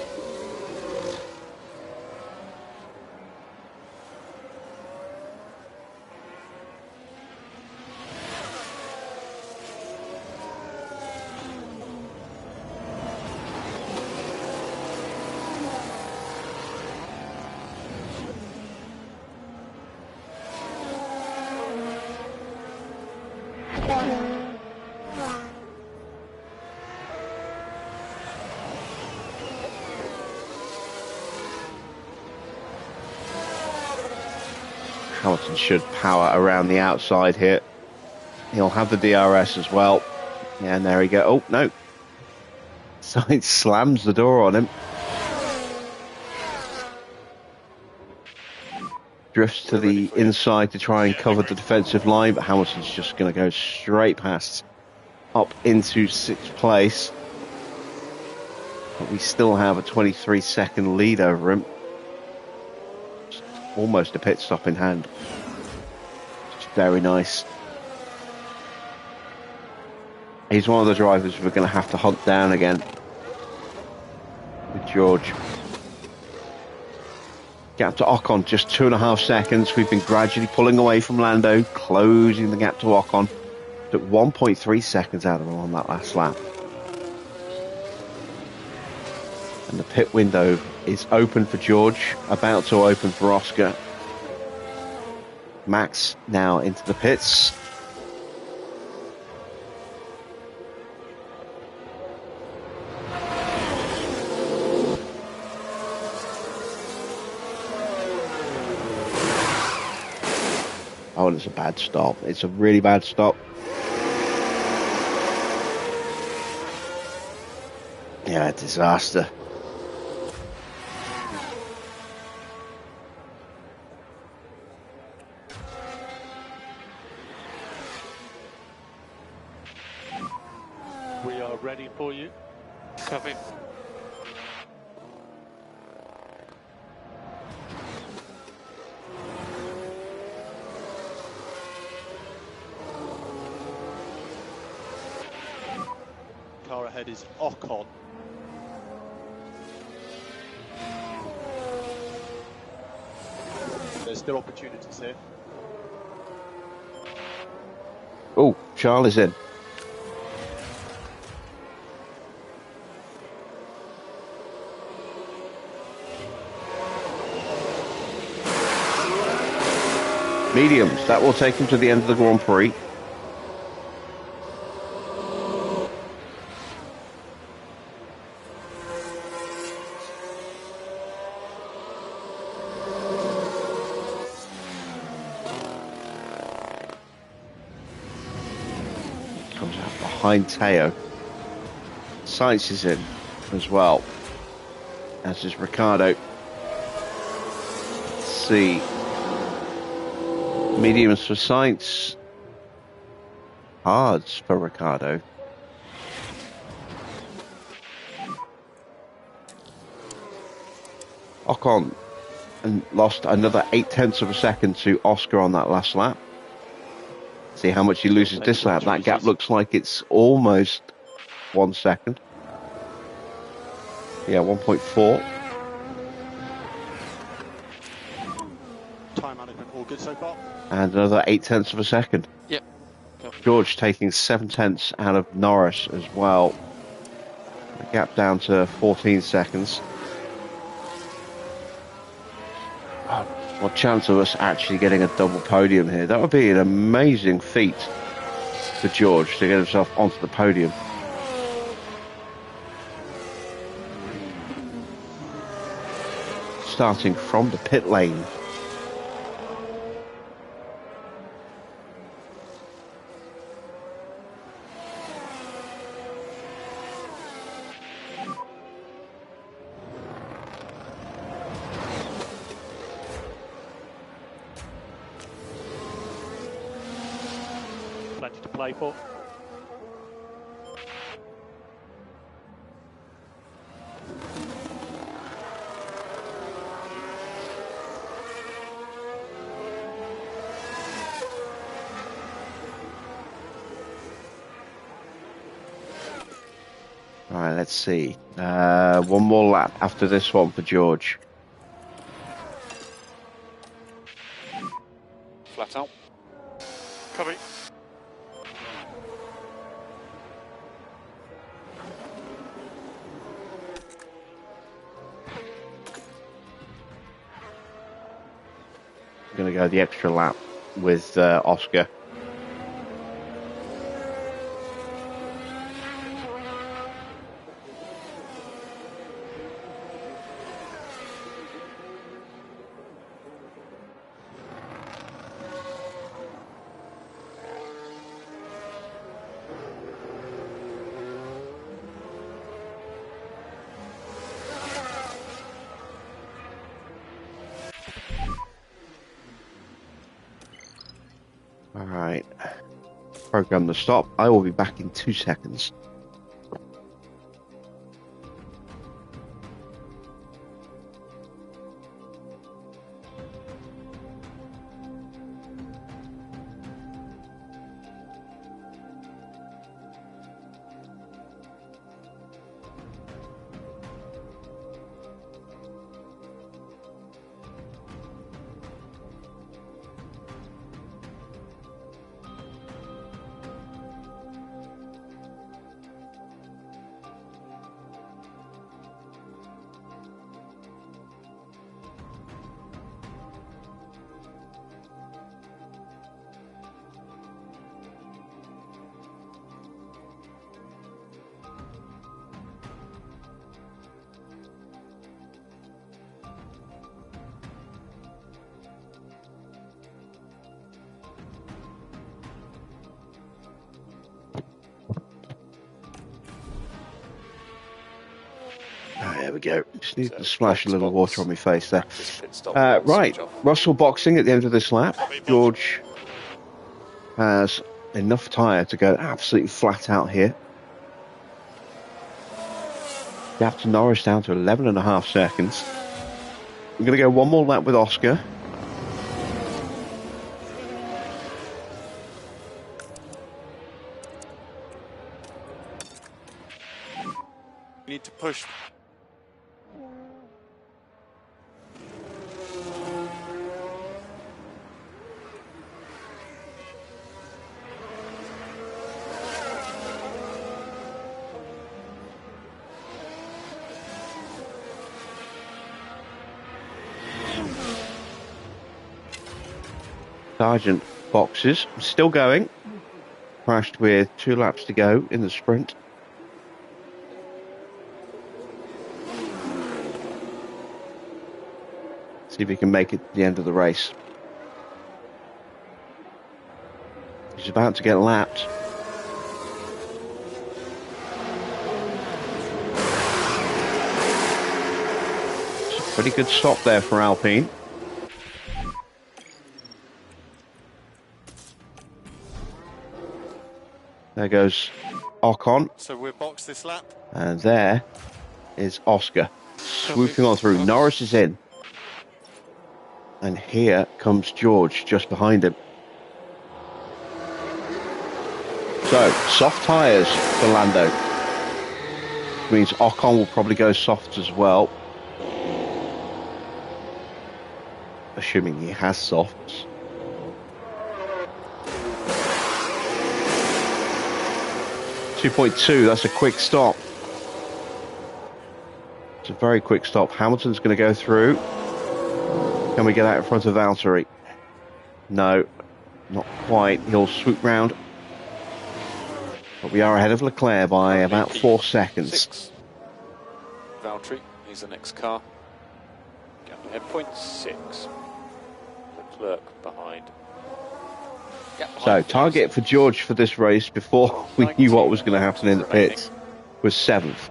Hamilton should power around the outside here. He'll have the DRS as well. Yeah, and there he go. Oh, no. Sainz slams the door on him. Drifts to the inside to try and cover the defensive line, but Hamilton's just going to go straight past up into 6th place. But we still have a 23-second lead over him. Almost a pit stop in hand. Just very nice. He's one of the drivers we're going to have to hunt down again with George. Gap to Ocon, just 2.5 seconds. We've been gradually pulling away from Lando, closing the gap to Ocon. Took 1.3 seconds out of him on that last lap. And the pit window is open for George, about to open for Oscar. Max now into the pits. Oh, and it's a bad stop. It's a really bad stop. Yeah, disaster. We are ready for you. Copy. Car ahead is Ocon. There's still opportunities here. Oh, Charlie's in. Mediums. That will take him to the end of the Grand Prix. Comes out behind Teo. Sainz is in as well, as is Ricciardo. Let's see. Mediums for Sainz. Hards for Ricciardo. Ocon and lost another 0.8 of a second to Oscar on that last lap. See how much he loses this lap. That gap looks like it's almost 1 second. Yeah, 1.4. Time management all good so far. And another 0.8 of a second. Yep. George taking 0.7 out of Norris as well. The gap down to 14 seconds. What chance of us actually getting a double podium here? That would be an amazing feat for George to get himself onto the podium. Starting from the pit lane. Plenty to play for. All right, let's see. One more lap after this one for George. Flat out. Copy. Going to go the extra lap with Oscar. All right. Program the stop. I will be back in 2 seconds. we go. Just need So, to splash a box, little box. water on my face there. Practice pit stop, switch Right, off. Russell boxing at the end of this lap. George has enough tyre to go absolutely flat out here. Gap to Norris down to 11.5 seconds. We're going to go one more lap with Oscar. You need to push. Sargent boxes, still going. Crashed with 2 laps to go in the sprint. See if he can make it to the end of the race. He's about to get lapped. It's a pretty good stop there for Alpine. There goes Ocon. So we'll box this lap. And there is Oscar swooping on through. Norris is in. And here comes George just behind him. So, soft tyres for Lando. Which means Ocon will probably go soft as well. Assuming he has softs. .2, that's a quick stop. It's a very quick stop. Hamilton's going to go through. Can we get out in front of Valtteri? No, not quite. He'll swoop round. But we are ahead of Leclerc by about 4 seconds. 6. Valtteri, he's the next car. Gap ahead, 0.6. Leclerc behind. So, target for George for this race before we knew what was going to happen in the pits was 7th.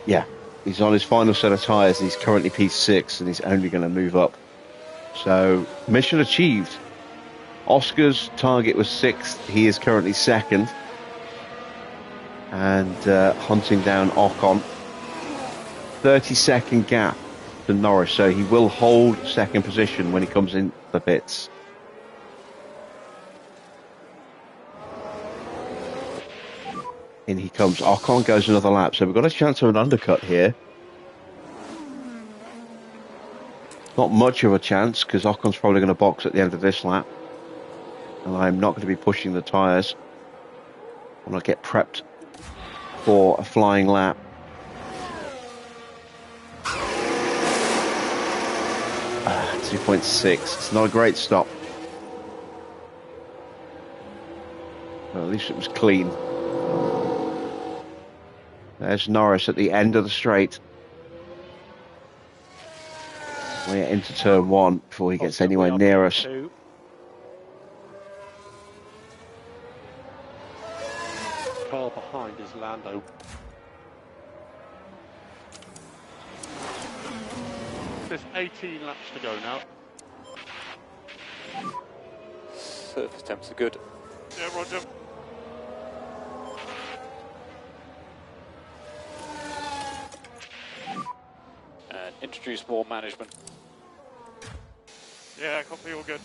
Yeah, he's on his final set of tyres and he's currently P6 and he's only going to move up. So, mission achieved. Oscar's target was 6th. He is currently 2nd. And hunting down Ocon. 30-second gap to Norris, so he will hold 2nd position when he comes in the pits. In he comes. Ocon goes another lap, so we've got a chance of an undercut here. Not much of a chance, because Ocon's probably going to box at the end of this lap. And I'm not going to be pushing the tyres. I want to get prepped for a flying lap. Ah, 2.6. It's not a great stop. Well, at least it was clean. There's Norris at the end of the straight. We're into turn 1 before he gets anywhere near us. Car behind is Lando. There's 18 laps to go now. Surface temps are good. Yeah, Roger. And introduce more management. Yeah, copy, all good.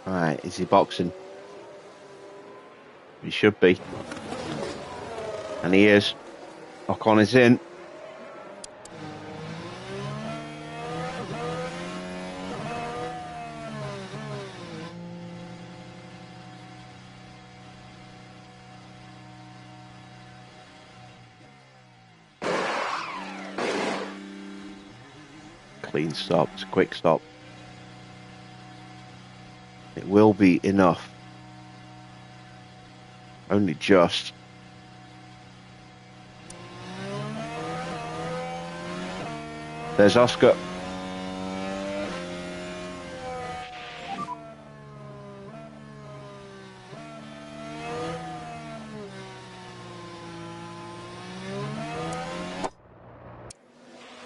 Alright, is he boxing? He should be. And he is. Ocon is in. Clean stop. It's a quick stop. It will be enough Only just. There's Oscar.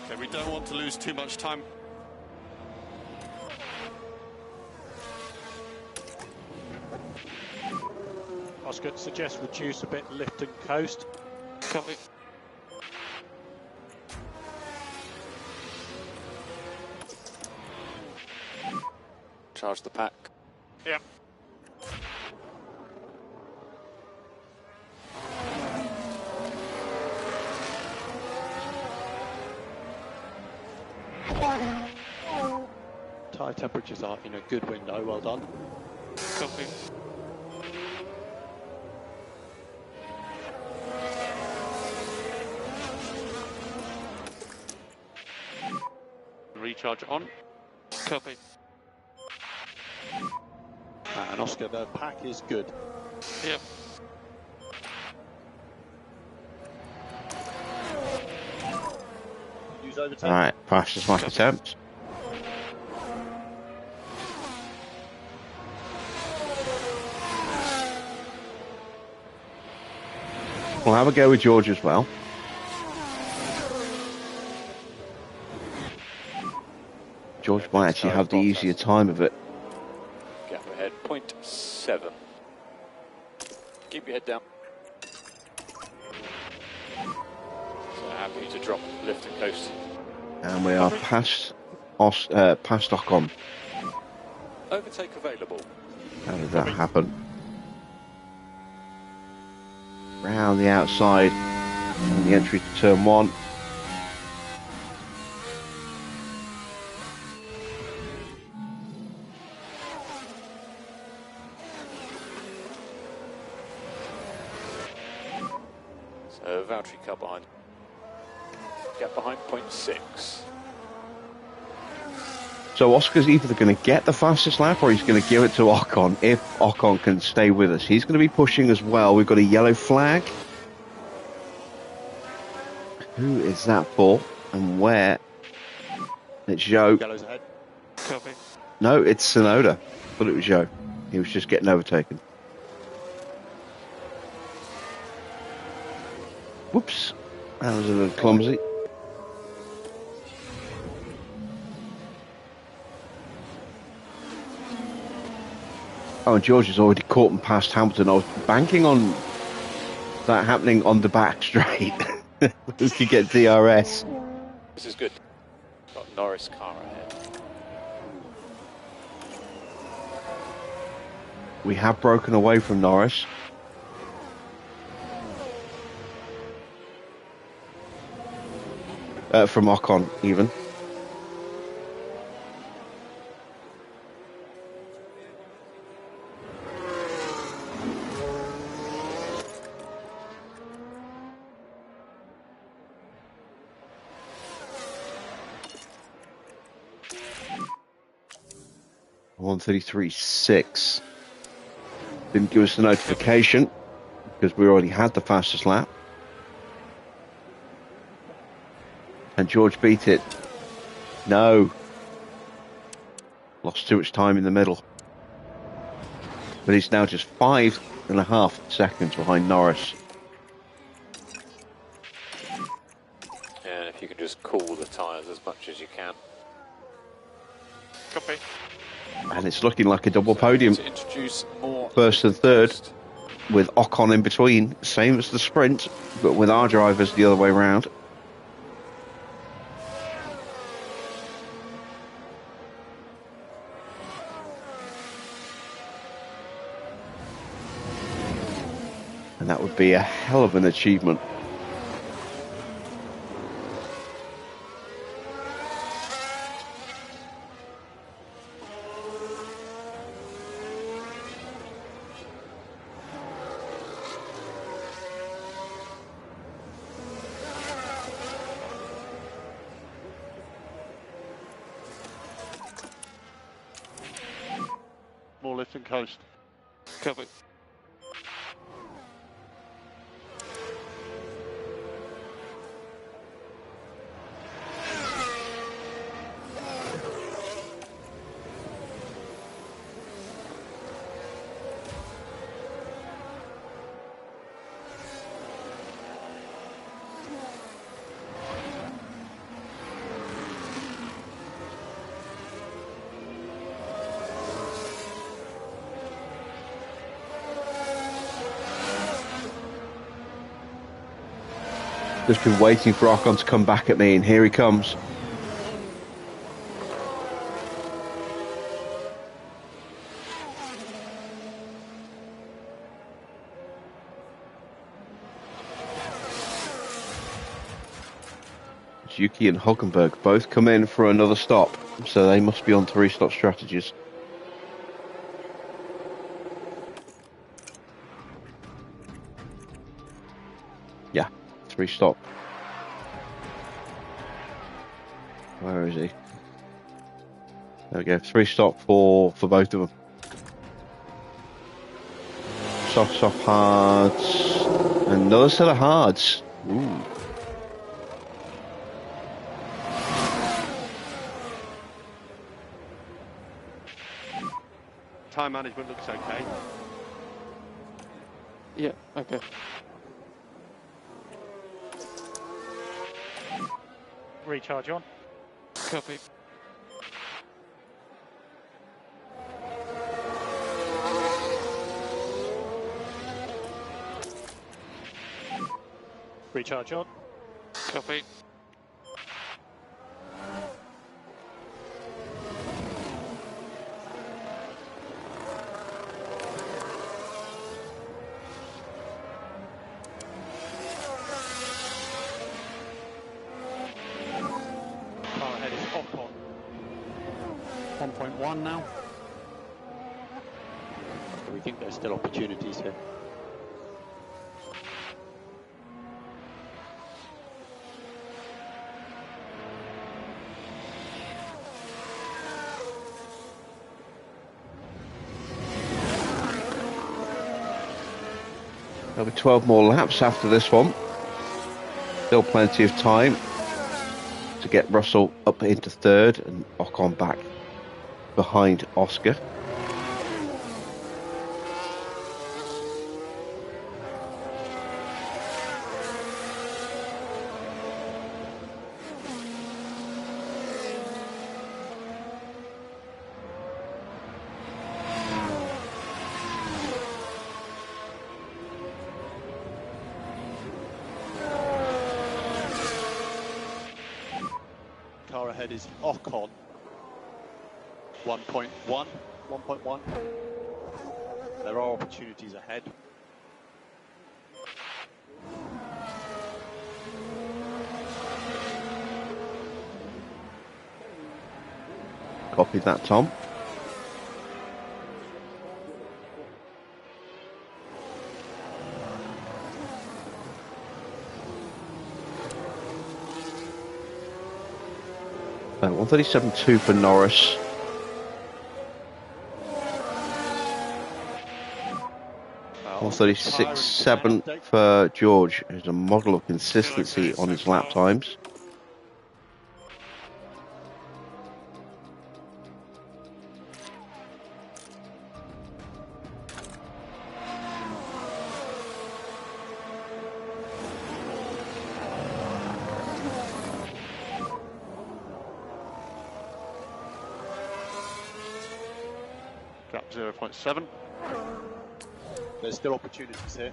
Okay, we don't want to lose too much time. Oscar suggests reduce a bit, lift and coast. Copy. Charge the pack. Yeah. Tyre temperatures are in a good window, well done. Copy. Recharge on. Copy. And Oscar, the pack is good. Yep. Use overtake. All right, fastest lap attempt. We'll have a go with George as well. George might actually have the easier time of it. Gap ahead, 0.7. Keep your head down. So happy to drop, lift and coast. And we are past Ocon. Overtake available. How did that happen? Round the outside on the entry to turn one. So Valtteri car behind. Gap behind, 0.6. So Oscar's either going to get the fastest lap or he's going to give it to Ocon if Ocon can stay with us. He's going to be pushing as well. We've got a yellow flag. Who is that for and where? It's Zhou. Yellow's ahead. Copy. No, it's Tsunoda. But it was Zhou. He was just getting overtaken. Whoops. That was a little clumsy. Oh, and George has already caught and passed Hamilton. I was banking on that happening on the back straight. Who could get DRS? This is good. Got Norris car ahead. We have broken away from Norris. From Ocon, even. .133.6. Didn't give us a notification because we already had the fastest lap. And George beat it. No. Lost too much time in the middle. But he's now just 5.5 seconds behind Norris. And if you can just cool the tyres as much as you can. Copy. And it's looking like a double podium. To introduce more First and third, with Ocon in between. Same as the sprint, but with our drivers the other way around. And that would be a hell of an achievement. More lift and coast. Copy. Just been waiting for Ocon to come back at me, and here he comes. Yuki and Hulkenberg both come in for another stop, so they must be on 3-stop strategies. Yeah, 3-stop. Where is he? There we go, 3-stop for both of them. Soft hards. Another set of hards. Ooh. Time management looks okay. Yeah, okay. Recharge on. Copy. Recharge on. Copy. Car ahead is Ocon. 1.1 now. We think there's still opportunities here. There'll be 12 more laps after this one. Still plenty of time to get Russell up into third and Ocon back behind Oscar. Car ahead is Ocon. 1.1. There are opportunities ahead. Copy that, Tom. So 137.2 for Norris. Well, 136.7 for George, who's a model of consistency on his lap times. Gap 0.7. There's still opportunities here.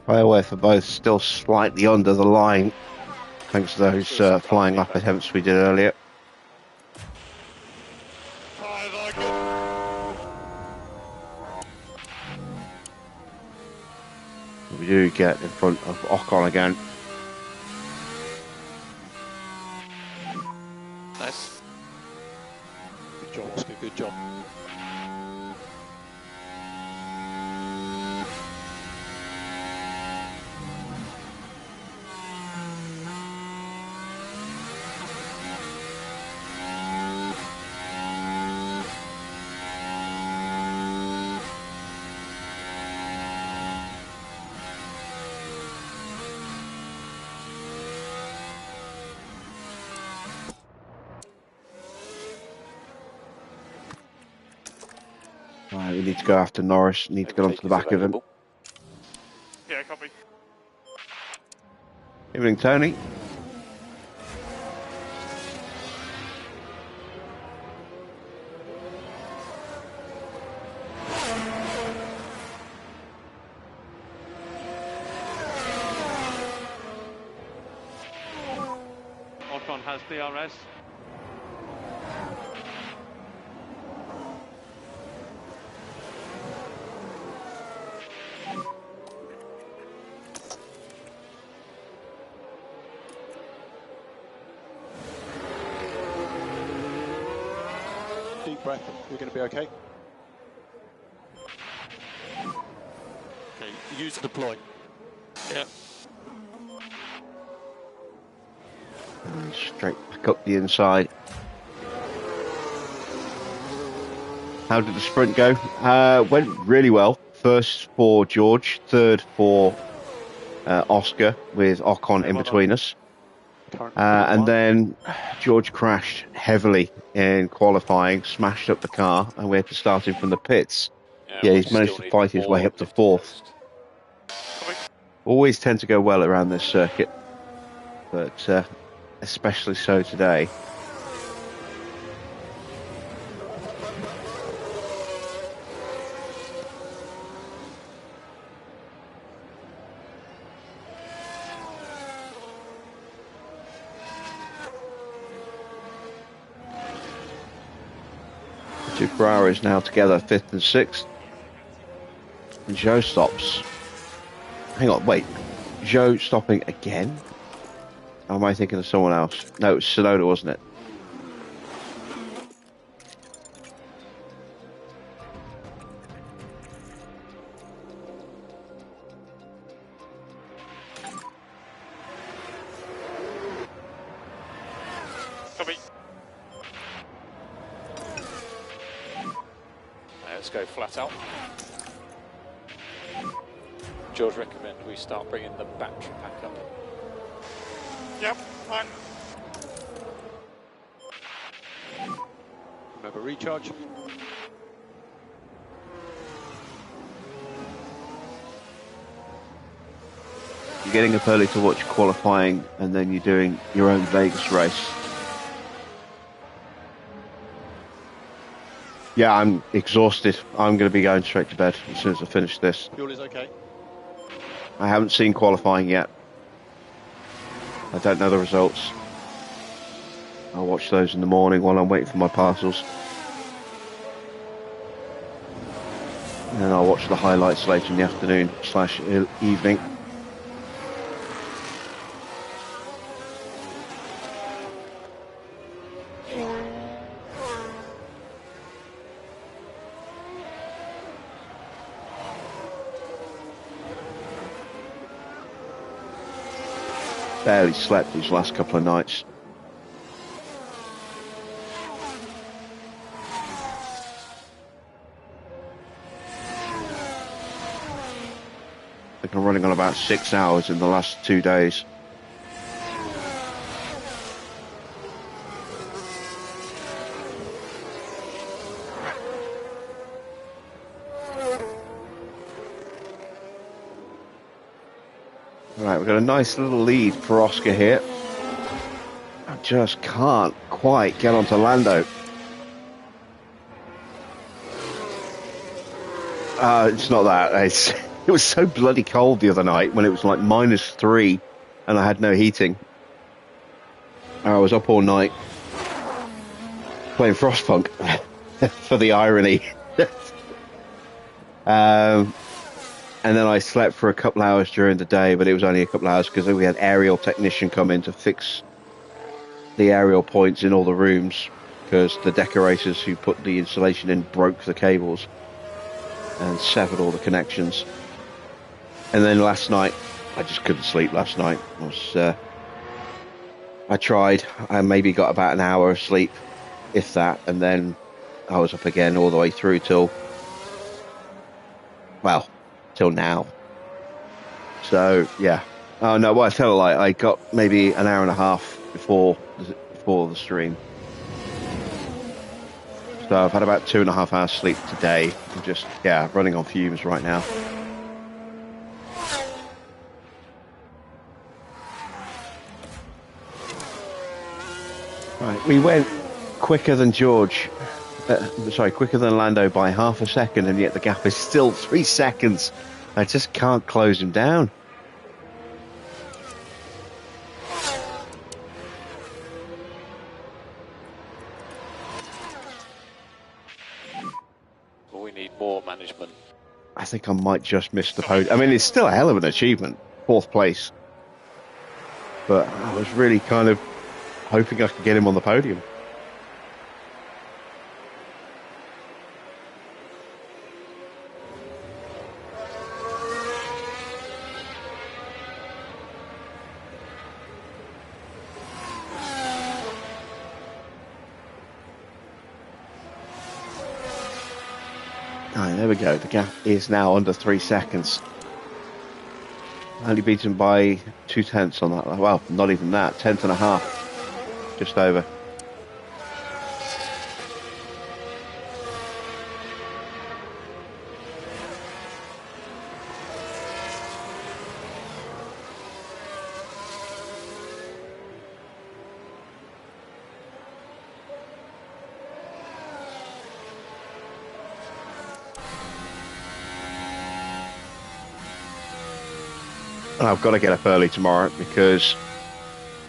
Away for both, still slightly under the line, thanks to those flying lap attempts we did earlier. We do get in front of Ocon again. Nice. Good job, Oscar, good job. We need to go after Norris. Need to get onto the back of him. Yeah, copy. Evening, Tony. Ocon has DRS. Deep breath. You're going to be okay. Okay, use deploy. Yeah. And straight back up the inside. How did the sprint go? Went really well. First for George, third for Oscar, with Ocon in between us. And then George crashed heavily in qualifying, smashed up the car, and we had to start him from the pits. Yeah, he's managed to fight his way up to fourth. Always tend to go well around this circuit, but especially so today. Two Ferraris now together, 5th and 6th. And Joe stops. Hang on, wait. Joe stopping again? Or am I thinking of someone else? No, it was Sonoda, wasn't it? Copy. Let's go flat out. George, recommend we start bringing the battery pack up. Yep, fine. Remember, recharge. You're getting up early to watch qualifying, and then you're doing your own Vegas race. Yeah, I'm exhausted. I'm going to be going straight to bed as soon as I finish this. Fuel is okay. I haven't seen qualifying yet. I don't know the results. I'll watch those in the morning while I'm waiting for my parcels. And then I'll watch the highlights later in the afternoon / evening. Barely slept these last couple of nights. I think I'm running on about 6 hours in the last 2 days. Right, we've got a nice little lead for Oscar here. I just can't quite get onto Lando. It's not that. It was so bloody cold the other night when it was like -3 and I had no heating. I was up all night playing Frostpunk for the irony. And then I slept for a couple hours during the day, but it was only a couple hours because we had aerial technician come in to fix the aerial points in all the rooms because the decorators who put the insulation in broke the cables and severed all the connections. And then last night, I just couldn't sleep last night. I tried. I maybe got about an hour of sleep, if that, and then I was up again all the way through till now. So yeah. Oh no, well, I felt like I got maybe an hour and a half before the stream. So I've had about 2.5 hours sleep today. I'm just, yeah, running on fumes right now. Right, we went quicker than George. Quicker than Lando by half a second, and yet the gap is still 3 seconds. I just can't close him down. Well, we need more management. I think I might just miss the podium. I mean, it's still a hell of an achievement, 4th place. But I was really kind of hoping I could get him on the podium. Right, there we go. The gap is now under 3 seconds. Only beaten by 0.2 on that. Well, not even that. 10.5. Just over. And I've got to get up early tomorrow because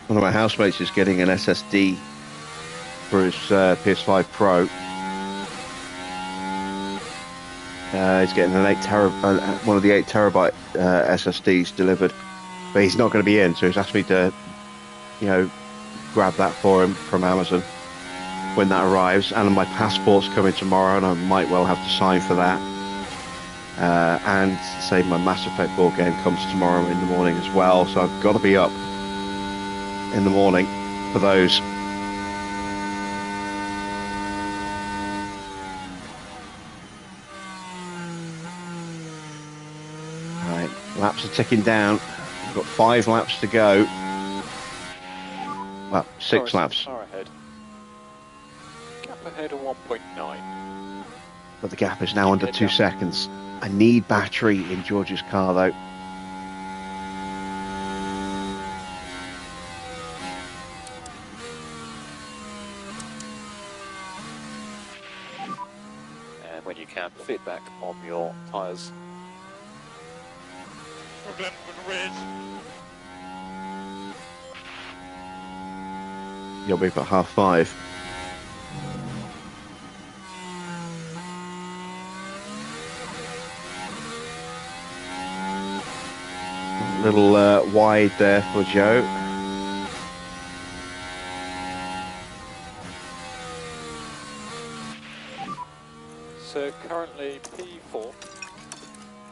one of my housemates is getting an SSD for his PS5 Pro. He's getting an one of the 8 terabyte SSDs delivered, but he's not going to be in, so he's asked me to, grab that for him from Amazon when that arrives. And my passport's coming tomorrow, and I might well have to sign for that. And say my Mass Effect board game comes tomorrow in the morning as well, so I've got to be up in the morning for those. Right, laps are ticking down. We've got 5 laps to go. Well, 6 laps. Ahead. Gap ahead of 1.9. But the gap is now under 2 seconds. I need battery in George's car, though. And when you can, feedback on your tyres. You'll be about 5:30. A little wide there for Joe. So currently P4.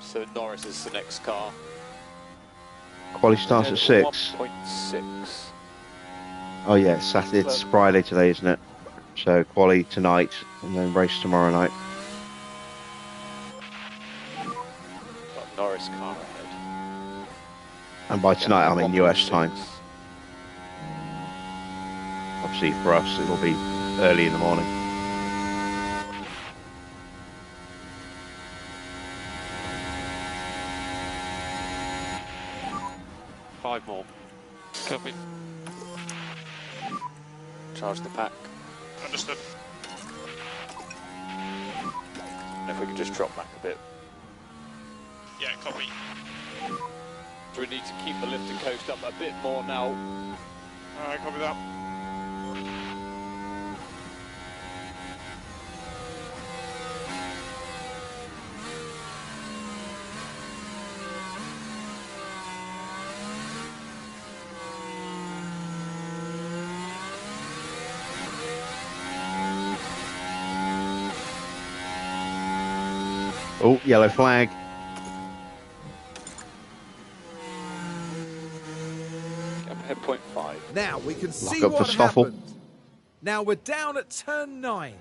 So Norris is the next car. Quali starts at 6. 1.6. Oh yeah, Saturday. It's Friday today, isn't it? So quali tonight and then race tomorrow night. Got Norris car ahead. And by tonight, I mean US time. Obviously for us, it'll be early in the morning. Five more. Copy. Charge the pack. Understood. And if we could just drop back a bit. Yeah, copy. Do we need to keep the lift and coast up a bit more now? Alright, copy that. Oh, yellow flag. Gap ahead 0.5. Now we can see up for what Stoffel. happened. Now we're down at turn 9.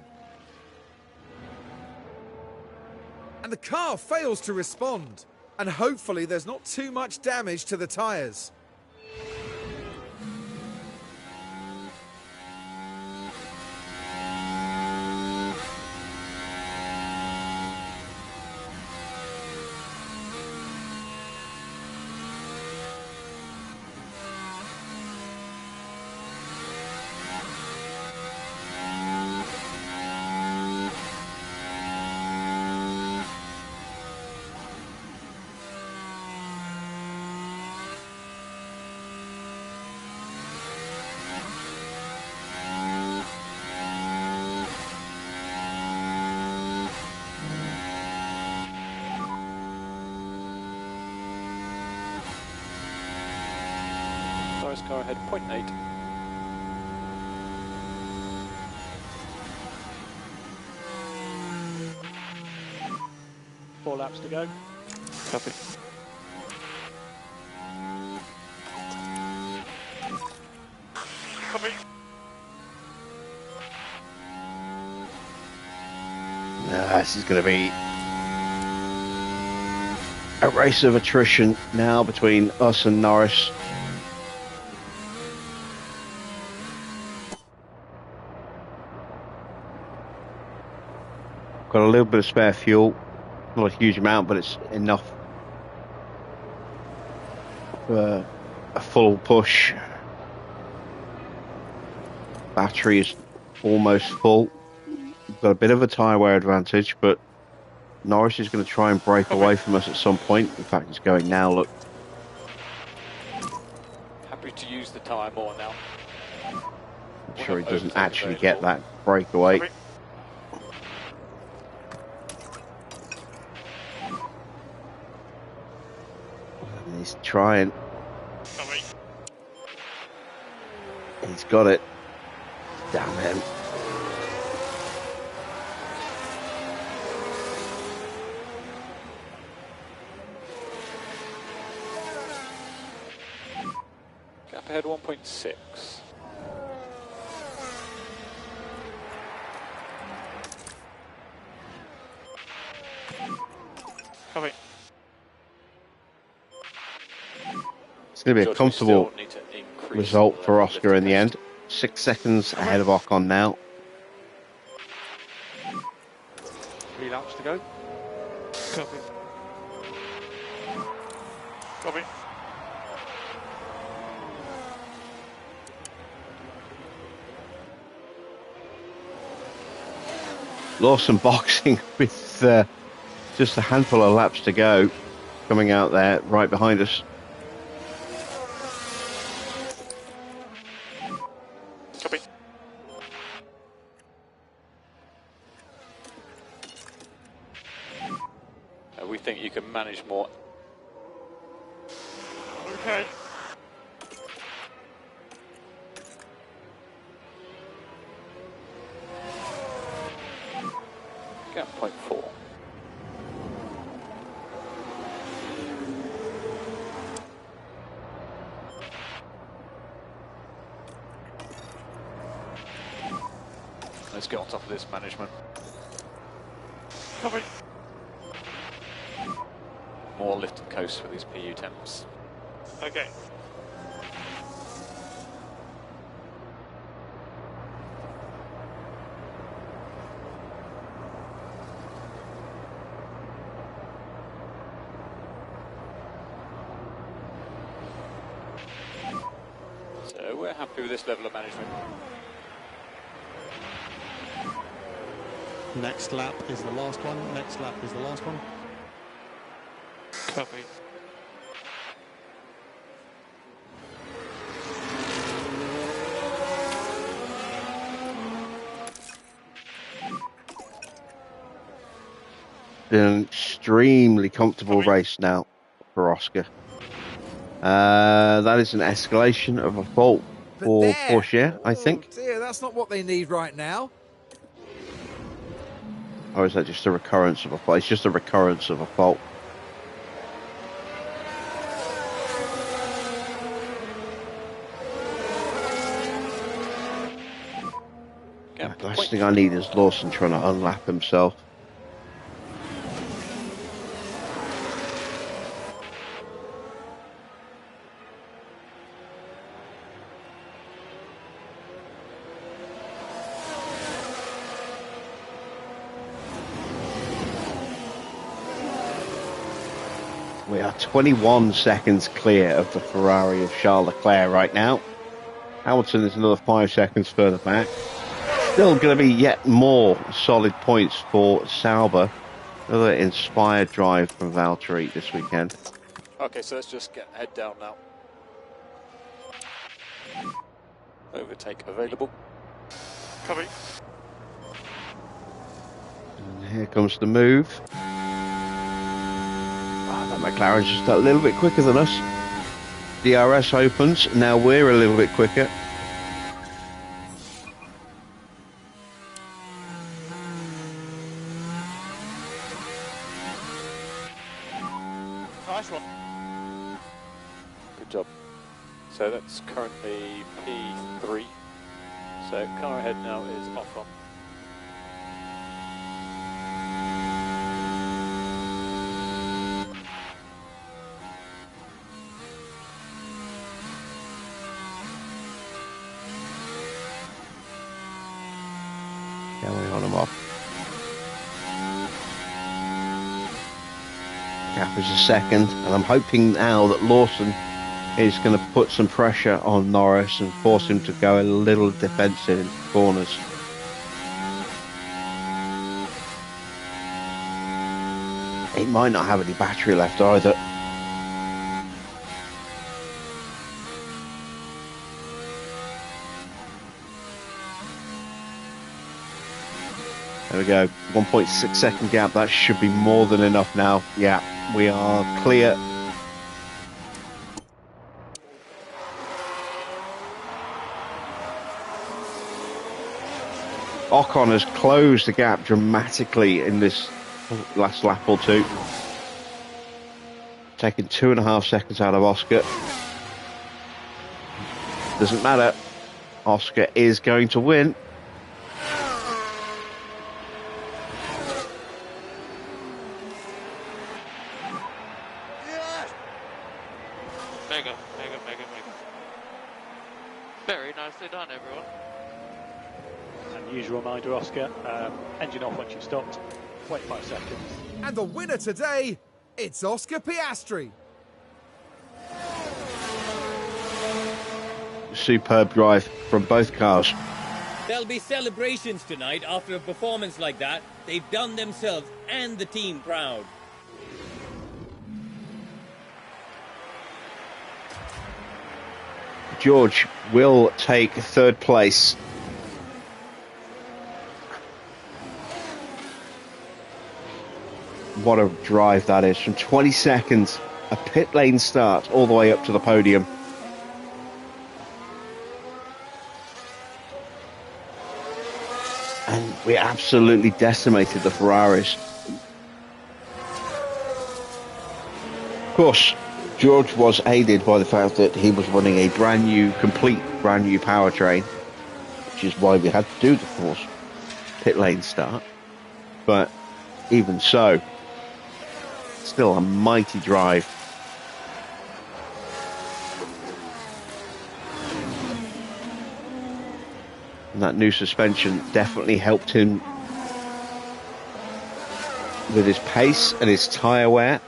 And the car fails to respond. And hopefully there's not too much damage to the tyres. Norris car ahead, 0.8. Four laps to go. Copy. Copy. This is going to be a race of attrition now between us and Norris. Got a little bit of spare fuel, not a huge amount, but it's enough for a full push. Battery is almost full. We've got a bit of a tyre wear advantage, but Norris is going to try and break away from us at some point. In fact, he's going now, look. Happy to use the tyre more now. I'm sure he doesn't actually get that breakaway. Copy. He's trying. Copy. He's got it. Damn him. Gap ahead 1.6. Copy. It's going to be a George, we comfortable still need to increase result the for level of Oscar in the lifting end. 6 seconds ahead of Ocon now. 3 laps to go. Copy. Copy. Lawson boxing with just a handful of laps to go, coming out there right behind us. Copy. We think you can manage more. Okay. Gap 0.4. Let's get on top of this management. Copy. More lift and coast for these PU temps. Okay. So we're happy with this level of management. Next lap is the last one. Next lap is the last one. Copy. Been an extremely comfortable race now for Oscar. That is an escalation of a fault for Porsche, I think. Oh dear, that's not what they need right now. Or is that just a recurrence of a fault? It's just a recurrence of a fault. The last thing I need is Lawson trying to unlap himself. We are 21 seconds clear of the Ferrari of Charles Leclerc right now. Hamilton is another 5 seconds further back. Still going to be yet more solid points for Sauber. Another inspired drive from Valtteri this weekend. Okay, so let's just get head down now. Overtake available. Copy. And here comes the move. Oh, that McLaren's just a little bit quicker than us. DRS opens. Now we're a little bit quicker. Nice one. Good job. So that's currently P3. So car ahead now is Ocon. Going on and off. Gap is a second, and I'm hoping now that Lawson is going to put some pressure on Norris and force him to go a little defensive in corners. He might not have any battery left either. There we go, 1.6 second gap. That should be more than enough now. Yeah, we are clear. Ocon has closed the gap dramatically in this last lap or two. Taking 2.5 seconds out of Oscar. Doesn't matter. Oscar is going to win. Mega. Very nicely done, everyone. Unusual reminder, Oscar. Engine off once you've stopped. Wait 5 seconds. And the winner today, it's Oscar Piastri. Superb drive from both cars. There'll be celebrations tonight after a performance like that. They've done themselves and the team proud. George will take third place. What a drive that is. From 20 seconds, a pit lane start, all the way up to the podium. And we absolutely decimated the Ferraris. Of course, George was aided by the fact that he was running a complete brand new powertrain, which is why we had to do the forced pit lane start. But even so, still a mighty drive. And that new suspension definitely helped him with his pace and his tyre wear.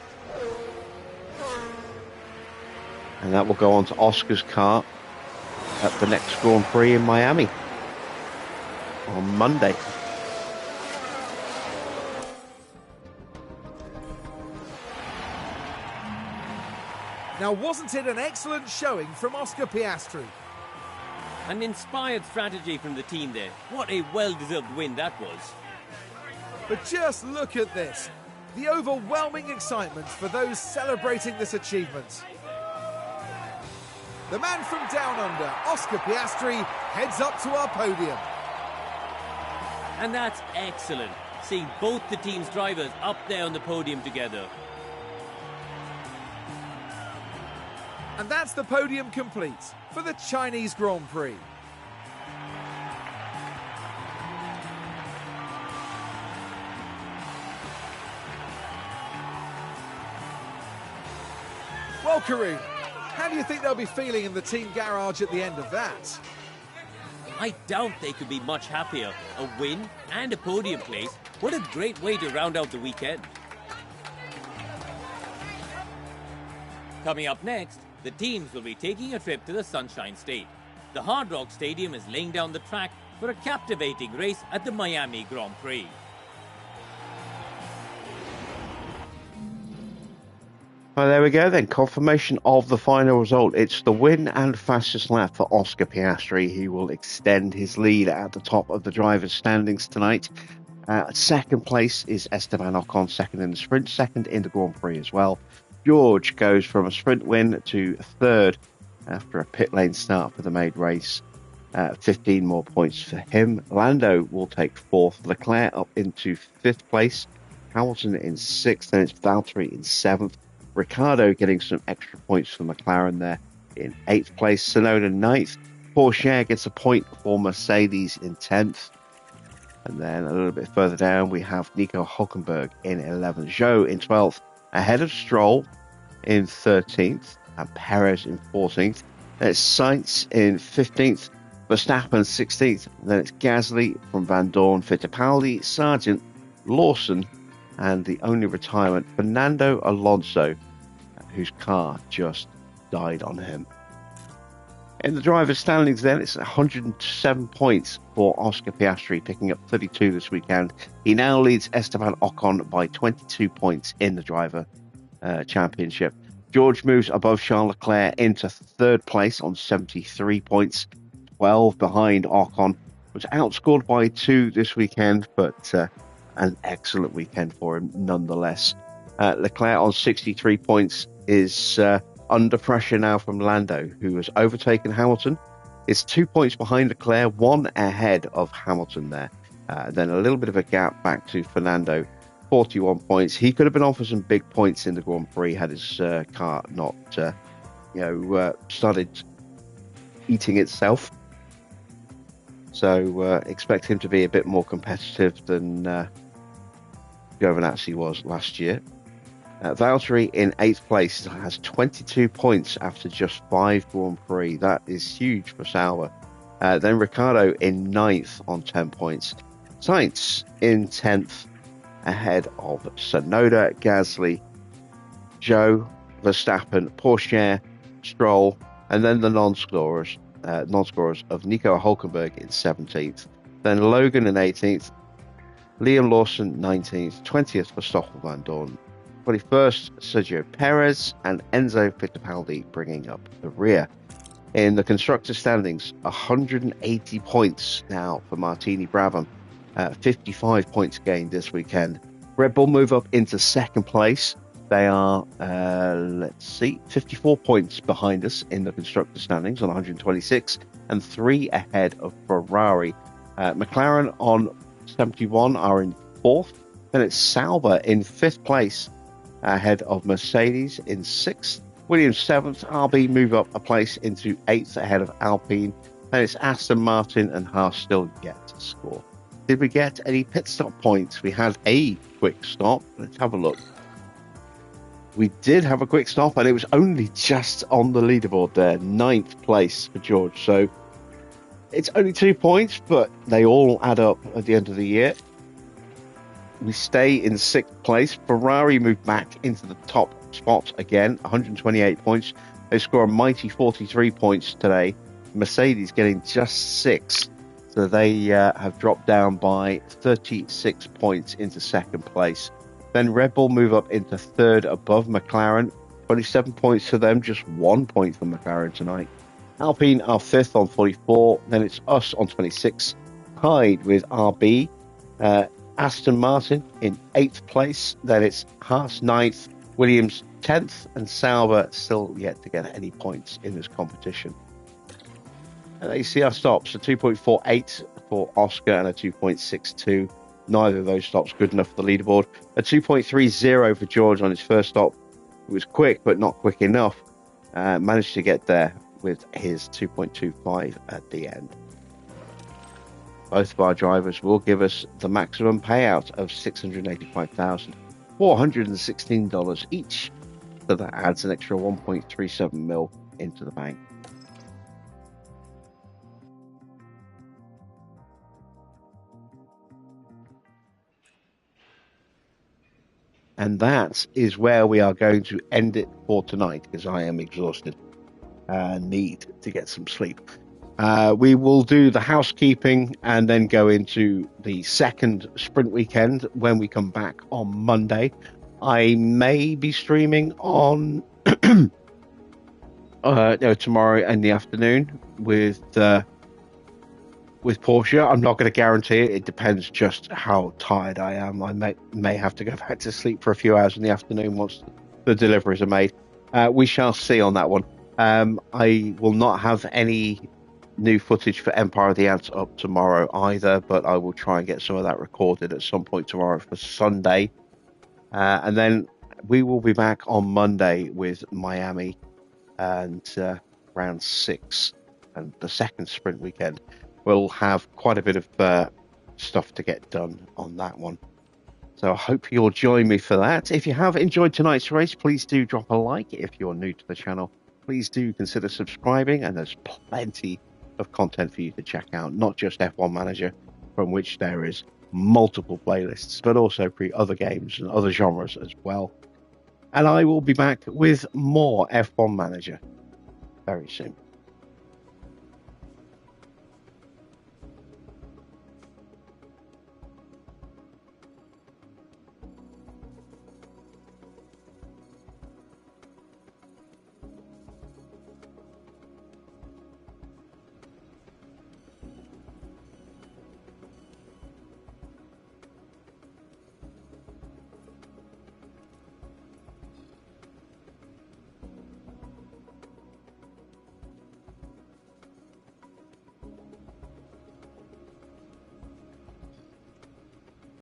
And that will go on to Oscar's car at the next Grand Prix in Miami on Monday. Now, wasn't it an excellent showing from Oscar Piastri? An inspired strategy from the team there. What a well-deserved win that was. But just look at this. The overwhelming excitement for those celebrating this achievement. The man from down under, Oscar Piastri, heads up to our podium. And that's excellent, seeing both the team's drivers up there on the podium together. And that's the podium complete for the Chinese Grand Prix. Well, Karun, how do you think they'll be feeling in the team garage at the end of that? I doubt they could be much happier. A win and a podium place. What a great way to round out the weekend. Coming up next, the teams will be taking a trip to the Sunshine State. The Hard Rock Stadium is laying down the track for a captivating race at the Miami Grand Prix. Well, there we go then. Confirmation of the final result. It's the win and fastest lap for Oscar Piastri. He will extend his lead at the top of the drivers' standings tonight. Second place is Esteban Ocon, second in the sprint, second in the Grand Prix as well. George goes from a sprint win to third after a pit lane start for the maid race. 15 more points for him. Lando will take fourth. Leclerc up into fifth place. Hamilton in sixth. Then it's Valtteri in seventh. Ricciardo getting some extra points for McLaren there in eighth place. Tsunoda ninth. Porsche gets a point for Mercedes in 10th. And then a little bit further down, we have Nico Hulkenberg in 11th. Zhou in 12th. Ahead of Stroll in 13th. And Perez in 14th. Then it's Sainz in 15th. Verstappen 16th. Then it's Gasly from Van Dorn, Fittipaldi, Sargent, Lawson, and the only retirement, Fernando Alonso, whose car just died on him. In the driver's standings then, it's 107 points for Oscar Piastri, picking up 32 this weekend. He now leads Esteban Ocon by 22 points in the driver championship. George moves above Charles Leclerc into third place on 73 points, 12 behind Ocon. Was outscored by 2 this weekend, but an excellent weekend for him nonetheless. Leclerc on 63 points is under pressure now from Lando, who has overtaken Hamilton. It's 2 points behind Leclerc, 1 ahead of Hamilton there. Then a little bit of a gap back to Fernando, 41 points. He could have been on for some big points in the Grand Prix had his car not, started eating itself. So expect him to be a bit more competitive than Giovinazzi was last year. Valtteri in 8th place has 22 points after just 5 Grand Prix. That is huge for Sauber. Then Ricciardo in 9th on 10 points. Sainz in 10th ahead of Tsunoda, Gasly, Zhou, Verstappen, Porsche, Stroll, and then the non-scorers of Nico Hulkenberg in 17th. Then Logan in 18th. Liam Lawson 19th. 20th for Stoffel Van Dorn. 21st, Sergio Perez, and Enzo Fittipaldi bringing up the rear. In the constructor standings, 180 points now for Martini Brabham. 55 points gained this weekend. Red Bull move up into second place. They are, 54 points behind us in the constructor standings on 126, and 3 ahead of Ferrari. McLaren on 71 are in 4th. Then it's Sauber in 5th place, ahead of Mercedes in 6th. Williams 7th. RB move up a place into 8th ahead of Alpine. Then it's Aston Martin and Haas still yet to score. Did we get any pit stop points? We had a quick stop. Let's have a look. We did have a quick stop, and it was only just on the leaderboard there. 9th place for George. So it's only 2 points, but they all add up at the end of the year. We stay in 6th place. Ferrari moved back into the top spot again, 128 points. They score a mighty 43 points today. Mercedes getting just 6. So they have dropped down by 36 points into second place. Then Red Bull move up into third above McLaren. 27 points to them, just 1 point for McLaren tonight. Alpine are 5th on 44. Then it's us on 26. Tied with RB. Aston Martin in 8th place. Then it's Haas 9th. Williams 10th. And Sauber still yet to get any points in this competition. And there you see our stops, a 2.48 for Oscar and a 2.62. Neither of those stops good enough for the leaderboard. A 2.30 for George on his first stop. It was quick, but not quick enough. Managed to get there with his 2.25 at the end. Both of our drivers will give us the maximum payout of $685,416 each. So that adds an extra 1.37 mil into the bank. And that is where we are going to end it for tonight, because I am exhausted and need to get some sleep. We will do the housekeeping and then go into the second sprint weekend when we come back on Monday. I may be streaming on tomorrow in the afternoon with Porsche. I'm not going to guarantee it. It depends just how tired I am. I may have to go back to sleep for a few hours in the afternoon once the deliveries are made. We shall see on that one. I will not have any new footage for Empire of the Ants up tomorrow either, but I will try and get some of that recorded at some point tomorrow for Sunday. And then we will be back on Monday with Miami and round 6 and the second sprint weekend. We'll have quite a bit of stuff to get done on that one. So I hope you'll join me for that. If you have enjoyed tonight's race, please do drop a like. If you're new to the channel, please do consider subscribing, and there's plenty of content for you to check out, not just F1 Manager, from which there is multiple playlists, but also other games and other genres as well. And I will be back with more F1 Manager very soon.